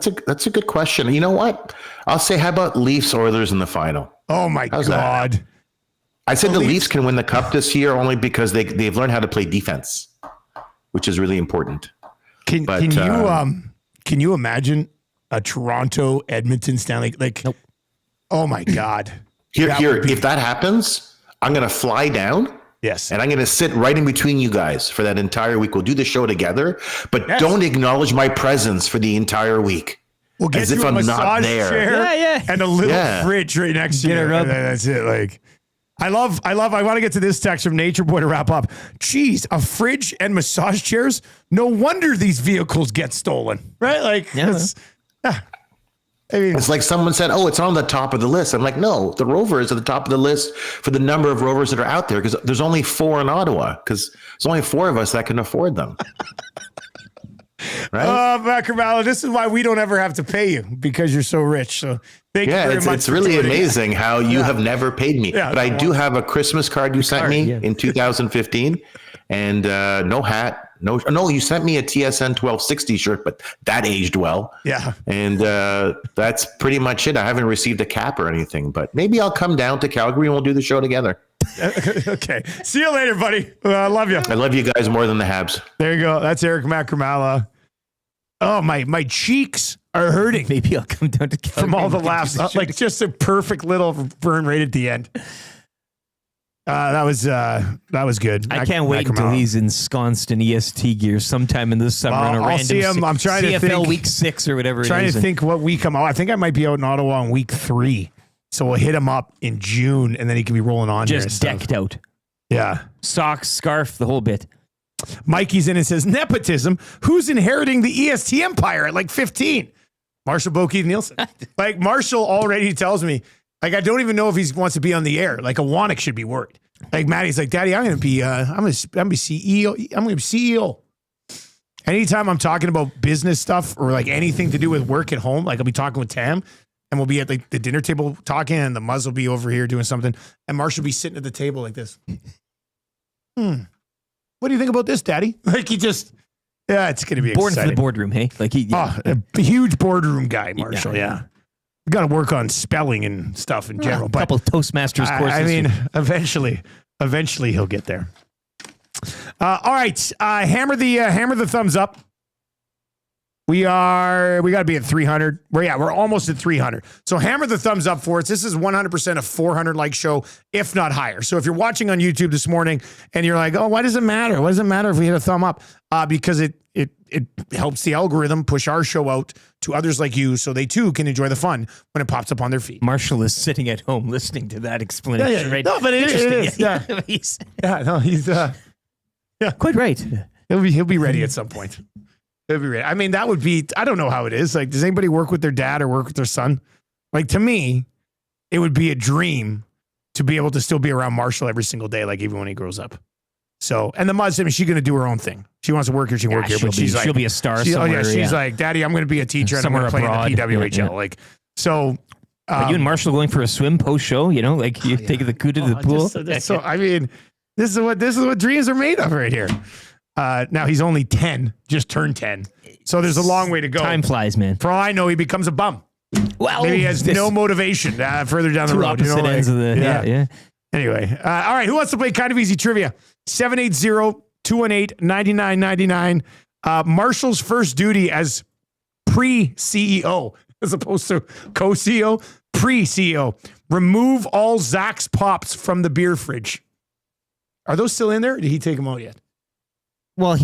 a good question. You know what? I'll say, how about Leafs Oilers in the final? Oh, my God. That? I said the Leafs can win the Cup this year only because they've learned how to play defense, which is really important. Can you imagine a Toronto Edmonton Stanley? Nope. Oh my God! If that happens, I'm going to fly down. Yes, and I'm going to sit right in between you guys for that entire week. We'll do the show together, but don't acknowledge my presence for the entire week. We'll get as if I'm not there. Chair and a little fridge right next to you. That's it. Like. I want to get to this text from Nature Boy to wrap up. Geez, a fridge and massage chairs? No wonder these vehicles get stolen, right? Like, it's like someone said, oh, it's on the top of the list. I'm like, no, the Rovers are at the top of the list for the number of Rovers that are out there because there's only 4 in Ottawa because there's only 4 of us that can afford them. Right? Macramalla, this is why we don't ever have to pay you because you're so rich. So thank you very much. It's really amazing how you have never paid me. But I do have a Christmas card you sent me in 2015 and no hat. No, you sent me a TSN 1260 shirt, but that aged well. Yeah. And that's pretty much it. I haven't received a cap or anything, but maybe I'll come down to Calgary and we'll do the show together. Okay. See you later, buddy. I love you. I love you guys more than the Habs. There you go. That's Eric Macramalla. Oh, my cheeks are hurting. Maybe I'll come down to Calgary from all the laughs. Like just a perfect little burn right at the end. That was good. I can't wait until he's ensconced in EST gear sometime in this summer on a random see him. I'm trying CFL to think, week 6 or whatever. Trying to think what week I'm out. I think I might be out in Ottawa on week 3. So we'll hit him up in June and then he can be rolling on just decked out. Yeah. Socks, scarf, the whole bit. Mikey's in and says, nepotism? Who's inheriting the EST empire at like 15? Marshall Bokeith Nielsen. Like, Marshall already tells me, like, I don't even know if he wants to be on the air. Like, a Wannick should be worried. Like, Maddie's like, Daddy, I'm going to be CEO. I'm going to be CEO. Anytime I'm talking about business stuff or like anything to do with work at home, like I'll be talking with Tam and we'll be at like the dinner table talking and the Muzz will be over here doing something and Marshall will be sitting at the table like this. What do you think about this, Daddy? Like he just, yeah, it's going to be Born exciting. for the boardroom, hey? Like he, a huge boardroom guy, Marshall, yeah. We got to work on spelling and stuff in general. A couple of Toastmasters courses. I mean, eventually he'll get there. All right, hammer the thumbs up. We got to be at 300. We're almost at 300. So hammer the thumbs up for us. This is 100% a 400 like show, if not higher. So if you're watching on YouTube this morning and you're like, oh, why does it matter? Why does it matter if we hit a thumb up? Because it helps the algorithm push our show out to others like you so they too can enjoy the fun when it pops up on their feed. Marshall is sitting at home listening to that explanation right No, but it is. Yeah. He's quite right. He'll be ready at some point. He'll be ready. I mean, that would be, I don't know how it is. Like, does anybody work with their dad or work with their son? Like, to me, it would be a dream to be able to still be around Marshall every single day, like even when he grows up. So, and the Muzz, I mean, she's going to do her own thing. She wants to work here, she can work here, but she'll be a star somewhere. She's like, Daddy, I'm going to be a teacher and I'm going to play in the PWHL. Yeah. Like, so. Are you and Marshall going for a swim post show? You know, like you take the coup to the pool. So, I mean, this is what dreams are made of right here. Now he's only 10, just turned 10. So there's a long way to go. Time flies, man. For all I know, he becomes a bum. Well, maybe he has no motivation further down the road. Opposite ends of the, yeah. Anyway, all right. Who wants to play kind of easy trivia? 780-218-9999. Marshall's first duty as pre-CEO, as opposed to co-CEO, pre-CEO. Remove all Zach's pops from the beer fridge. Are those still in there? Or did he take them out yet? Well,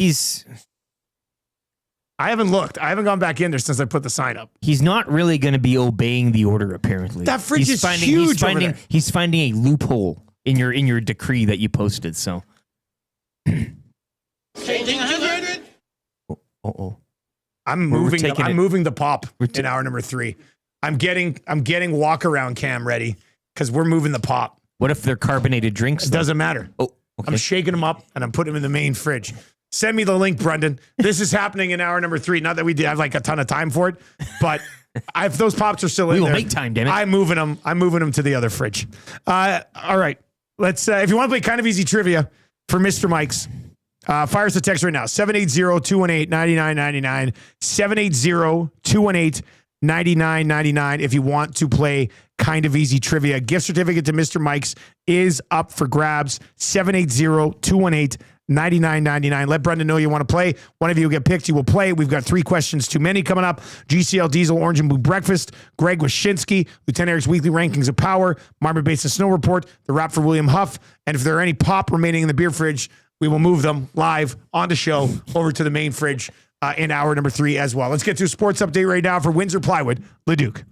I haven't looked. I haven't gone back in there since I put the sign up. He's not really going to be obeying the order, apparently. That fridge is huge over there. He's finding a loophole in your decree that you posted. So, Changing 100. I'm moving the pop in hour number 3. I'm getting walk around cam ready because we're moving the pop. What if they're carbonated drinks? It doesn't matter. Oh, okay. I'm shaking them up and I'm putting them in the main fridge. Send me the link, Brendan. This is happening in hour number 3. Not that we have like a ton of time for it, but if those pops are still in there, we will make time, damn it. I'm moving them to the other fridge. All right. Let's, if you want to play kind of easy trivia for Mr. Mike's, fire us a text right now. 780-218-9999. 780-218-9999. If you want to play kind of easy trivia, gift certificate to Mr. Mike's is up for grabs. 780-218-9999. Let Brendan know you want to play. One of you will get picked. You will play. We've got 3 questions too many coming up. GCL Diesel Orange and Blue Breakfast. Greg Wyshynski. Lieutenant Eric's Weekly Rankings of Power. Marmot Basin Snow Report. The Wrap for William Huff. And if there are any pop remaining in the beer fridge, we will move them live on the show over to the main fridge in hour number 3 as well. Let's get to a sports update right now for Windsor Plywood. Leduc.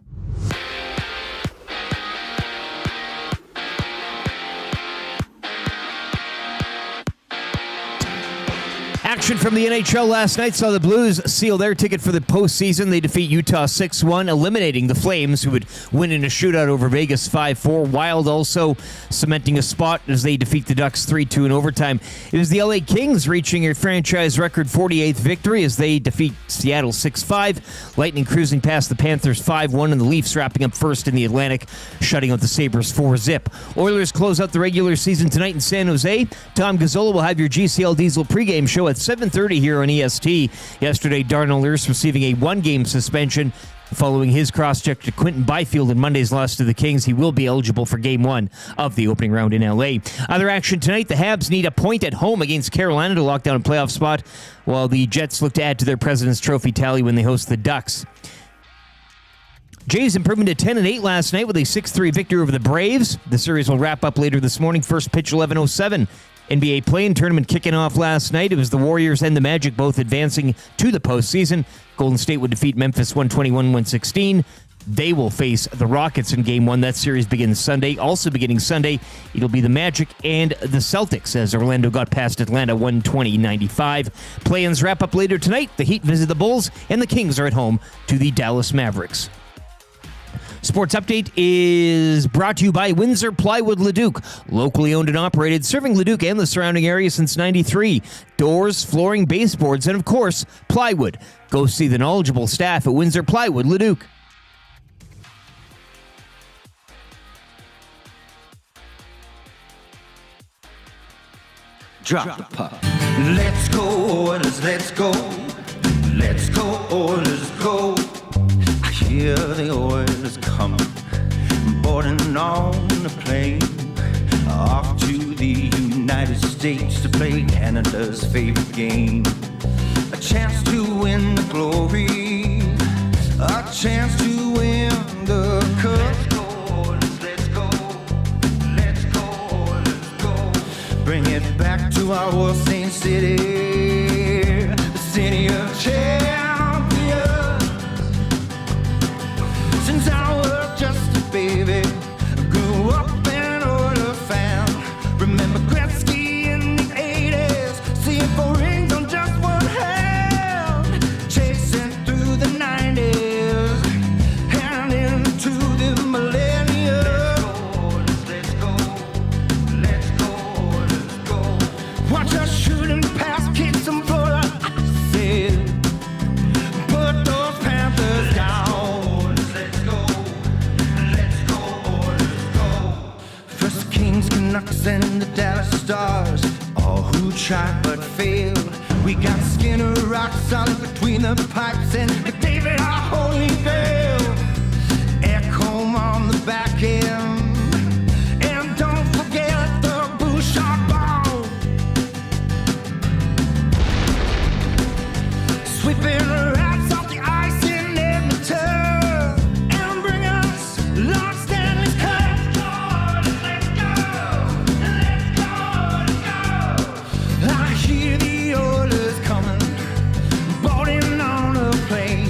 Action from the NHL last night saw the Blues seal their ticket for the postseason. They defeat Utah 6-1, eliminating the Flames, who would win in a shootout over Vegas 5-4. Wild also cementing a spot as they defeat the Ducks 3-2 in overtime. It was the LA Kings reaching a franchise record 48th victory as they defeat Seattle 6-5. Lightning cruising past the Panthers 5-1, and the Leafs wrapping up first in the Atlantic, shutting out the Sabres 4-zip. Oilers close out the regular season tonight in San Jose. Tom Gazzola will have your GCL Diesel pregame show at 7:30 here on EST. Yesterday, Darnell Nurse receiving a 1-game suspension following his cross-check to Quinton Byfield in Monday's loss to the Kings. He will be eligible for Game 1 of the opening round in LA. Other action tonight, the Habs need a point at home against Carolina to lock down a playoff spot, while the Jets look to add to their President's Trophy tally when they host the Ducks. Jays improving to 10-8 last night with a 6-3 victory over the Braves. The series will wrap up later this morning. First pitch 11:07. NBA play-in tournament kicking off last night. It was the Warriors and the Magic both advancing to the postseason. Golden State would defeat Memphis 121-116. They will face the Rockets in Game 1. That series begins Sunday. Also beginning Sunday, it'll be the Magic and the Celtics as Orlando got past Atlanta 120-95. Play-ins wrap up later tonight. The Heat visit the Bulls, and the Kings are at home to the Dallas Mavericks. Sports Update is brought to you by Windsor Plywood Leduc. Locally owned and operated, serving Leduc and the surrounding area since 93. Doors, flooring, baseboards, and of course, plywood. Go see the knowledgeable staff at Windsor Plywood Leduc. Drop the puck. Let's go, Oilers, let's go. Let's go, Oilers, go. I hear the Oilers coming, boarding on the plane, off to the United States to play Canada's favorite game. A chance to win the glory, a chance to win the cup. Let's go, let's go, let's go. Bring it back to our World Saint City, the city of champions. Since I was just a baby, grew up an Oiler fan. Remember Gretzky in the 80s, seeing 4 rings on just one hand, chasing through the 90s and into the millennium. Let's go, let's go, let's go. Watch us shooting past kicks and Florida. I said, put those Panthers down. Canucks and the Dallas Stars, all who tried but failed. We got Skinner rock solid between the pipes and McDavid, our holy grail. Ekholm on the back end, and don't forget the Bouchard ball. Sweeping rats off the ice in Edmonton and bring us Lord Stanley's Cup. I hear the Oilers coming, boarding on a plane,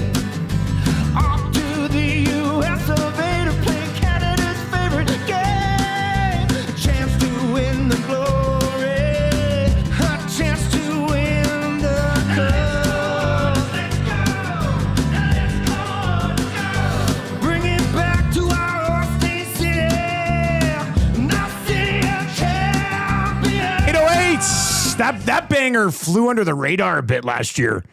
off to the U.S. of A. to play Canada's favorite game. A chance to win the glory, a chance to win the cup. Let's go, bring it back to our state city, the city of champions. 808. That banger flew under the radar a bit last year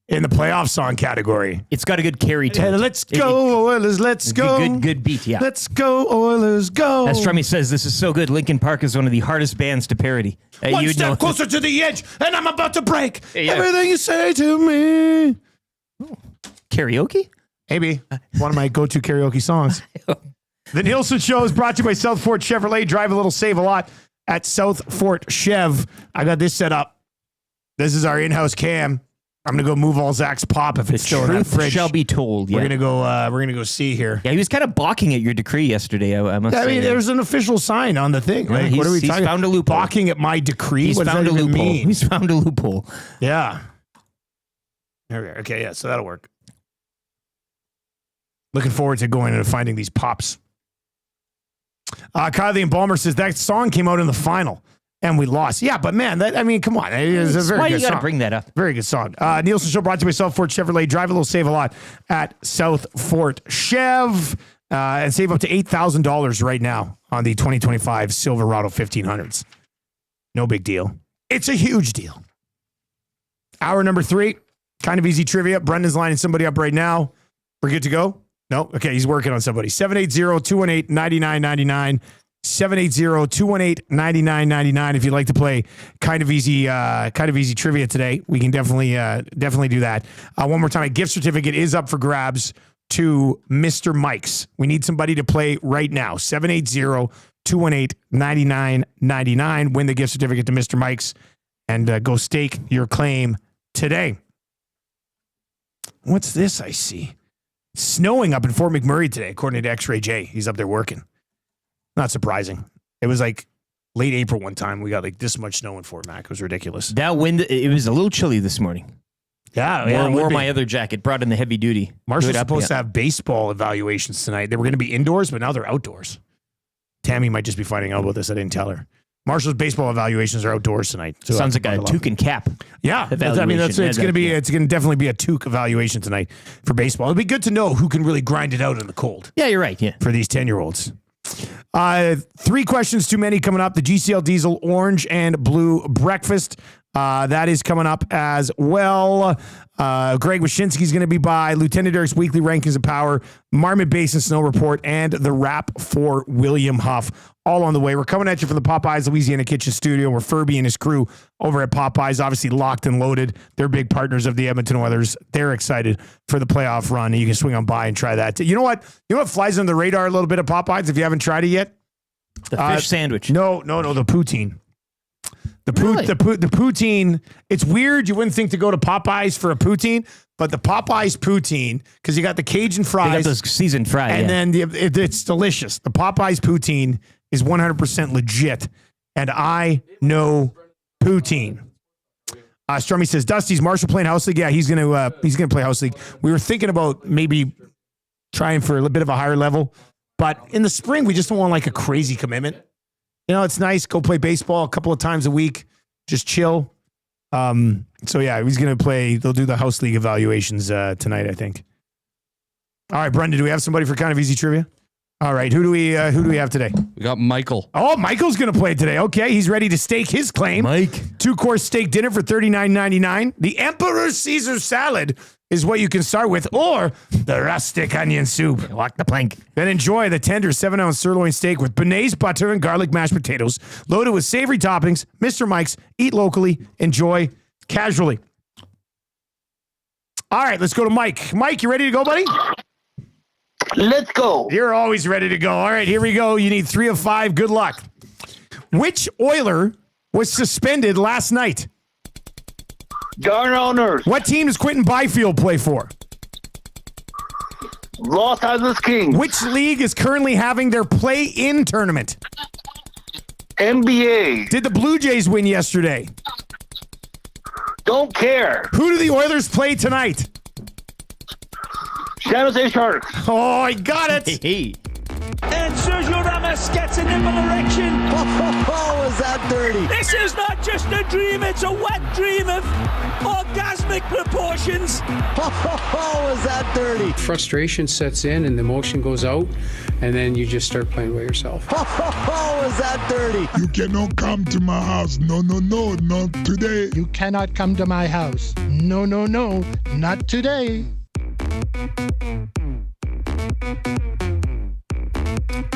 in the playoff song category. It's got a good carry to it. Let's go, Oilers, let's go. Good beat, yeah. Let's go, Oilers, go. As Strummy says, this is so good. Linkin Park is one of the hardest bands to parody. One you'd step know- closer to the edge, and I'm about to break. Yeah. Everything you say to me. Karaoke? Maybe. One of my go-to karaoke songs. The Nielson Show is brought to you by South Fort Chevrolet. Drive a little, save a lot at South Fort Chev. I got this set up. This is our in-house cam. I'm gonna go move all Zach's pop if it's still in that Truth fridge. shall be told. Yeah. We're gonna go see here. Yeah, he was kind of balking at your decree yesterday. I must say. I mean, there's an official sign on the thing. Yeah, Like, what are we he's talking? found a loophole. Balking at my decree. He's What does found that a even loophole. mean? He's found a loophole. Yeah. There we go. Okay, yeah, so that'll work. Looking forward to going and finding these pops. Kylie and Balmer says that song came out in the final and we lost. Yeah, but man, come on. It's a very Why good you got to song. bring that up? Very good song. Nielsen Show brought to you by South Fort Chevrolet. Drive a little, save a lot at South Fort Chev. And save up to $8,000 right now on the 2025 Silverado 1500s. No big deal. It's a huge deal. Hour number 3, kind of easy trivia. Brendan's lining somebody up right now. We're good to go? No? Okay, he's working on somebody. 780-218-9999. 780-218-9999. If you'd like to play kind of easy trivia today, we can definitely do that. One more time, a gift certificate is up for grabs to Mr. Mike's. We need somebody to play right now. 780-218-9999. Win the gift certificate to Mr. Mike's and go stake your claim today. What's this I see? It's snowing up in Fort McMurray today, according to X-Ray J. He's up there working. Not surprising. It was like late April one time. We got like this much snow in Fort Mac. It was ridiculous. That wind, it was a little chilly this morning. Yeah, Wore my other jacket, brought in the heavy duty. Marshall's Good up, supposed yeah. to have baseball evaluations tonight. They were going to be indoors, but now they're outdoors. Tammy might just be finding out about this. I didn't tell her. Marshall's baseball evaluations are outdoors tonight. So Sounds like a toque and cap. Yeah, it's going to definitely be a toque evaluation tonight for baseball. It'll be good to know who can really grind it out in the cold. Yeah, you're right. Yeah, for these 10-year-olds. 3 questions too many coming up. The GCL Diesel Orange and Blue Breakfast. That is coming up as well. Greg Wyshynski is going to be by. Lieutenant Eric's Weekly Rankings of Power, Marmot Basin Snow Report, and the wrap for William Huff. All on the way. We're coming at you from the Popeyes Louisiana Kitchen Studio, where Furby and his crew over at Popeyes, obviously locked and loaded. They're big partners of the Edmonton Oilers. They're excited for the playoff run, and you can swing on by and try that. You know what? You know what flies under the radar a little bit of Popeyes if you haven't tried it yet? The fish sandwich. No, the poutine. The poutine, it's weird. You wouldn't think to go to Popeyes for a poutine, but the Popeyes poutine, because you got the Cajun fries. They got those seasoned fries. And then it's delicious. The Popeyes poutine is 100% legit. And I know poutine. Strummy says, Dusty's Marshall playing House League. Yeah, he's gonna play House League. We were thinking about maybe trying for a little bit of a higher level, but in the spring, we just don't want like a crazy commitment. You know, it's nice. Go play baseball a couple of times a week. Just chill. So yeah, he's going to play. They'll do the House League evaluations tonight, I think. All right, Brendan, do we have somebody for kind of easy trivia? All right, who do we have today? We got Michael. Oh, Michael's going to play today. Okay, he's ready to stake his claim. Mike. 2-course steak dinner for $39.99. The Emperor Caesar salad is what you can start with, or the rustic onion soup. Walk the plank. Then enjoy the tender 7-ounce sirloin steak with béarnaise butter and garlic mashed potatoes, loaded with savory toppings. Mr. Mike's. Eat locally. Enjoy casually. All right, let's go to Mike. Mike, you ready to go, buddy? Let's go. You're always ready to go. All right, here we go. You need 3 of 5. Good luck. Which Oiler was suspended last night? Darnell Nurse. What team does Quinton Byfield play for? Los Angeles Kings. Which league is currently having their play-in tournament? NBA. Did the Blue Jays win yesterday? Don't care. Who do the Oilers play tonight? San Jose Sharks. Oh, I got it. And Sergio Ramos gets a nipple erection. Oh, is that dirty? This is not just a dream, it's a wet dream of orgasmic proportions. Oh, is that dirty? Frustration sets in and the emotion goes out, and then you just start playing by yourself. Oh, is that dirty? You cannot come to my house. No, not today. You cannot come to my house. No, not today.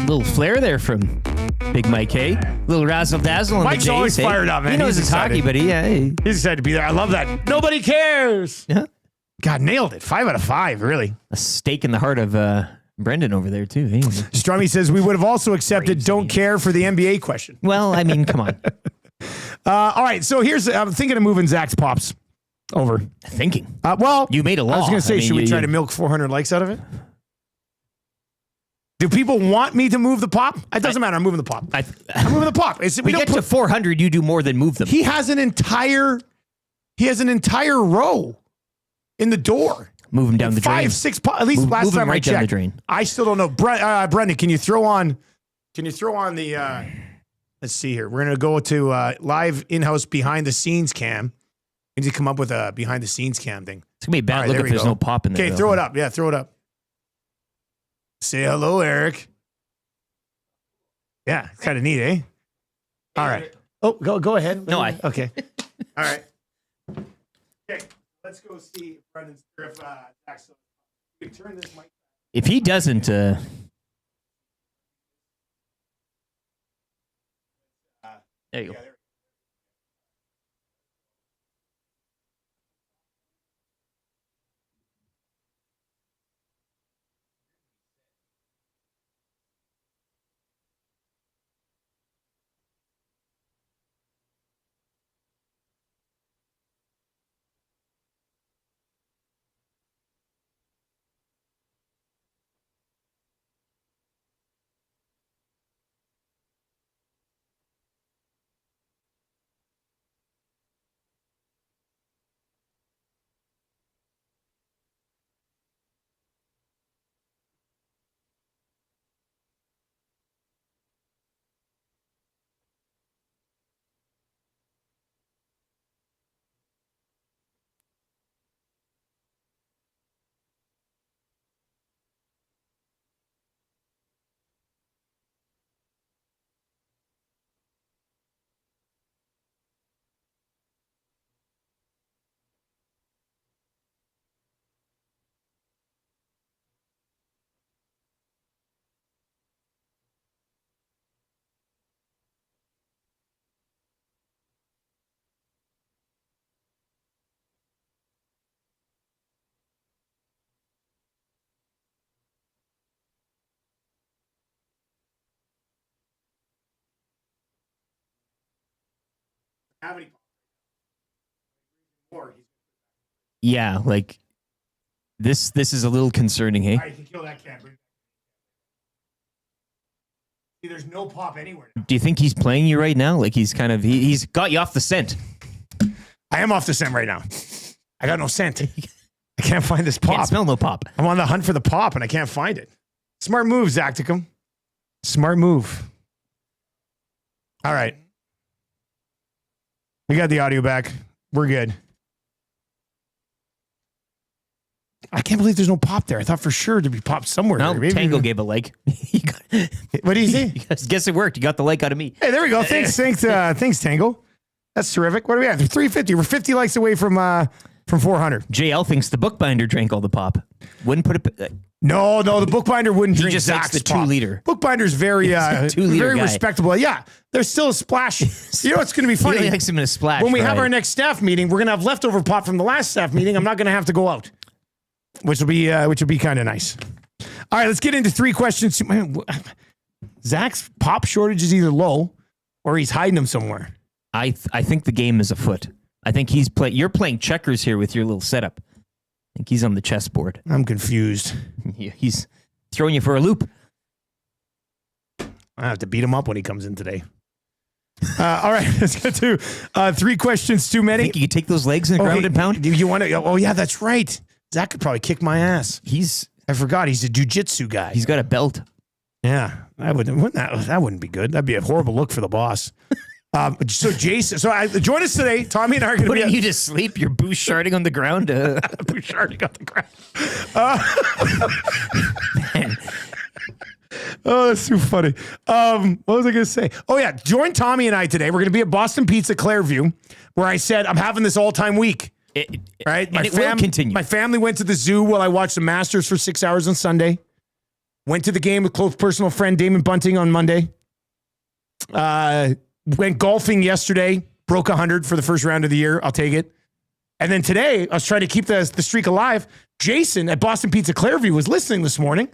Little flair there from Big Mike, hey? Little razzle dazzle on Mike's the Jays. always hey? fired up, man. He knows He's it's hockey, excited. but He's excited to be there. I love that. Nobody cares. Yeah. God, nailed it. 5 out of 5, really. A stake in the heart of Brendan over there, too. Hey? Strummy says we would have also accepted don't care for the NBA question. Well, I mean, come on. All right, so I'm thinking of moving Zach's Pops over. Thinking? Well, you made a law. I was going to say, I mean, should we try to milk 400 likes out of it? Do people want me to move the pop? It doesn't matter. I'm moving the pop. I'm moving the pop. We get to 400, you do more than move them. He has an entire row in the door. Move them down the drain. 5, 6 at least last move time right I checked. down the drain. I still don't know. Brendan, can you throw on the let's see here. We're going to go to live in-house behind the scenes cam. We need to come up with a behind the scenes cam thing. It's going to be a bad look if there's no pop in there. Okay, throw it up. Yeah, throw it up. Say hello, Eric. Yeah, kind of neat, eh? All right. Oh, go ahead. No, Okay. All right. Okay, let's go see Brendan's Zach's. Turn this mic. If he doesn't, there you go. Yeah, like this is a little concerning, hey? You can kill that cat. See, there's no pop anywhere. Do you think he's playing you right now? Like he's kind of he's got you off the scent. I am off the scent right now. I got no scent. I can't find this pop. Can't smell no pop. I'm on the hunt for the pop and I can't find it. Smart move, Zacticum. Smart move. All right. We got the audio back. We're good. I can't believe there's no pop there. I thought for sure there'd be pop somewhere. No, Maybe Tango gave a like. What do you say? Guess it worked. You got the like out of me. Hey, there we go. Thanks, Tango. That's terrific. What do we have? 350. We're 50 likes away from 400. JL thinks the bookbinder drank all the pop. Wouldn't put it. No, the bookbinder wouldn't He drink just likes Zach's the pop. 2-liter. Bookbinder's very, very guy. respectable. Yeah, there's still a splash. You know what's going to be funny? He likes him in a splash. When we have right. our next staff meeting, we're going to have leftover pop from the last staff meeting. I'm not going to have to go out, which will be kind of nice. All right, let's get into 3 questions. Man, Zach's pop shortage is either low or he's hiding them somewhere. I think the game is afoot. I think you're playing checkers here with your little setup. I think he's on the chessboard. I'm confused. He's throwing you for a loop. I have to beat him up when he comes in today. All right, let's get to 3 questions too many. Think you could take those legs and ground and pound? You want to? Oh yeah, that's right. Zach could probably kick my ass. I forgot he's a jiu-jitsu guy. He's got a belt. Yeah, that wouldn't be good. That'd be a horrible look for the boss. So Jason, join us today. Tommy and I are going to be. Putting you to sleep. You're boucharding on the ground. Boucharding on the ground. Man. Oh, that's too funny. What was I going to say? Oh yeah, join Tommy and I today. We're going to be at Boston Pizza Clairview, where I said I'm having this all-time week. Right, it will continue. My family went to the zoo while I watched the Masters for 6 hours on Sunday. Went to the game with close personal friend Damon Bunting on Monday. Went golfing yesterday. Broke 100 for the first round of the year. I'll take it. And then today, I was trying to keep the streak alive. Jason at Boston Pizza Clairview was listening this morning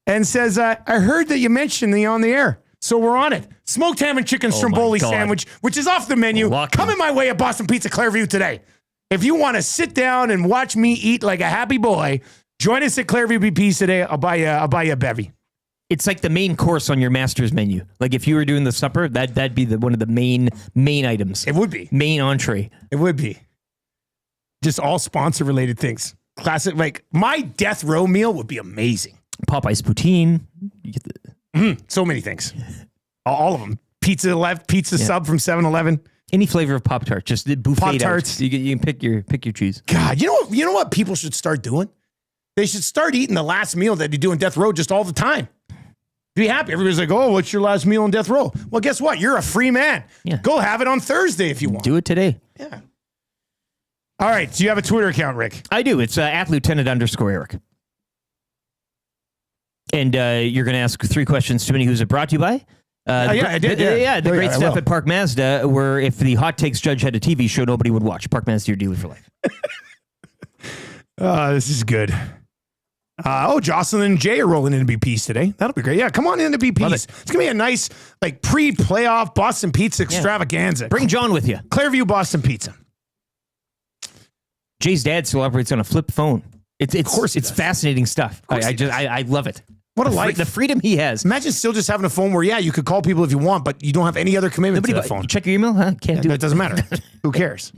and says, I heard that you mentioned the on the air. So we're on it. Smoked ham and chicken stromboli sandwich, which is off the menu. Coming my way at Boston Pizza Clairview today. If you want to sit down and watch me eat like a happy boy, join us at Clairview BP's today. I'll buy you a bevy. It's like the main course on your master's menu. Like if you were doing the supper, that'd be one of the main items. It would be. Main entree. It would be. Just all sponsor related things. Classic. Like my death row meal would be amazing. Popeye's poutine. You get so many things. All of them. Pizza sub from 7-Eleven. Any flavor of Pop-Tart. Just the buffet Pop-Tarts. You can pick your cheese. God, you know what people should start doing? They should start eating the last meal that you do in death row just all the time. Be happy. Everybody's like, oh, what's your last meal in death row? Well, guess what? You're a free man. Yeah. Go have it on Thursday if you want. Do it today. Yeah. All right. Do you have a Twitter account, Rick? I do. It's at Lieutenant_Eric. And you're going to ask 3 questions to many. Who's it brought to you by? I did. Yeah, the great stuff at Park Mazda, where if the Hot Takes Judge had a TV show, nobody would watch. Park Mazda, your dealer for life. This is good. Jocelyn and Jay are rolling into BP's today. That'll be great. Yeah, come on into BP's. It's going to be a nice, pre-playoff Boston Pizza extravaganza. Bring John with you. Clairview Boston Pizza. Jay's dad still operates on a flip phone. Of course it's fascinating stuff. I love it. What a life. The freedom he has. Imagine still just having a phone where, you could call people if you want, but you don't have any other commitment to that phone. Check your email, huh? Can't do it. It doesn't matter. Who cares?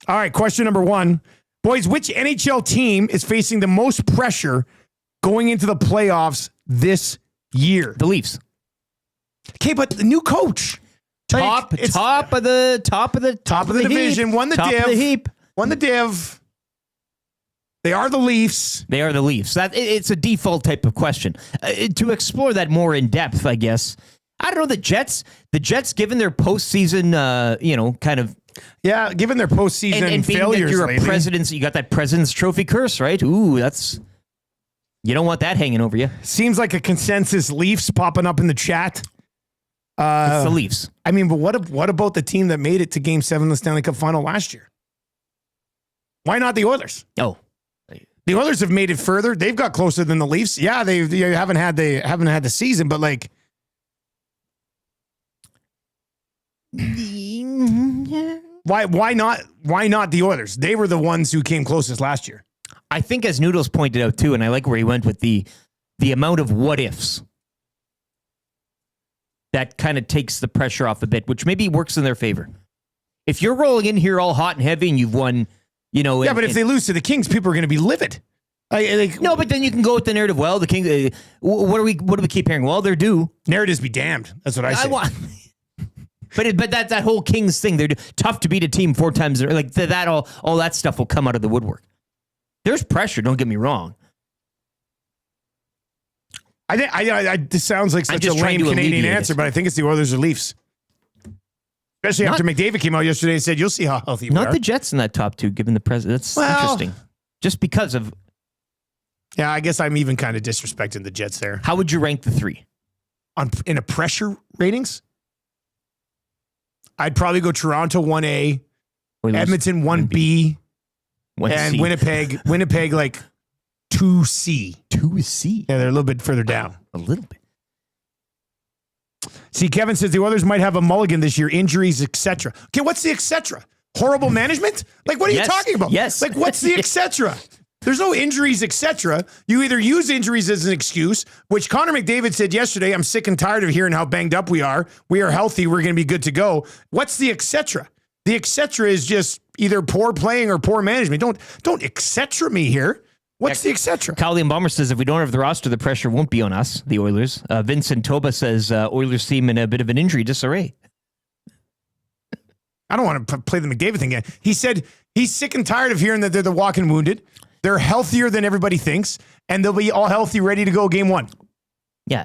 All right, question number 1. Boys, which NHL team is facing the most pressure going into the playoffs this year? The Leafs. Okay, but the new coach. Top of the division. Heap. Won the top div. Of the heap. Won the div. They are the Leafs. They are the Leafs. It's a default type of question. To explore that more in depth, I guess. I don't know, the Jets. The Jets, given their postseason, kind of. Yeah, given their postseason and failures, you're a president's. You got that President's Trophy curse, right? Ooh, that's. You don't want that hanging over you. Seems like a consensus. Leafs popping up in the chat. It's the Leafs. I mean, but what about the team that made it to Game 7 of the Stanley Cup Final last year? Why not the Oilers? Oh. The Oilers have made it further. They've got closer than the Leafs. Yeah, they haven't had the season, but Why not? Why not the Oilers? They were the ones who came closest last year. I think, as Noodles pointed out too, and I like where he went with the amount of what ifs. That kind of takes the pressure off a bit, which maybe works in their favor. If you're rolling in here all hot and heavy and you've won, Yeah, but if they lose to the Kings, people are going to be livid. No, but then you can go with the narrative. Well, the Kings. What do we keep hearing? Well, they're due. Narratives be damned. That's what I say. But that whole Kings thing, they're tough to beat a team 4 times. Like that, all that stuff will come out of the woodwork. There's pressure. Don't get me wrong. This sounds like such a lame Canadian answer, but I think it's the Oilers or Leafs. Especially after McDavid came out yesterday and said, "You'll see how healthy we are." Not the Jets in that top 2, given the president. That's interesting. Just because of. Yeah, I guess I'm even kind of disrespecting the Jets there. How would you rank the 3? In a pressure ratings? I'd probably go Toronto 1A, Oilers, Edmonton 1B, and Winnipeg like 2C. 2C? Yeah, they're a little bit further down. A little bit. See, Kevin says the Oilers might have a mulligan this year, injuries, etc. Okay, what's the etc.? Horrible management? Like, what are you talking about? Yes. Like, what's the etc.? There's no injuries, etc. You either use injuries as an excuse, which Connor McDavid said yesterday, I'm sick and tired of hearing how banged up we are. We are healthy. We're going to be good to go. What's the etc.? The etc. is just either poor playing or poor management. Don't etc. me here. What's the etc.? Cowley Bomber says if we don't have the roster, the pressure won't be on us, the Oilers. Vincent Toba says Oilers team in a bit of an injury disarray. I don't want to play the McDavid thing again. He said he's sick and tired of hearing that they're the walking wounded. They're healthier than everybody thinks, and they'll be all healthy, ready to go game 1. Yeah.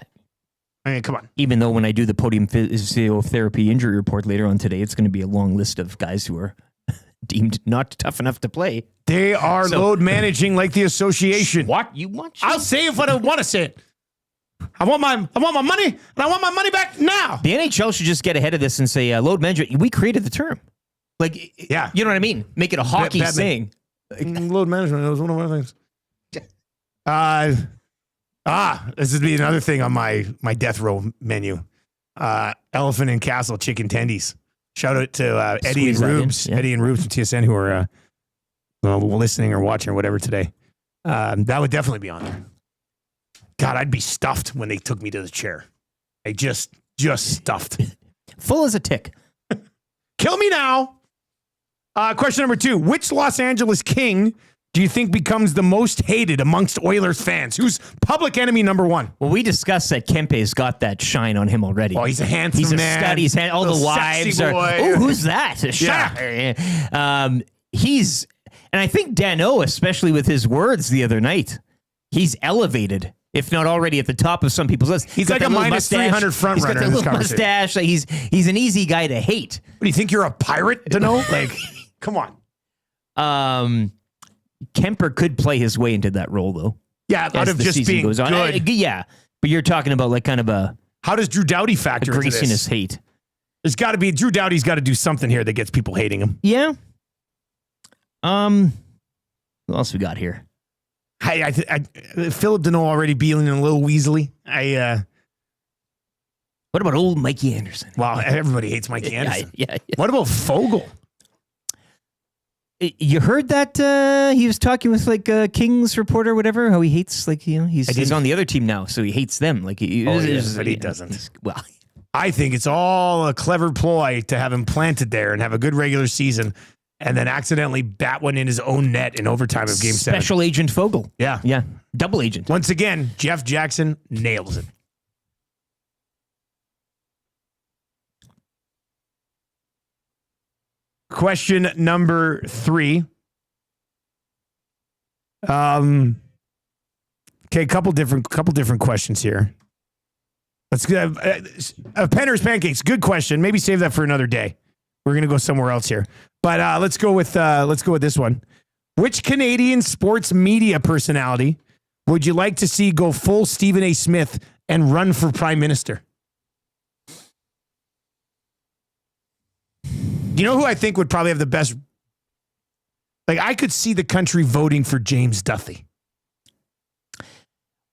I mean, come on. Even though when I do the podium physiotherapy injury report later on today, it's going to be a long list of guys who are deemed not tough enough to play. They are load managing like the association. What? You want? I'll say it if I don't want to say it. I want my money, and I want my money back now. The NHL should just get ahead of this and say load management. We created the term. Like, yeah, you know what I mean? Make it a hockey saying. Load management. That was one of my things. This would be another thing on my death row menu. Elephant and Castle chicken tendies. Shout out to Eddie and Rubes. Yeah. Eddie and Rubes from TSN who are listening or watching or whatever today. That would definitely be on there. God, I'd be stuffed when they took me to the chair. I just stuffed. Full as a tick. Kill me now. Question number 2. Which Los Angeles King do you think becomes the most hated amongst Oilers fans? Who's public enemy number 1? Well, we discussed that Kempe's got that shine on him already. Oh, he's a handsome man. He's a stud. All the wives are, oh, who's that? Yeah. He's, and I think Dano, especially with his words the other night, he's elevated, if not already at the top of some people's list. He's like a minus 300 front runner in this conversation. Mustache. Like he's an easy guy to hate. What, do you think you're a pirate, Dano? Like, come on. Kuemper could play his way into that role, though. Yeah, out of just being good. Yeah, but you're talking about like kind of a... How does Drew Doughty factor into this? Greasiness hate. There's got to be... Drew Doughty's got to do something here that gets people hating him. Yeah. Who else we got here? I Philip Deneau already being a little weaselly. What about old Mikey Anderson? Wow, everybody hates Mikey Anderson. Yeah. What about Fogle? You heard that he was talking with like a Kings reporter or whatever, how he hates, like, he's on the other team now, so he hates them. Like, but he doesn't. Well, I think it's all a clever ploy to have him planted there and have a good regular season and then accidentally bat one in his own net in overtime of Game 7. Special Agent Fogle. Yeah. Double agent. Once again, Jeff Jackson nails it. Question number 3. Okay, a couple different questions here. Let's go. Penner's Pancakes, good question. Maybe save that for another day. We're gonna go somewhere else here, but let's go with this one. Which Canadian sports media personality would you like to see go full Stephen A. Smith and run for Prime Minister? You know who I think would probably have the best? Like, I could see the country voting for James Duthie.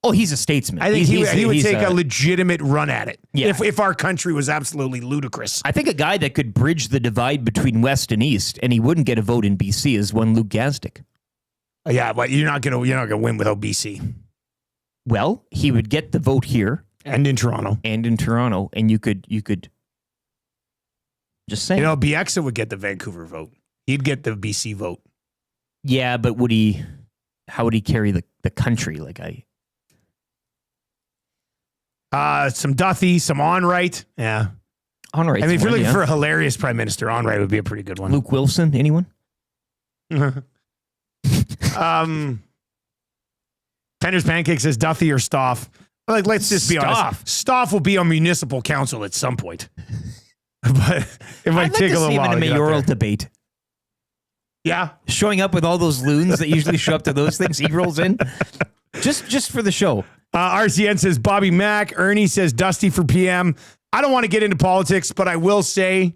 Oh, he's a statesman. I think he would take a a legitimate run at it. Yeah. If our country was absolutely ludicrous. I think a guy that could bridge the divide between West and East, and he wouldn't get a vote in BC, is one Luke Gazdick. Yeah, but you're not gonna win without BC. Well, he would get the vote here and in Toronto, and you could just say, Bieksa would get the Vancouver vote. He'd get the BC vote. Yeah, but how would he carry the country? Some Duthie, some Onright. Yeah. Onright. I mean, if you're looking for a hilarious prime minister, Onright would be a pretty good one. Luke Wilson, anyone? Pender's Pancake says Duthie or Stoff. Let's just be honest. Stoff will be on municipal council at some point. But it might take a little while. I'd like to see him in a mayoral debate. Yeah. Showing up with all those loons that usually show up to those things. He rolls in. Just for the show. RCN says Bobby Mack. Ernie says Dusty for PM. I don't want to get into politics, but I will say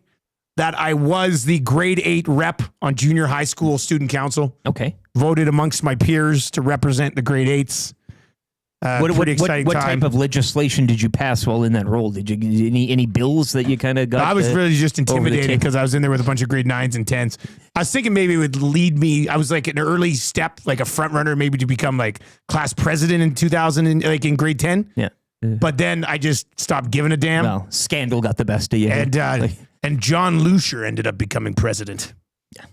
that I was the grade 8 rep on junior high school student council. Okay. Voted amongst my peers to represent the grade 8s. What type of legislation did you pass while in that role? Did you get any bills that you kind of got? I was really just intimidated because I was in there with a bunch of grade 9s and 10s. I was thinking maybe it would lead me. I was like an early step, like a front runner, maybe to become like class president in 2000, like in grade 10. Yeah. But then I just stopped giving a damn. Well, scandal got the best of you. And John Lucier ended up becoming president. Yeah.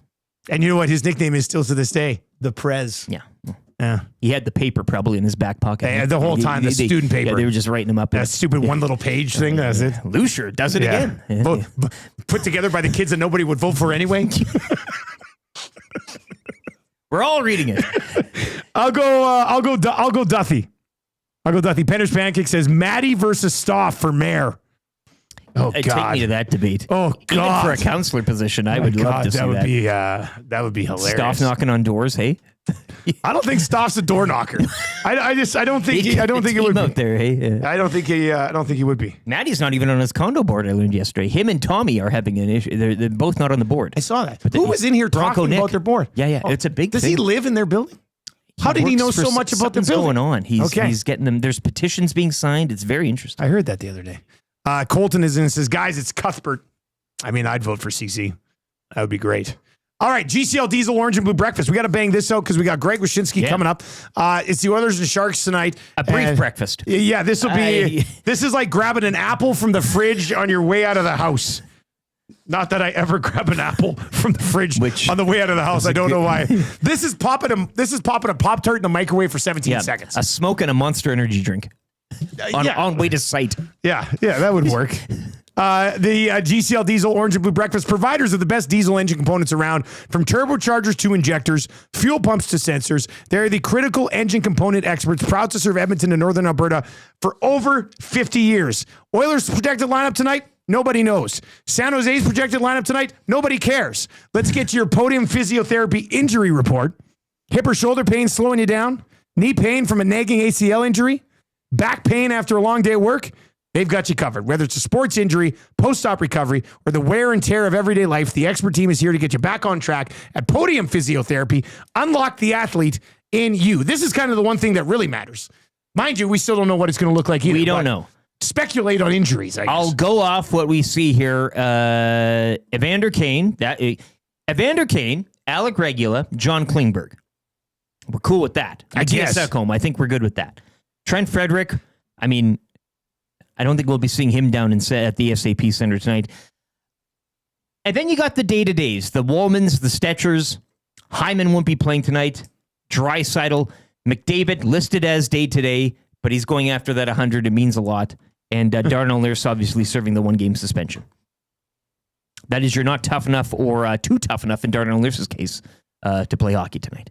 And you know what? His nickname is still to this day, the Prez. Yeah. Yeah. He had the paper probably in his back pocket. Yeah, the whole time, the student paper. Yeah, they were just writing him up. That stupid one little page thing. That's it. Lucier does it again. Yeah. Put together by the kids that nobody would vote for anyway. We're all reading it. I'll go Duthie. Pender's Pancake says Maddie versus Stoff for mayor. Oh, God. Take me to that debate. Oh, God. Even for a councelor position, I would love to see that. That would be hilarious. Stoff knocking on doors, hey? I don't think Stoff's a door knocker. I don't think it would be. Out there, hey? Yeah. I don't think he would be. Maddie's not even on his condo board, I learned yesterday. Him and Tommy are having an issue. They're both not on the board. I saw that. Who was in here talking about their board? Yeah. It's a big Does thing. he live in their building? How did he know so much about the building? What's going on? He's getting them. There's petitions being signed. It's very interesting. I heard that the other day. Colton is in and says, guys, it's Cuthbert. I mean, I'd vote for CC. That would be great. All right, GCL Diesel Orange and Blue Breakfast. We got to bang this out because we got Greg Wyshynski coming up. It's the Oilers and Sharks tonight. A brief breakfast. Yeah, this will be. This is like grabbing an apple from the fridge on your way out of the house. Not that I ever grab an apple from the fridge on the way out of the house. I don't know why. This is popping a Pop-Tart in the microwave for 17 seconds. A smoke and a Monster Energy drink. On way to site. Yeah, that would work. The GCL Diesel Orange and Blue Breakfast, providers of the best diesel engine components around, from turbochargers to injectors, fuel pumps to sensors. They're the critical engine component experts, proud to serve Edmonton and Northern Alberta for over 50 years. Oilers' projected lineup tonight? Nobody knows. San Jose's projected lineup tonight? Nobody cares. Let's get to your podium physiotherapy injury report. Hip or shoulder pain slowing you down? Knee pain from a nagging ACL injury? Back pain after a long day at work? They've got you covered. Whether it's a sports injury, post-op recovery, or the wear and tear of everyday life, the expert team is here to get you back on track at Podium Physiotherapy. Unlock the athlete in you. This is kind of the one thing that really matters. Mind you, we still don't know what it's going to look like either. We don't know. Speculate on injuries, I guess. I'll go off what we see here. Evander Kane, Alec Regula, John Klingberg. We're cool with that. I guess. Ekholm, I think we're good with that. Trent Frederick, I mean, I don't think we'll be seeing him down at the SAP Center tonight. And then you got the day-to-days, the Wallmans, the Stetchers. Hyman won't be playing tonight. Draisaitl, McDavid listed as day-to-day, but he's going after that 100. It means a lot. And Darnell Nurse obviously serving the one-game suspension. That is, you're not tough enough or too tough enough in Darnell Nurse's case to play hockey tonight.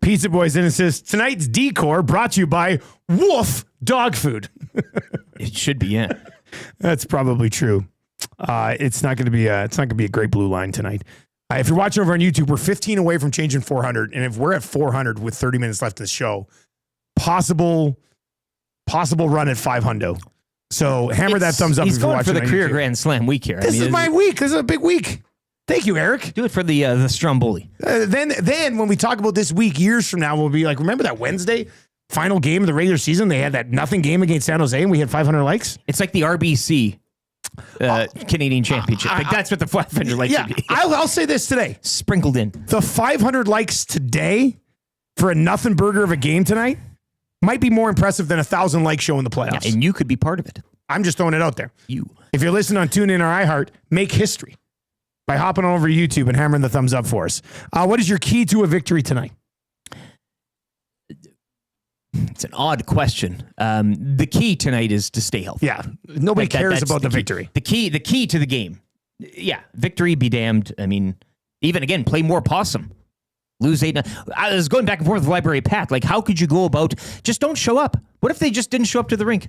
Pizza Boys in and says, tonight's decor brought to you by Wolf Dog Food. It should be, yeah. That's probably true. It's not going to be a great blue line tonight. If you're watching over on YouTube, we're 15 away from changing 400, and if we're at 400 with 30 minutes left in the show, possible run at 500. So hammer that thumbs up. He's if you're going watching for the on career YouTube. Grand Slam week here. This is my week. This is a big week. Thank you, Eric. Do it for the Stromboli. Then when we talk about this week years from now, we'll be like, remember that Wednesday final game of the regular season, they had that nothing game against San Jose, and we had 500 likes. It's like the RBC Canadian Championship. Like that's what the 500 likes would be. I'll say this today. Sprinkled in. The 500 likes today for a nothing burger of a game tonight might be more impressive than 1,000 like show in the playoffs. Yeah, and you could be part of it. I'm just throwing it out there. If you're listening on TuneIn or iHeart, make history by hopping over to YouTube and hammering the thumbs up for us. What is your key to a victory tonight? It's an odd question. The key tonight is to stay healthy. Yeah. Nobody cares about the victory. The key to the game. Yeah. Victory be damned. I mean, even again, play more possum. Lose 8. I was going back and forth with Library Pat. Like, how could you go about just don't show up? What if they just didn't show up to the rink?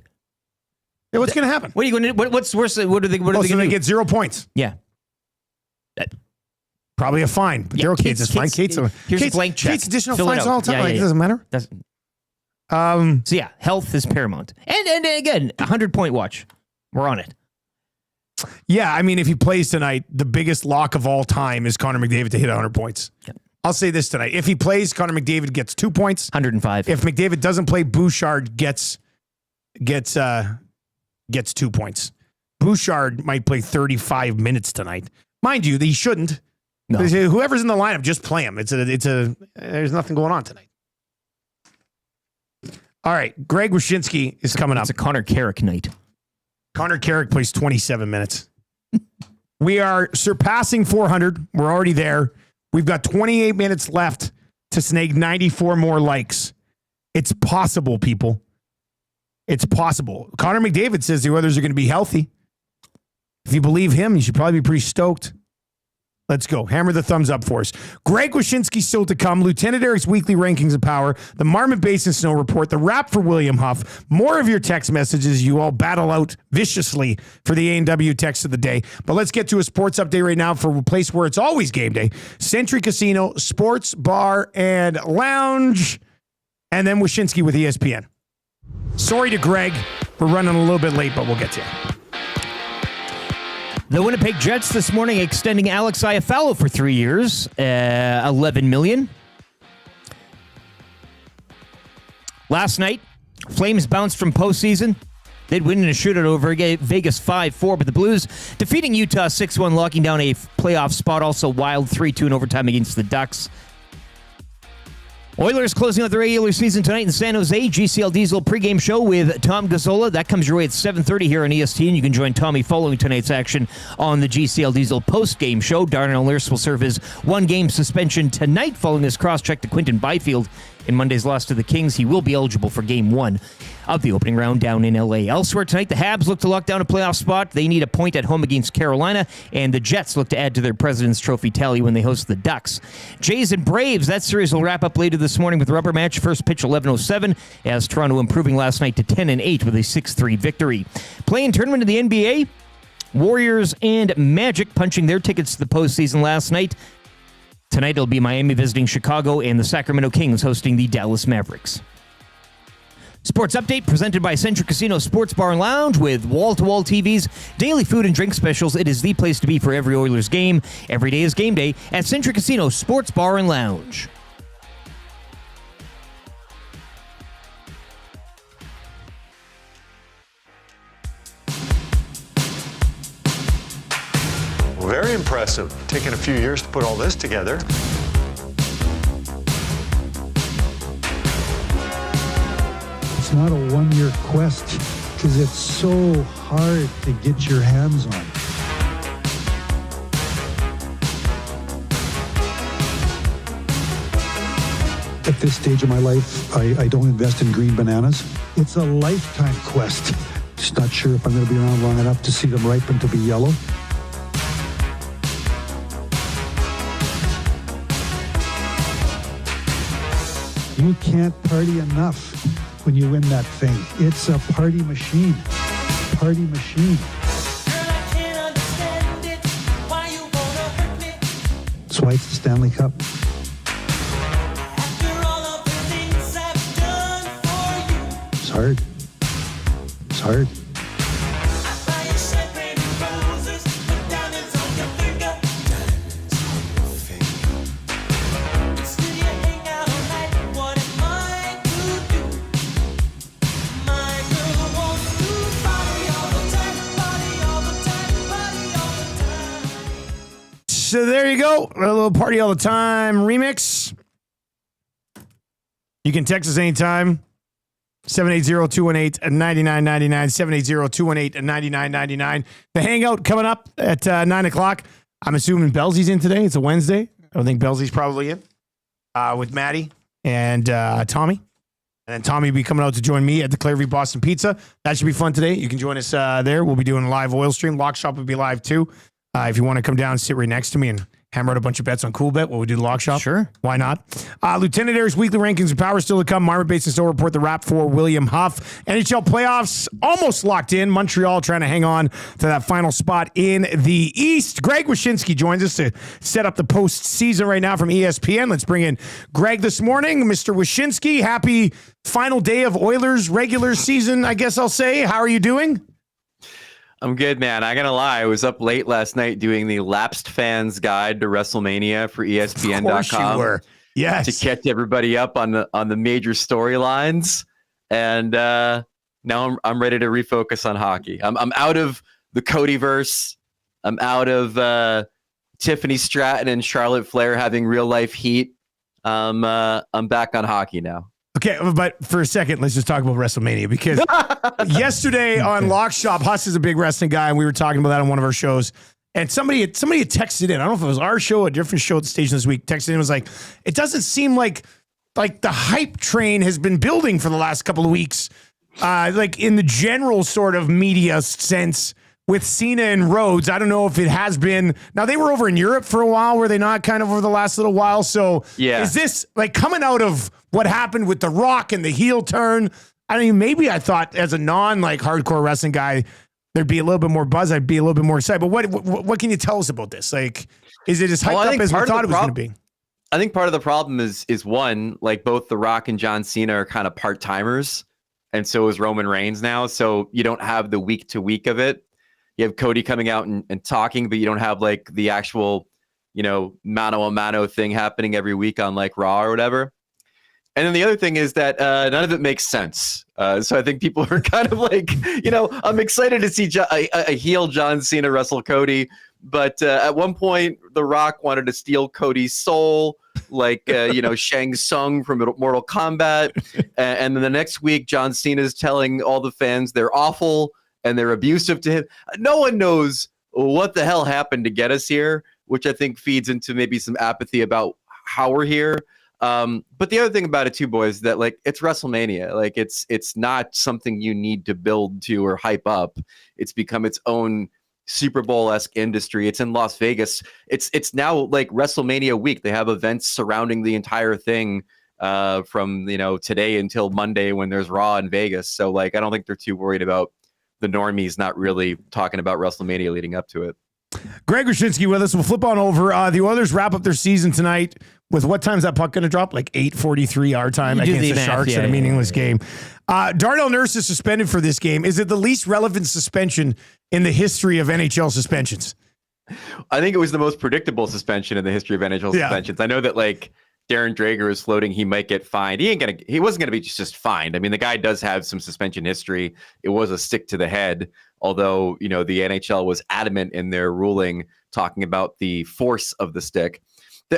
Yeah, what's going to happen? What are you going to? What's worse? What are they? What are they going to get 0 points? Yeah. Probably a fine. But they're okay. It's fine. Kate's a blank check. Kate's additional Fill it fines out. all the time. Yeah, It doesn't matter. So yeah, health is paramount. And again, 100-point watch. We're on it. Yeah, I mean, if he plays tonight, the biggest lock of all time is Connor McDavid to hit 100 points. Yep. I'll say this tonight. If he plays, Connor McDavid gets 2 points. 105. If McDavid doesn't play, Bouchard gets 2 points. Bouchard might play 35 minutes tonight. Mind you, he shouldn't. No. Whoever's in the lineup, just play him. There's nothing going on tonight. All right, Greg Wyshynski is coming up. It's a Connor Carrick night. Connor Carrick plays 27 minutes. We are surpassing 400. We're already there. We've got 28 minutes left to snag 94 more likes. It's possible, people. It's possible. Connor McDavid says the Oilers are going to be healthy. If you believe him, you should probably be pretty stoked. Let's go. Hammer the thumbs up for us. Greg Wyshynski still to come. Lieutenant Eric's weekly rankings of power. The Marmot Basin Snow Report. The wrap for William Huff. More of your text messages. You all battle out viciously for the A&W text of the day. But let's get to a sports update right now for a place where it's always game day. Century Casino, Sports, Bar, and Lounge. And then Wyshynski with ESPN. Sorry to Greg. We're running a little bit late, but we'll get to you. The Winnipeg Jets this morning extending Alex Iafallo for 3 years, $11 million. Last night, Flames bounced from postseason. They'd win in a shootout over Vegas 5-4, but the Blues defeating Utah 6-1, locking down a playoff spot. Also Wild 3-2 in overtime against the Ducks. Oilers closing out the regular season tonight in San Jose. GCL Diesel pregame show with Tom Gazzola. That comes your way at 7:30 here on ESPN. You can join Tommy following tonight's action on the GCL Diesel postgame show. Darnell Nurse will serve his one-game suspension tonight following his cross-check to Quinton Byfield in Monday's loss to the Kings. He will be eligible for Game 1 of the opening round down in L.A. Elsewhere tonight, the Habs look to lock down a playoff spot. They need a point at home against Carolina, and the Jets look to add to their President's Trophy tally when they host the Ducks. Jays and Braves, that series will wrap up later this morning with rubber match. First pitch 11:07 as Toronto improving last night to 10-8 with a 6-3 victory. Playing tournament in the NBA, Warriors and Magic punching their tickets to the postseason last night. Tonight it'll be Miami visiting Chicago and the Sacramento Kings hosting the Dallas Mavericks. Sports update presented by Century Casino Sports Bar and Lounge with wall-to-wall TVs, daily food and drink specials. It is the place to be for every Oilers game. Every day is game day at Century Casino Sports Bar and Lounge. Very impressive. Taking a few years to put all this together. It's not a one-year quest because it's so hard to get your hands on. At this stage of my life, I don't invest in green bananas. It's a lifetime quest. Just not sure if I'm going to be around long enough to see them ripen to be yellow. You can't party enough when you win that thing. It's a party machine. Party machine. That's why it's the Stanley Cup. It's hard. It's hard. So there you go. A little party all the time remix. You can text us anytime. 780-218-9999. 780-218-9999. The hangout coming up at 9 o'clock. I'm assuming Belzy's in today. It's a Wednesday. I think Belzy's probably in with Maddie and Tommy. And then Tommy will be coming out to join me at the Clareview Boston Pizza. That should be fun today. You can join us there. We'll be doing a live oil stream. Lock Shop will be live too. If you want to come down and sit right next to me and hammer out a bunch of bets on Cool Bet, what we do the Lock Shop. Sure. Why not? Lieutenant Air's weekly rankings and power still to come. Marmot Basin still report the wrap for William Huff. NHL playoffs almost locked in. Montreal trying to hang on to that final spot in the East. Greg Wyshynski joins us to set up the postseason right now from ESPN. Let's bring in Greg this morning. Mr. Wyshynski, happy final day of Oilers regular season, I guess I'll say. How are you doing? I'm good, man. I gotta lie. I was up late last night doing the Lapsed Fans Guide to WrestleMania for ESPN.com. Of course you were. Yes. To catch everybody up on the major storylines, and now I'm ready to refocus on hockey. I'm out of the Codyverse. I'm out of Tiffany Stratton and Charlotte Flair having real life heat. I'm back on hockey now. Okay, but for a second, let's just talk about WrestleMania, because yesterday on Lock Shop, Huss is a big wrestling guy, and we were talking about that on one of our shows. And somebody had texted in. I don't know if it was our show or a different show at the station this week. Texted in and was like, it doesn't seem like the hype train has been building for the last couple of weeks, like in the general sort of media sense with Cena and Rhodes. I don't know if it has been. Now, they were over in Europe for a while, were they not, kind of over the last little while? So yeah. Is this like coming out of what happened with The Rock and the heel turn? I mean, maybe I thought as a hardcore wrestling guy, there'd be a little bit more buzz. I'd be a little bit more excited. But what can you tell us about this? Like, is it as hyped up as we thought it was going to be? I think part of the problem is one, like both The Rock and John Cena are kind of part-timers, and so is Roman Reigns now. So you don't have the week-to-week of it. You have Cody coming out and talking, but you don't have like the actual, mano-a-mano thing happening every week on like Raw or whatever. And then the other thing is that none of it makes sense. So I think people are kind of like, I'm excited to see a heel John Cena wrestle Cody. But at one point, The Rock wanted to steal Cody's soul, like, Shang Tsung from Mortal Kombat. And then the next week, John Cena is telling all the fans they're awful and they're abusive to him. No one knows what the hell happened to get us here, which I think feeds into maybe some apathy about how we're here. But the other thing about it too, boys, that like it's WrestleMania. Like it's not something you need to build to or hype up. It's become its own Super Bowl-esque industry. It's in Las Vegas. It's now like WrestleMania week. They have events surrounding the entire thing from today until Monday when there's Raw in Vegas. So like I don't think they're too worried about the normies not really talking about WrestleMania leading up to it. Greg Wyshynski with us. We'll flip on over. The Oilers wrap up their season tonight with what time's that puck going to drop? Like 8:43 our time against the Sharks in a meaningless game. Darnell Nurse is suspended for this game. Is it the least relevant suspension in the history of NHL suspensions? I think it was the most predictable suspension in the history of NHL suspensions. I know that like Darren Drager is floating he might get fined. He wasn't gonna be just fined. I mean, the guy does have some suspension history. It was a stick to the head, although the NHL was adamant in their ruling talking about the force of the stick.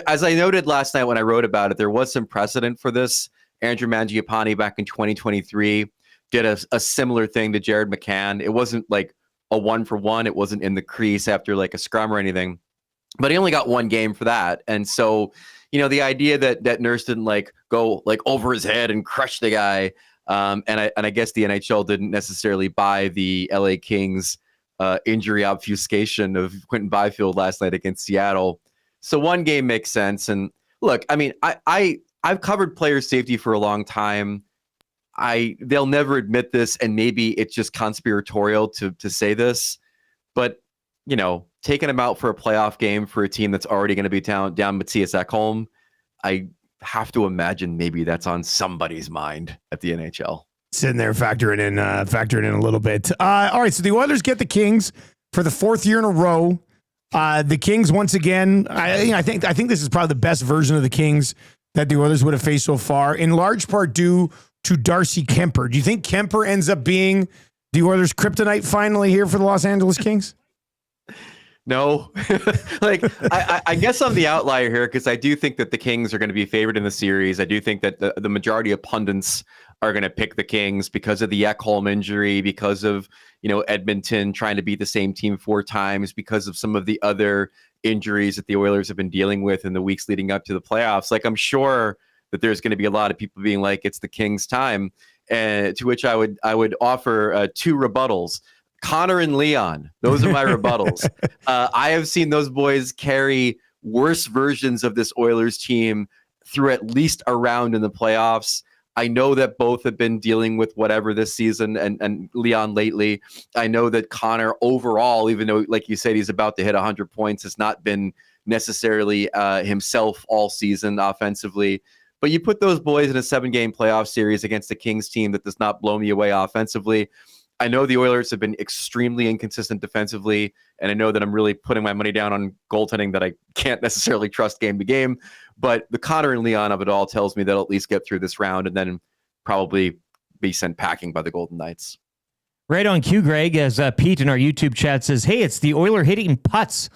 As I noted last night when I wrote about it, there was some precedent for this. Andrew Mangiapane back in 2023 did a similar thing to Jared McCann. It wasn't like a 1-for-1. It wasn't in the crease after like a scrum or anything, but he only got one game for that. And so, the idea that Nurse didn't like go like over his head and crush the guy. And I guess the NHL didn't necessarily buy the LA Kings injury obfuscation of Quinton Byfield last night against Seattle. So one game makes sense. And look, I mean, I've covered player safety for a long time. They'll never admit this, and maybe it's just conspiratorial to say this, but taking him out for a playoff game for a team that's already going to be down Matthias Ekholm, I have to imagine maybe that's on somebody's mind at the NHL. Sitting there factoring in a little bit. All right, so the Oilers get the Kings for the fourth year in a row. The Kings once again. I think this is probably the best version of the Kings that the Oilers would have faced so far, in large part due to Darcy Kuemper. Do you think Kuemper ends up being the Oilers' kryptonite finally here for the Los Angeles Kings? No, like I guess I'm the outlier here because I do think that the Kings are going to be favored in the series. I do think that the majority of pundits are going to pick the Kings because of the Ekholm injury, because of Edmonton trying to beat the same team 4 times, because of some of the other injuries that the Oilers have been dealing with in the weeks leading up to the playoffs. Like, I'm sure that there's going to be a lot of people being like, it's the Kings' time, to which I would offer 2 rebuttals. Connor and Leon, those are my rebuttals. I have seen those boys carry worse versions of this Oilers team through at least a round in the playoffs. I know that both have been dealing with whatever this season, and Leon lately. I know that Connor overall, even though, like you said, he's about to hit 100 points, has not been necessarily himself all season offensively. But you put those boys in a 7-game playoff series against a Kings team that does not blow me away offensively. I know the Oilers have been extremely inconsistent defensively, and I know that I'm really putting my money down on goaltending that I can't necessarily trust game to game. But the Connor and Leon of it all tells me they'll at least get through this round and then probably be sent packing by the Golden Knights. Right on cue, Greg, as Pete in our YouTube chat says, hey, it's the Oiler hitting putts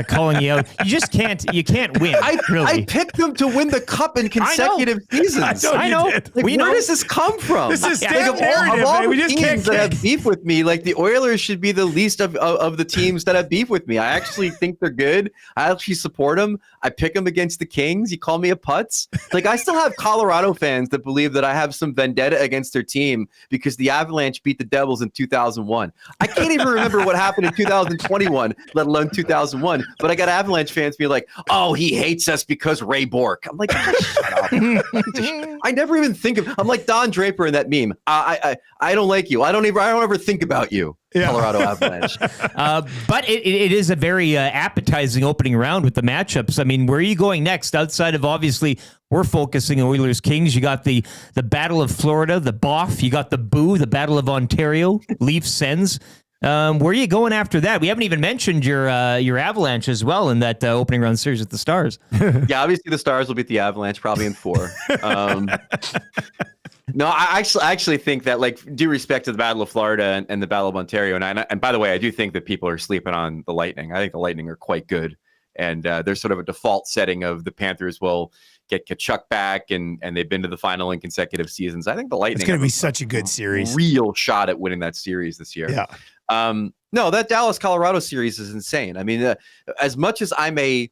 calling you out. You can't win. I picked them to win the cup in consecutive seasons. I know. Like, where does this come from? This is like, narrative, of all man. We the just teams can't that have beef with me, like the Oilers should be the least of the teams that have beef with me. I actually think they're good. I actually support them. I pick them against the Kings. You call me a putz? Like, I still have Colorado fans that believe that I have some vendetta against their team because the Avalanche beat the Devils in 2001. I can't even remember what happened in 2021, let alone 2001. But I got Avalanche fans being like, "Oh, he hates us because Ray Bork." I'm like, shut up. I never even think of. I'm like Don Draper in that meme. I don't like you. I don't ever think about you. Yeah. Colorado Avalanche. But it is a very appetizing opening round with the matchups. I mean, where are you going next? Outside of, obviously, we're focusing on Oilers Kings. You got the Battle of Florida, the BOF. You got the Boo, the Battle of Ontario, Leafs Sens. Where are you going after that? We haven't even mentioned your Avalanche as well in that opening round series with the Stars. Yeah, obviously the Stars will beat the Avalanche probably in 4. No, I actually think that, like, due respect to the Battle of Florida and the Battle of Ontario, and by the way, I do think that people are sleeping on the Lightning. I think the Lightning are quite good, and there's sort of a default setting of the Panthers will get Kachuk back, and they've been to the final in consecutive seasons. I think the Lightning. It's going to be such a good series. Real shot at winning that series this year. Yeah. No, that Dallas-Colorado series is insane. I mean, as much as I'm a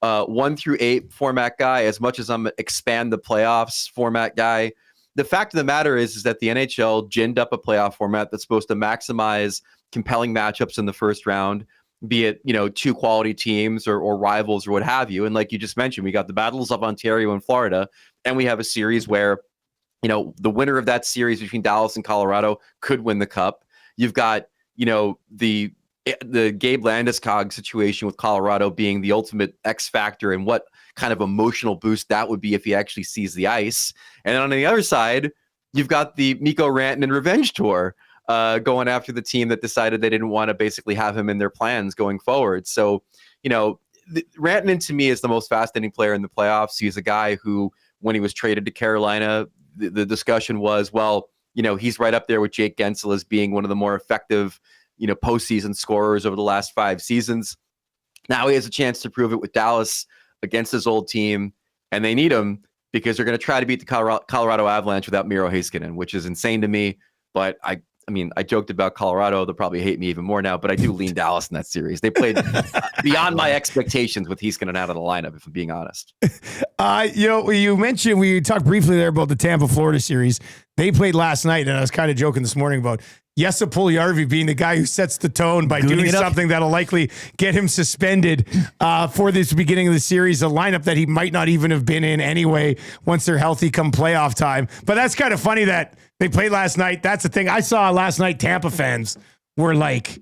1-8 format guy, as much as I'm an expand the playoffs format guy, the fact of the matter is that the NHL ginned up a playoff format that's supposed to maximize compelling matchups in the first round, be it, 2 quality teams or rivals or what have you. And like you just mentioned, we got the Battles of Ontario and Florida, and we have a series where, the winner of that series between Dallas and Colorado could win the cup. You've got, the Gabe Landeskog situation with Colorado being the ultimate X factor and what kind of emotional boost that would be if he actually sees the ice. And then on the other side, you've got the Mikko Rantanen revenge tour going after the team that decided they didn't want to basically have him in their plans going forward. So, Rantanen to me is the most fascinating player in the playoffs. He's a guy who, when he was traded to Carolina, the discussion was, well, he's right up there with Jake Gensel as being one of the more effective, postseason scorers over the last 5 seasons. Now he has a chance to prove it with Dallas against his old team, and they need him because they're going to try to beat the Colorado Avalanche without Miro Heiskanen, which is insane to me. But I joked about Colorado. They'll probably hate me even more now, but I do lean Dallas in that series. They played beyond my expectations with Heiskanen out of the lineup, if I'm being honest. You mentioned, we talked briefly there about the Tampa-Florida series. They played last night, and I was kind of joking this morning about Jesse Puljujärvi being the guy who sets the tone by doing something that'll likely get him suspended for this beginning of the series, a lineup that he might not even have been in anyway once they're healthy come playoff time. But that's kind of funny that they played last night. That's the thing. I saw last night Tampa fans were like,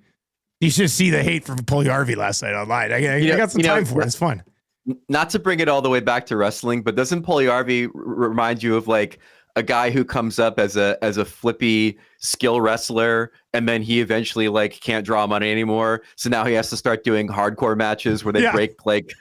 you should see the hate for Puljujärvi last night online. I got some time for it. It's fun. Not to bring it all the way back to wrestling, but doesn't Puljujärvi remind you of like a guy who comes up as a flippy skill wrestler, and then he eventually like can't draw money anymore. So now he has to start doing hardcore matches where they break like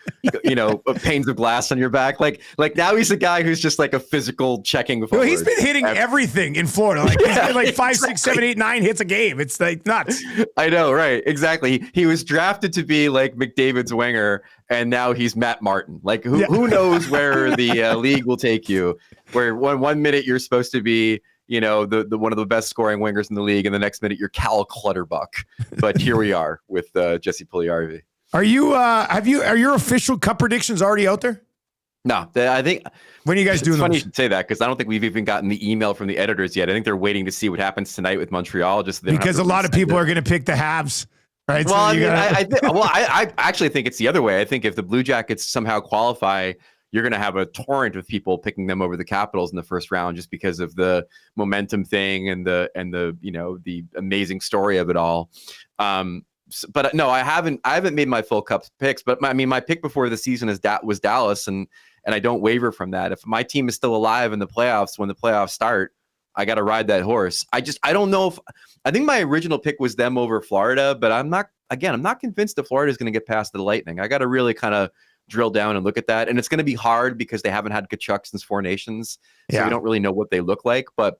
panes of glass on your back. Like now he's a guy who's just like a physical checking forward. Well, he's been hitting everything in Florida. Like he's hitting like 5, 6, 7, 8, 9 hits a game. It's like nuts. I know, right? Exactly. He was drafted to be like McDavid's winger, and now he's Matt Martin. Like who knows where the league will take you? Where one minute you're supposed to be, the one of the best scoring wingers in the league, and the next minute you're Cal Clutterbuck. But here we are with Jesse Puljujarvi. Are your official cup predictions already out there? No, I think. When are you guys doing It's funny those? you should say that, because I don't think we've even gotten the email from the editors yet. I think they're waiting to see what happens tonight with Montreal. Just so they don't have Because to a lot of people resend it. are going to pick the Habs, right? Well, So I actually think it's the other way. I think if the Blue Jackets somehow qualify, you're going to have a torrent of people picking them over the Capitals in the first round, just because of the momentum thing and the the amazing story of it all. But no, I haven't made my full cup picks. But my pick before the season was Dallas, and I don't waver from that. If my team is still alive in the playoffs when the playoffs start, I got to ride that horse. I don't know if I think my original pick was them over Florida, but I'm not convinced that Florida is going to get past the Lightning. I got to really kind of drill down and look at that. And it's going to be hard because they haven't had Tkachuk since Four Nations. So we don't really know what they look like. But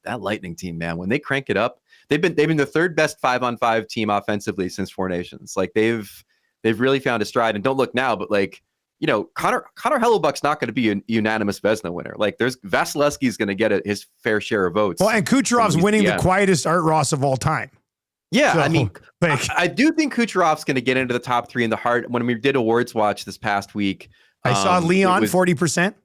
that Lightning team, man, when they crank it up, they've been the third best 5-on-5 team offensively since Four Nations. Like they've really found a stride. And don't look now, but like, Connor Hellebuck's not going to be a unanimous Vezina winner. Like there's Vasilevsky's going to get his fair share of votes. Well, and Kucherov's winning the quietest Art Ross of all time. Yeah, So, I do think Kucherov's going to get into the top 3 in the heart. When we did Awards Watch this past week, I saw Leon 40%.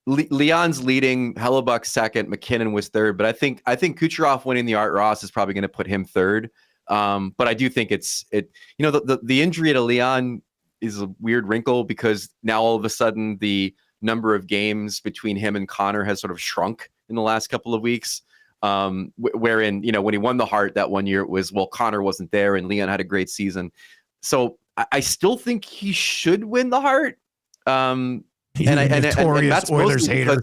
Leon's leading, Hellebuck second, McKinnon was third. But I think Kucherov winning the Art Ross is probably going to put him third. But I do think the injury to Leon is a weird wrinkle, because now all of a sudden the number of games between him and Connor has sort of shrunk in the last couple of weeks. Wherein, when he won the Hart that one year, it was, well, Connor wasn't there and Leon had a great season. So I still think he should win the Hart. He's a notorious Oilers hater.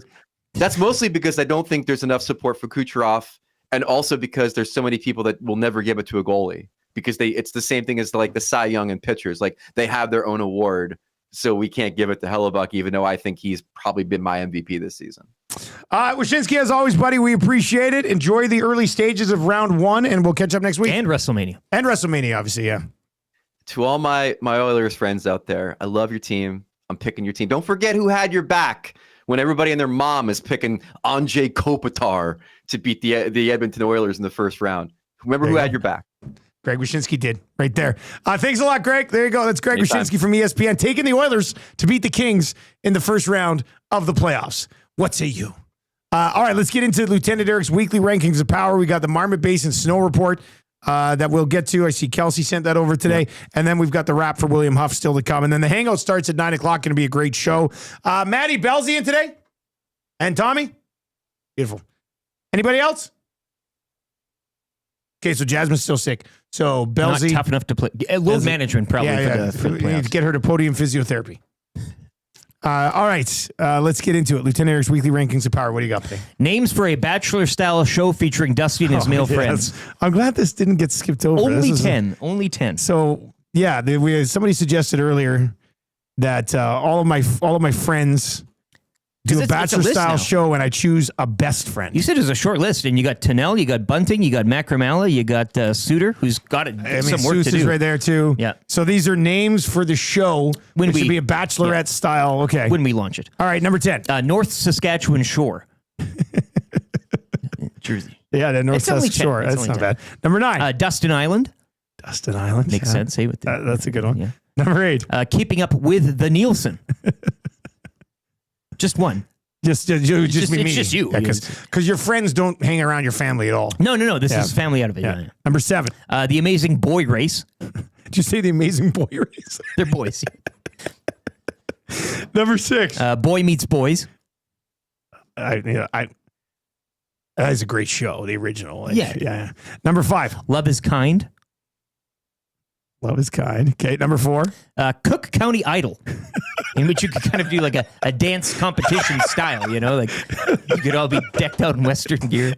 That's mostly because I don't think there's enough support for Kucherov, and also because there's so many people that will never give it to a goalie, because it's the same thing as like the Cy Young and pitchers. Like they have their own award. So we can't give it to Hellebuck, even though I think he's probably been my MVP this season. Wyshynski, as always, buddy, we appreciate it. Enjoy the early stages of round 1, and we'll catch up next week. And WrestleMania. Obviously, yeah. To all my Oilers friends out there, I love your team. I'm picking your team. Don't forget who had your back when everybody and their mom is picking Andrei Kopitar to beat the Edmonton Oilers in the first round. Remember who had your back. Greg Wyshynski did right there. Thanks a lot, Greg. There you go. That's Greg Wyshynski from ESPN taking the Oilers to beat the Kings in the first round of the playoffs. What say you? All right, let's get into Lieutenant Eric's weekly rankings of power. We got the Marmot Basin snow report that we'll get to. I see Kelsey sent that over today. Yeah. And then we've got the wrap for William Huff still to come. And then the hangout starts at 9 o'clock. Going to be a great show. Maddie Bellsy in today? And Tommy? Beautiful. Anybody else? Okay, so Jasmine's still sick. So Bellsy, not tough enough to play. Load management probably for the we need to get her to podium physiotherapy. All right, let's get into it. Lieutenant Eric's weekly rankings of power. What do you got today? Names for a bachelor-style show featuring Dusty and his male friends. I'm glad this didn't get skipped over. Only 10. Only 10. So yeah, somebody suggested earlier that all of my friends do a bachelor-style show, and I choose a best friend. You said it's a short list, and you got Tennell, you got Bunting, you got Macramalla, you got Suter, who's got some work to do. Is right there too. Yeah. So these are names for the show. It should be a bachelorette style. Okay. When we launch it. All right, number 10. North Saskatchewan Shore. Jersey. Yeah, the North Saskatchewan Shore. That's not bad. Number 9. Dustin Island. Dustin Island. Makes sense. Hey, that's a good one. Yeah. Number 8. Keeping Up with the Nielsen. Just one. Just me. It's just you. Because your friends don't hang around your family at all. No. This is family out of it. Yeah. Number 7. The Amazing Boy Race. Did you say the Amazing Boy Race? They're boys. Number 6. Boy Meets Boys. That is a great show. The original. Yeah. Number 5. Love is Kind. Love is Kind. Okay. Number 4. Cook County Idol. in which you could kind of do like a dance competition style, you know, like you could all be decked out in Western gear.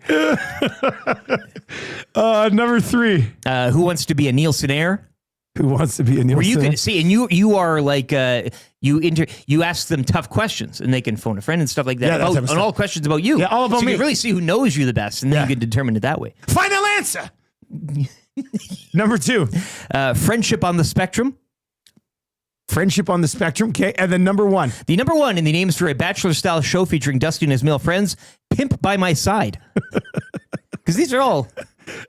Number 3. Who wants to be a Nielsen heir? Who wants to be a Nielsen? Where you can see, and you are like you ask them tough questions, and they can phone a friend and stuff like that. Yeah, on all questions about you. Yeah, all about so me. you can really see who knows you the best, and then you can determine it that way. Final answer. Number 2. Friendship on the spectrum. Friendship on the spectrum. Okay, and then number 1. The number 1 in the names for a bachelor-style show featuring Dusty and his male friends, Pimp by My Side. Because these are all...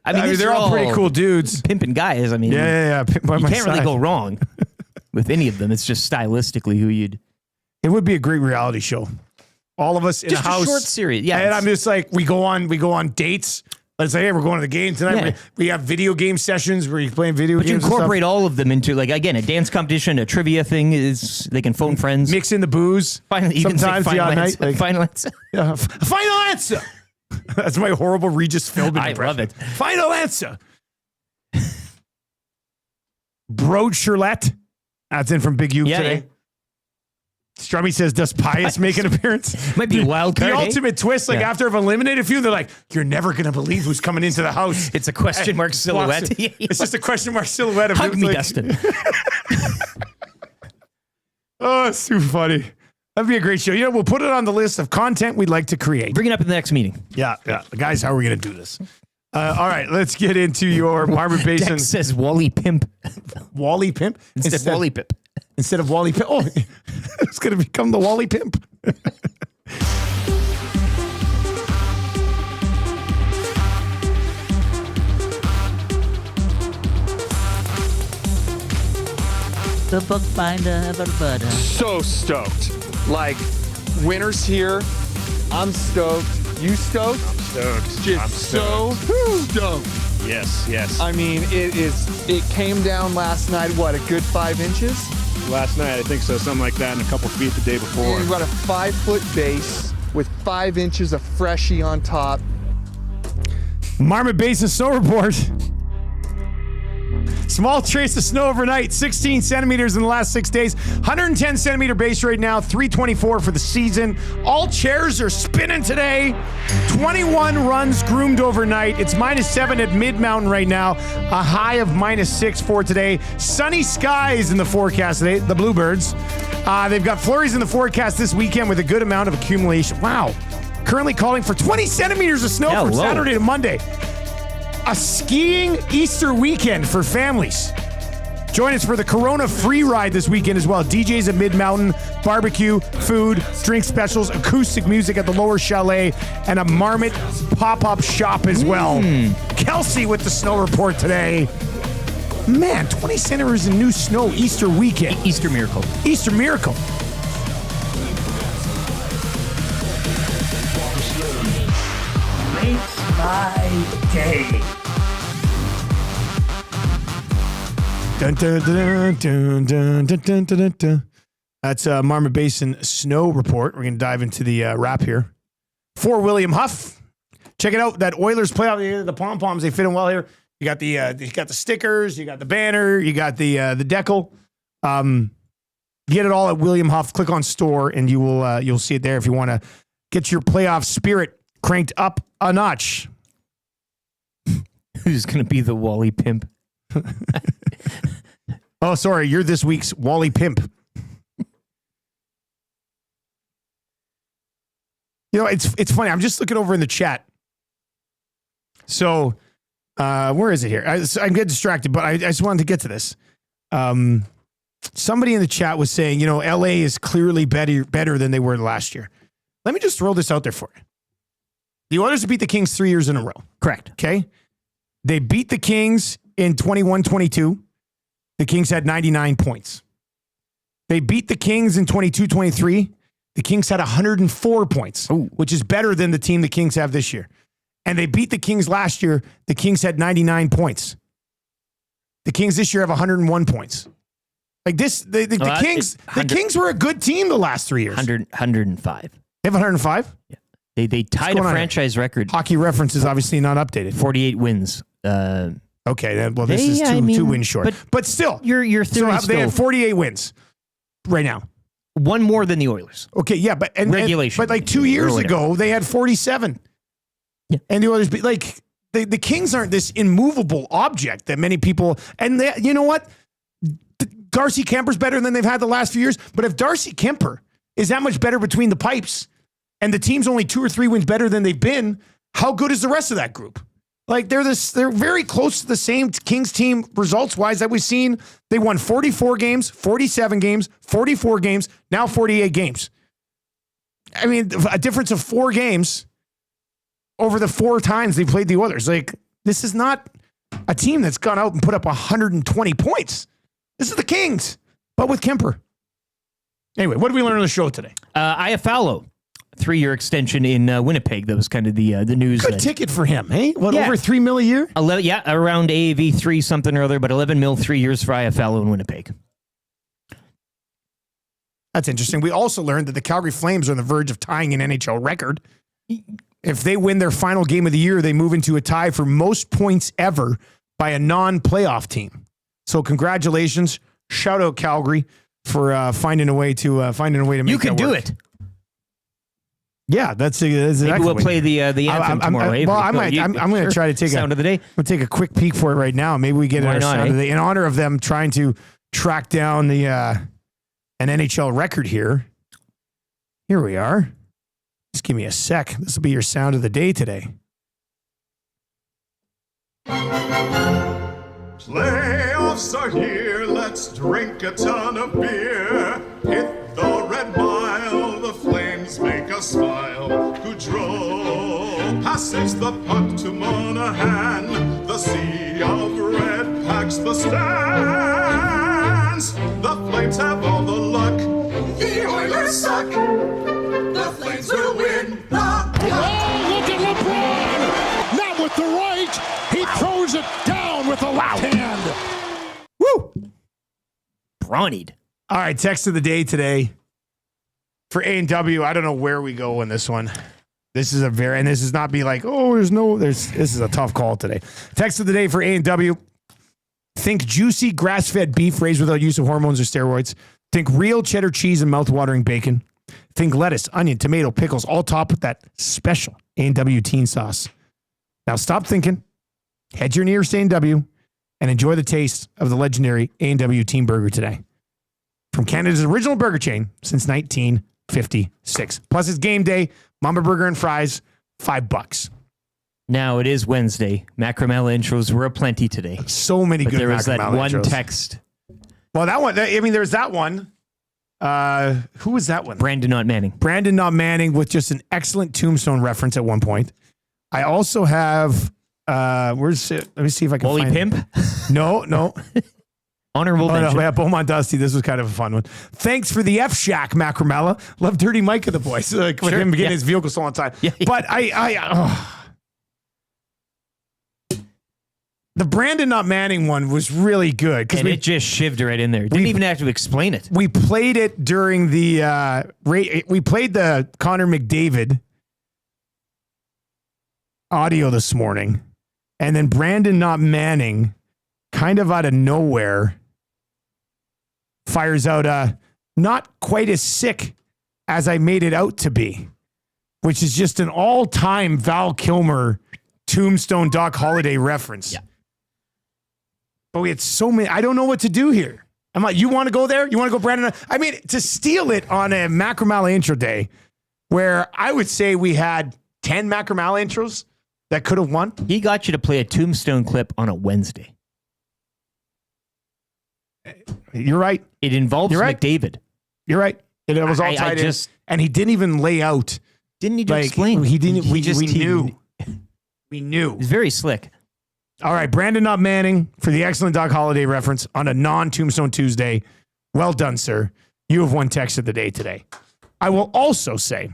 I mean, they're all pretty cool dudes. Pimping guys. I mean, yeah. Pimp by you My can't really Side. go wrong with any of them. It's just stylistically who you'd... It would be a great reality show. All of us in Just a house. a short series, yeah. And I'm just like, we go on dates. Let's say, hey, we're going to the game tonight. Yeah. We have video game sessions where you're playing video But you games. and incorporate stuff. all of them into, like, again, a dance competition, a trivia thing is they can phone friends. Mix in the booze. Finally, you sometimes can say final answer. night. Final answer. Yeah, final answer. That's my horrible Regis Philbin I impression. love it. Final answer. Broad Charlotte. That's in from Big U today. Yeah. Strummy says, does Pius make an appearance? Might be a wild card. The eh? ultimate twist, like after I've eliminated a few, they're like, you're never going to believe who's coming into the house. It's a question mark silhouette. It's just a question mark silhouette. Of Hug who's me, like- Dustin. Oh, it's too funny. That'd be a great show. You know, we'll put it on the list of content we'd like to create. Bring it up in the next meeting. Yeah. Guys, how are we going to do this? All right, let's get into your Marvin Basin. Dex says Wally Pimp. Wally Pimp? Instead Wally Pimp. Instead of Wally Pimp. Oh, it's going to become the Wally Pimp. The bookbinder of Alberta. So stoked. Like, winter's here. I'm stoked. You stoked? I'm stoked. Just so stoked. Yes. I mean, it came down last night, what, a good 5 inches? Last night, I think so. Something like that, and a couple feet the day before. You've got a 5-foot base with 5 inches of freshie on top. Marmot Basin Snow Report. Small trace of snow overnight, 16 centimeters in the last 6 days. 110 centimeter base right now, 324 for the season. All chairs are spinning today. 21 runs groomed overnight. It's -7 at Mid-Mountain right now. A high of -6 for today. Sunny skies in the forecast today, the Bluebirds. They've got flurries in the forecast this weekend with a good amount of accumulation. Wow. Currently calling for 20 centimeters of snow from Saturday to Monday. A skiing Easter weekend for families. Join us for the Corona free ride this weekend as well. DJs at Mid-Mountain, barbecue, food, drink specials, acoustic music at the Lower Chalet, and a Marmot pop-up shop as well. Kelsey with the snow report today. Man, 20 centimeters of new snow Easter weekend. Easter miracle. Easter miracle. Makes my day. Dun, dun, dun, dun, dun, dun, dun, dun, dun. That's Marmot Basin Snow Report. We're going to dive into the wrap here. For William Huff. Check it out. That Oilers playoff, the pom-poms, they fit in well here. You got the stickers, you got the banner, you got the decal. Get it all at William Huff. Click on store and you'll see it there if you want to get your playoff spirit cranked up a notch. Who's going to be the Wally Pimp? Oh, sorry. You're this week's Wally Pimp. You know, it's funny. I'm just looking over in the chat. So, where is it here? I get distracted, but I just wanted to get to this. Somebody in the chat was saying, you know, LA is clearly better than they were last year. Let me just throw this out there for you. The Oilers have beat the Kings 3 years in a row. Correct. Okay. They beat the Kings in 21-22. The Kings had 99 points. They beat the Kings in 22-23. The Kings had 104 points, which is better than the team the Kings have this year. And they beat the Kings last year. The Kings had 99 points. The Kings this year have 101 points. Like this, the Kings were a good team the last 3 years. 105. They have 105? Yeah. They tied a franchise record. Hockey Reference is obviously not updated. 48 wins. Okay, well, this is two wins short. But still. Your theory they have 48 wins right now. One more than the Oilers. Okay, yeah, but regulation. But like 2 years ago, they had 47. Yeah. And the Oilers, like the Kings aren't this immovable object that many people. And you know what? Darcy Kuemper's better than they've had the last few years. But if Darcy Kuemper is that much better between the pipes, and the team's only 2 or 3 wins better than they've been, how good is the rest of that group? Like they're very close to the same Kings team results-wise that we've seen. They won 44 games, 47 games, 44 games, now 48 games. I mean, a difference of 4 games over the 4 times they played the Oilers. Like, this is not a team that's gone out and put up 120 points. This is the Kings, but with Kuemper. Anyway, what did we learn on the show today? Iafallo. 3-year extension in Winnipeg. That was kind of the news. Good ticket for him, hey? What, over $3 million a year? 11, yeah, around AAV 3 something or other, but 11 mil, 3 years for Iafallo in Winnipeg. That's interesting. We also learned that the Calgary Flames are on the verge of tying an NHL record. If they win their final game of the year, they move into a tie for most points ever by a non-playoff team. So congratulations. Shout out Calgary for finding a way to make You can that do work. it. Yeah, that's exactly. Maybe we'll play the anthem tomorrow. I'm going to try to take sound of the day. We'll take a quick peek for it right now. Maybe we get our sound of the day in honor of them trying to track down the an NHL record here. Here we are. Just give me a sec. This will be your sound of the day today. Playoffs are here, let's drink a ton of beer. Hit the red mile, the Flames make us smile. Goudreau passes the puck to Monahan. The sea of red packs the stands. The Flames have all the luck. The Oilers suck. The Flames will win the cup. Oh, look at LeBron! Not with the right. He throws it down with the left hand. Woo! Brawnied. All right, text of the day today for A&W. I don't know where we go in this one. This is this is not be like, this is a tough call today. Text of the day for A&W. Think juicy grass-fed beef raised without use of hormones or steroids. Think real cheddar cheese and mouth-watering bacon. Think lettuce, onion, tomato, pickles, all topped with that special A&W teen sauce. Now stop thinking. Head to your nearest A&W and enjoy the taste of the legendary A&W Teen Burger today. From Canada's original burger chain since 1956. Plus it's game day, Mama Burger and fries, $5. Now it is Wednesday. Macramalla intros were aplenty today. So many good there was that Macramalla one intros. text. Well, that one, there's that one. Who was that one? Brandon Not Manning. Brandon Not Manning with just an excellent Tombstone reference at one point. I also have, where's it? Let me see if I can Wally find Pimp? it. No. Honorable mention. No, yeah, Beaumont Dusty. This was kind of a fun one. Thanks for the F-Shack, Macramalla. Love Dirty Mike of the boys. With him getting his vehicle stolen on time. Yeah. But the Brandon Not Manning one was really good. And it just shivved right in there. Didn't even have to explain it. We played it during the, we played the Connor McDavid audio this morning. And then Brandon Not Manning, kind of out of nowhere, fires out not quite as sick as I made it out to be, which is just an all-time Val Kilmer Tombstone Doc Holliday reference. Yeah. But we had so many. I don't know what to do here. I'm like, you want to go there? You want to go, Brandon? I mean, to steal it on a Macramalla intro day, where I would say we had 10 Macramalla intros that could have won. He got you to play a Tombstone clip on a Wednesday. You're right. It involves McDavid. You're right. It was all tied in. And he didn't even lay out. Didn't need to explain. He didn't. We just knew. We knew. He's very slick. All right, Brandon Not Manning for the excellent Doc Holliday reference on a non-Tombstone Tuesday. Well done, sir. You have won text of the day today. I will also say,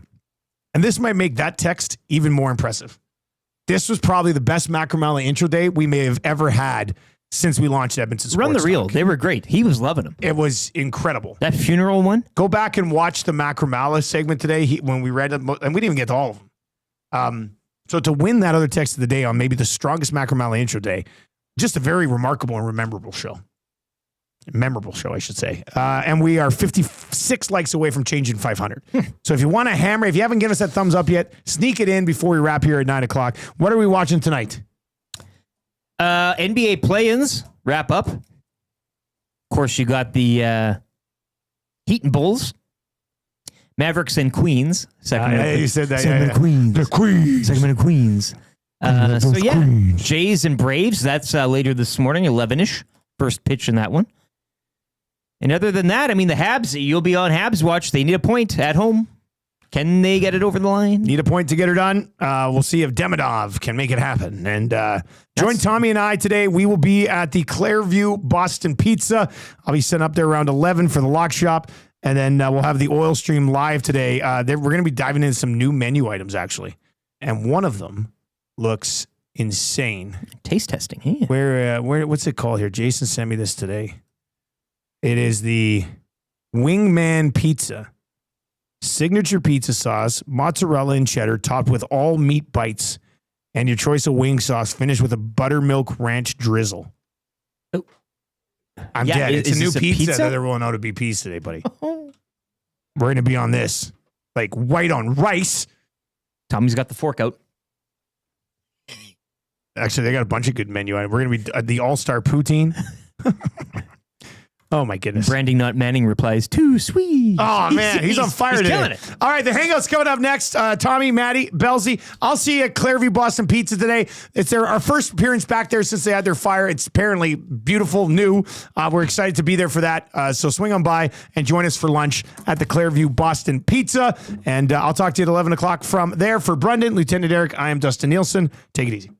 and this might make that text even more impressive, this was probably the best Macramalla intro day we may have ever had since we launched Edmonton Sports Run the reel. Talk. They were great. He was loving them. It was incredible. That funeral one? Go back and watch the Macramalla segment today when we read it, and we didn't even get to all of them. So to win that other text of the day on maybe the strongest Macramalla intro day, just a very remarkable and memorable show. Memorable show, I should say. And we are 56 likes away from changing 500. So if you want to hammer, if you haven't given us that thumbs up yet, sneak it in before we wrap here at 9 o'clock. What are we watching tonight? NBA play-ins wrap up. Of course, you got the Heat and Bulls. Mavericks and Queens. You said that. Segment of Queens. The Queens. Segment of Queens. Jays and Braves. That's later this morning, 11-ish. First pitch in that one. And other than that, I mean, the Habs, you'll be on Habs watch. They need a point at home. Can they get it over the line? Need a point to get her done. We'll see if Demidov can make it happen. And join Tommy and I today. We will be at the Clairview Boston Pizza. I'll be sitting up there around 11 for the lock shop. And then we'll have the oil stream live today. We're going to be diving into some new menu items, actually. And one of them looks insane. Taste testing. Hey. Where what's it called here? Jason sent me this today. It is the Wingman Pizza. Signature pizza sauce, mozzarella and cheddar, topped with all meat bites, and your choice of wing sauce, finished with a buttermilk ranch drizzle. Oh. I'm dead. It's a new pizza that they're rolling out at BP's today, buddy. We're going to be on this. Like white on rice. Tommy's got the fork out. Actually, they got a bunch of good menu items. We're going to be the all-star poutine. Oh, my goodness. Branding Not Manning replies, too sweet. Oh, man. He's on fire today. Killing it. All right, the Hangout's coming up next. Tommy, Maddie, Belzy. I'll see you at Clairview Boston Pizza today. It's our first appearance back there since they had their fire. It's apparently beautiful, new. We're excited to be there for that. So swing on by and join us for lunch at the Clairview Boston Pizza. And I'll talk to you at 11 o'clock from there. For Brendan, Lieutenant Eric, I am Dustin Nielsen. Take it easy.